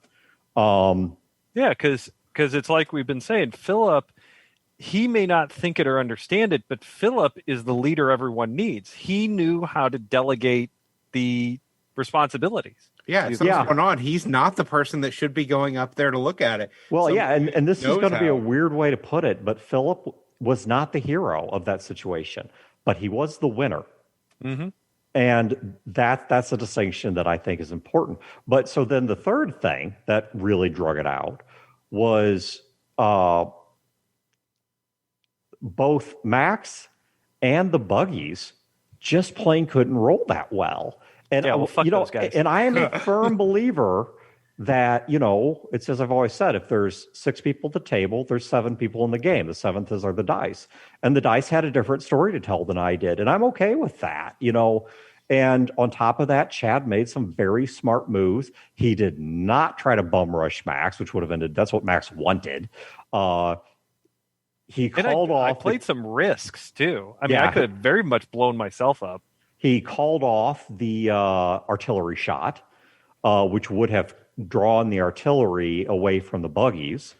Yeah, because it's like we've been saying, Philip, he may not think it or understand it, but Philip is the leader everyone needs. He knew how to delegate the responsibilities. Yeah, something's going on. He's not the person that should be going up there to look at it. Well, and this is going to be a weird way to put it, but Philip was not the hero of that situation, but he was the winner. Mm-hmm. And that's a distinction that I think is important. But so then the third thing that really drug it out was both Max and the buggies just plain couldn't roll that well. And fuck those guys. And I am a firm believer that, it's as I've always said, if there's 6 people at the table, there's 7 people in the game. The 7th are the dice. And the dice had a different story to tell than I did. And I'm okay with that, And on top of that, Chad made some very smart moves. He did not try to bum rush Max, which would have ended, that's what Max wanted. He called off. I played some risks too. I mean, I could have very much blown myself up. He called off the artillery shot, which would have drawn the artillery away from the buggies.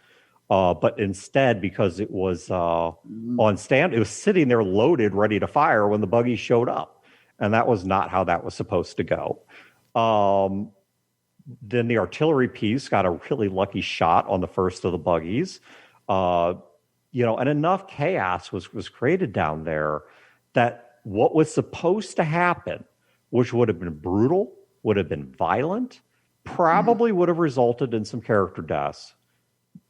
But instead, because it was on stand, it was sitting there loaded, ready to fire when the buggies showed up. And that was not how that was supposed to go. Then the artillery piece got a really lucky shot on the first of the buggies. And enough chaos was created down there that what was supposed to happen, which would have been brutal, would have been violent, probably would have resulted in some character deaths,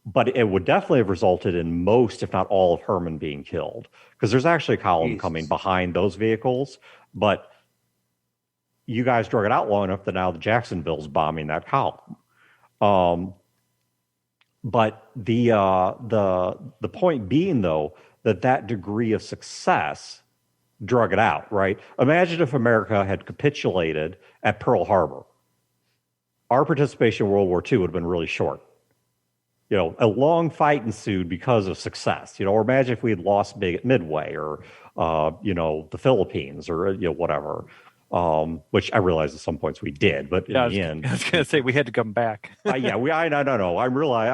but it would definitely have resulted in most, if not all, of Herman being killed. Because there's actually a column coming behind those vehicles, but you guys drug it out long enough that now the Jacksonville's bombing that column. But the point being, though, that degree of success drug it out, right? Imagine if America had capitulated at Pearl Harbor. Our participation in World War II would have been really short. A long fight ensued because of success. Or imagine if we had lost big at Midway or, the Philippines or, whatever. Which I realize at some points we did, but in the end, I was going to say we had to come back. I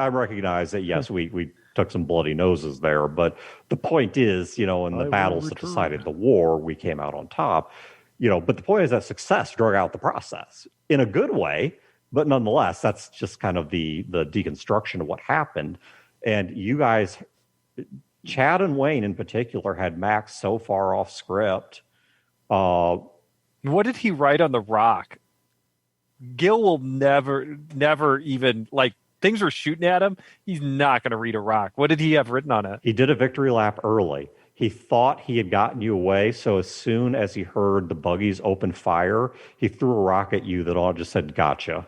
recognize that yes, we took some bloody noses there, but the point is, in the battles that decided the war, we came out on top. But the point is that success drug out the process in a good way, but nonetheless, that's just kind of the deconstruction of what happened. And you guys, Chad and Wayne in particular, had Max so far off script. What did he write on the rock? Gil will never even, things were shooting at him. He's not going to read a rock. What did he have written on it? He did a victory lap early. He thought he had gotten you away, so as soon as he heard the buggies open fire, he threw a rock at you that all just said, "Gotcha."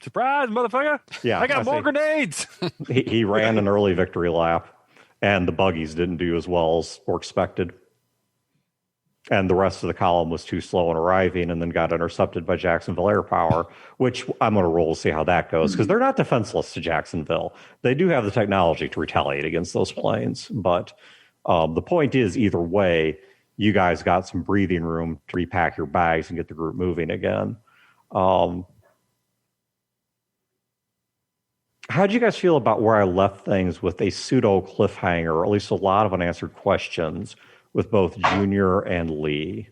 Surprise, motherfucker! Yeah, I got more grenades. He ran an early victory lap, and the buggies didn't do as well as were expected. And the rest of the column was too slow in arriving and then got intercepted by Jacksonville Air Power, which I'm going to roll to see how that goes, because they're not defenseless to Jacksonville. They do have the technology to retaliate against those planes. But the point is, either way, you guys got some breathing room to repack your bags and get the group moving again. How did you guys feel about where I left things with a pseudo cliffhanger, or at least a lot of unanswered questions, with both Junior and Lee?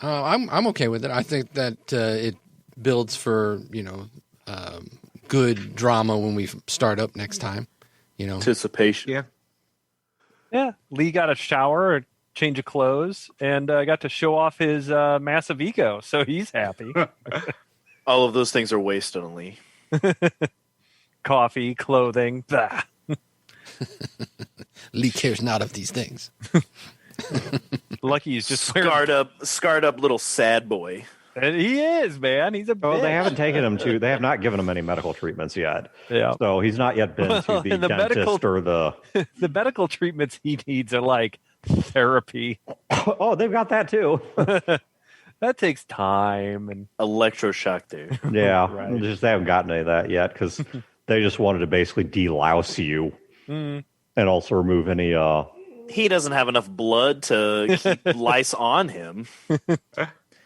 I'm okay with it. I think that it builds for good drama when we start up next time. Anticipation. Yeah. Lee got a shower, a change of clothes, and got to show off his massive ego. So he's happy. All of those things are wasted on Lee. Coffee, clothing. Blah. Lee cares not of these things. Lucky he's just scarred up little sad boy. And he is, man. He's a bitch. They haven't taken him to. They have not given him any medical treatments yet. Yeah. So he's not yet been to the dentist or the. The medical treatments he needs are like therapy. Oh, they've got that too. That takes time and electroshock, dude. Yeah, Right. Just they haven't gotten any of that yet because they just wanted to basically delouse you and also remove any. He doesn't have enough blood to keep lice on him.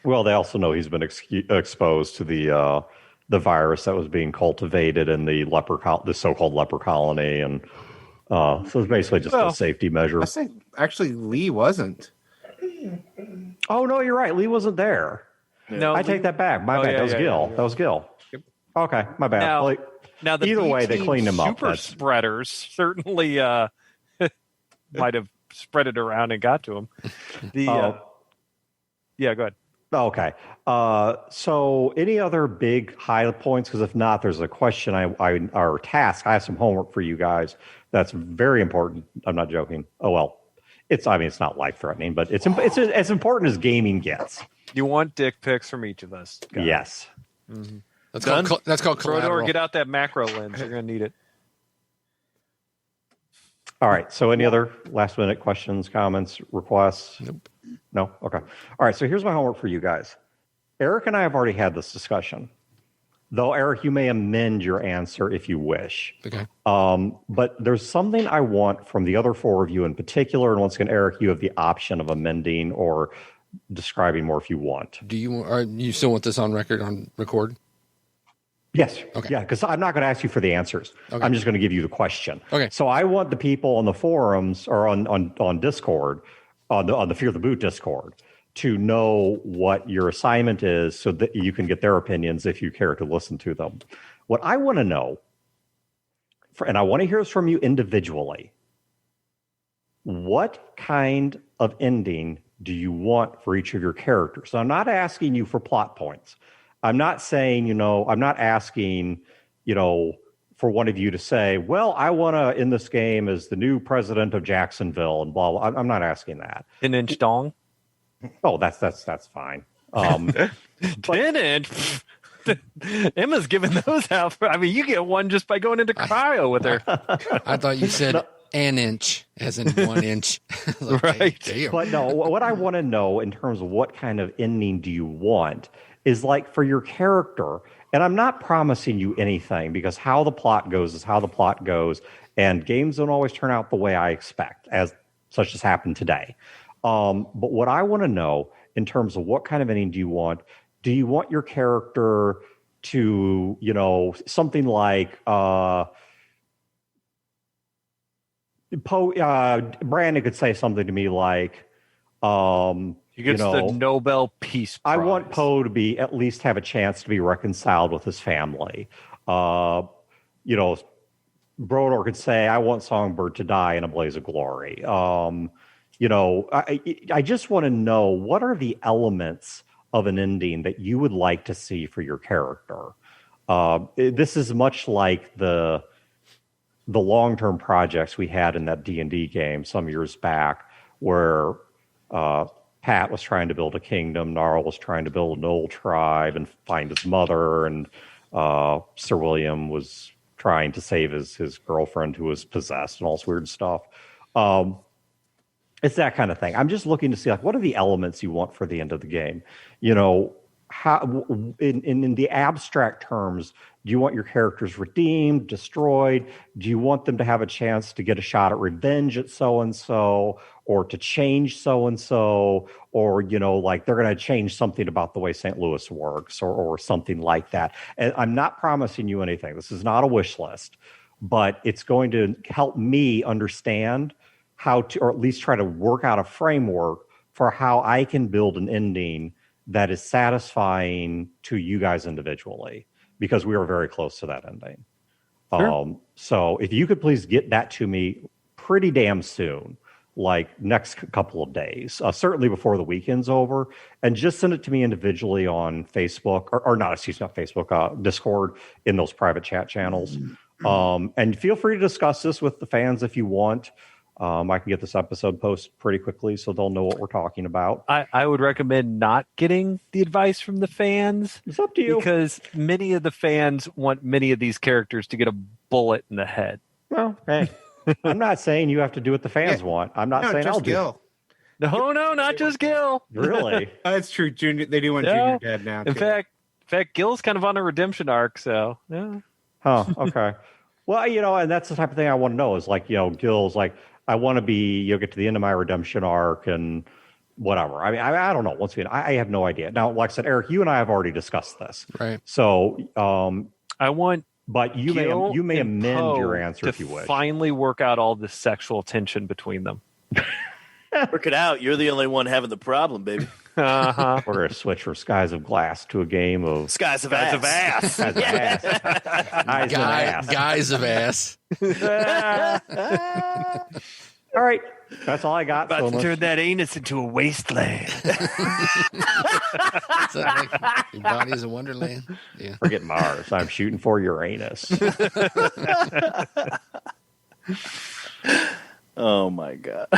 Well, they also know he's been exposed to the virus that was being cultivated in the the so-called leper colony, and so it's basically just a safety measure. I say actually Lee wasn't. Oh no, you're right. Lee wasn't there. no. I take that back. My bad. That was Gil. Yeah. That was Gil. Okay, my bad. Now the either way, they B-team cleaned him up. Super spreaders certainly might have spread it around and got to him. Yeah, go ahead. Okay. So any other big high points? Because if not, there's a question or task. I have some homework for you guys that's very important. I'm not joking. Oh, well, it's not life threatening, but it's as important as gaming gets. You want dick pics from each of us. Got it. Yes. That's Done? called Frodor, collateral. get out that macro lens. You're going to need it. All right. So, any other last minute questions, comments, requests? Nope. No? Okay. All right. So, here's my homework for you guys. Eric and I have already had this discussion. Though, Eric, you may amend your answer if you wish. Okay. But there's something I want from the other four of you in particular. And once again, Eric, you have the option of amending or describing more if you want. Do you still want this on record? Yes. Okay. Yeah, because I'm not going to ask you for the answers. Okay. I'm just going to give you the question. Okay. So I want the people on the forums or on Discord, on the Fear the Boot Discord, to know what your assignment is so that you can get their opinions if you care to listen to them. What I want to know, and I want to hear this from you individually, what kind of ending do you want for each of your characters? So I'm not asking you for plot points. I'm not saying, I'm not asking, for one of you to say, well, I want to end this game as the new president of Jacksonville and blah, blah. I'm not asking that. 10-inch dong? Oh, that's fine. 10-inch? Emma's giving those out. You get one just by going into cryo with her. I thought you said an inch, as in 1 inch. Right. Damn. But no, what I want to know in terms of what kind of ending do you want is like for your character, and I'm not promising you anything because how the plot goes is how the plot goes, and games don't always turn out the way I expect, as such as happened today. But what I want to know in terms of what kind of ending do you want your character to, something like Brandon could say something to me like, He gets the Nobel Peace Prize. I want Poe to be at least have a chance to be reconciled with his family. Brodor could say, I want Songbird to die in a blaze of glory. I just want to know what are the elements of an ending that you would like to see for your character. This is much like the long-term projects we had in that D&D game some years back where Pat was trying to build a kingdom, Gnarl was trying to build an old tribe and find his mother, and Sir William was trying to save his girlfriend who was possessed and all this weird stuff. It's that kind of thing. I'm just looking to see what are the elements you want for the end of the game. How in the abstract terms, do you want your characters redeemed, destroyed? Do you want them to have a chance to get a shot at revenge at so-and-so, or to change so-and-so, or, they're going to change something about the way St. Louis works or something like that. And I'm not promising you anything. This is not a wish list, but it's going to help me understand how to, or at least try to work out a framework for how I can build an ending that is satisfying to you guys individually, because we are very close to that ending. Sure. So if you could please get that to me pretty damn soon, like next couple of days, certainly before the weekend's over, and just send it to me individually on Facebook not Facebook, Discord, in those private chat channels. And feel free to discuss this with the fans if you want. I can get this episode posted pretty quickly so they'll know what we're talking about. I would recommend not getting the advice from the fans. It's up to you. Because many of the fans want many of these characters to get a bullet in the head. Well, hey, I'm not saying you have to do what the fans want. I'm not saying I'll do it. No, not just Gil. Really? That's true. Junior, they do want Junior dead now. In fact, Gil's kind of on a redemption arc, so yeah. Huh, okay. Well, and that's the type of thing I want to know is Gil's like, I want to be, get to the end of my redemption arc and whatever. I mean, I don't know. Once again, I have no idea. Now, like I said, Eric, you and I have already discussed this. Right. So, I want, but you may amend Poe your answer if you to wish. finally work out all the sexual tension between them. Work it out. You're the only one having the problem, baby. Uh-huh. We're going to switch from Skies of Glass to a game of Skies of ass. Skies of Ass. Skies of Ass. Guys of ass. All right. That's all I got. About to turn that anus into a wasteland. Is that like your body is a wonderland? Yeah. Forget Mars. I'm shooting for Uranus. Oh my God.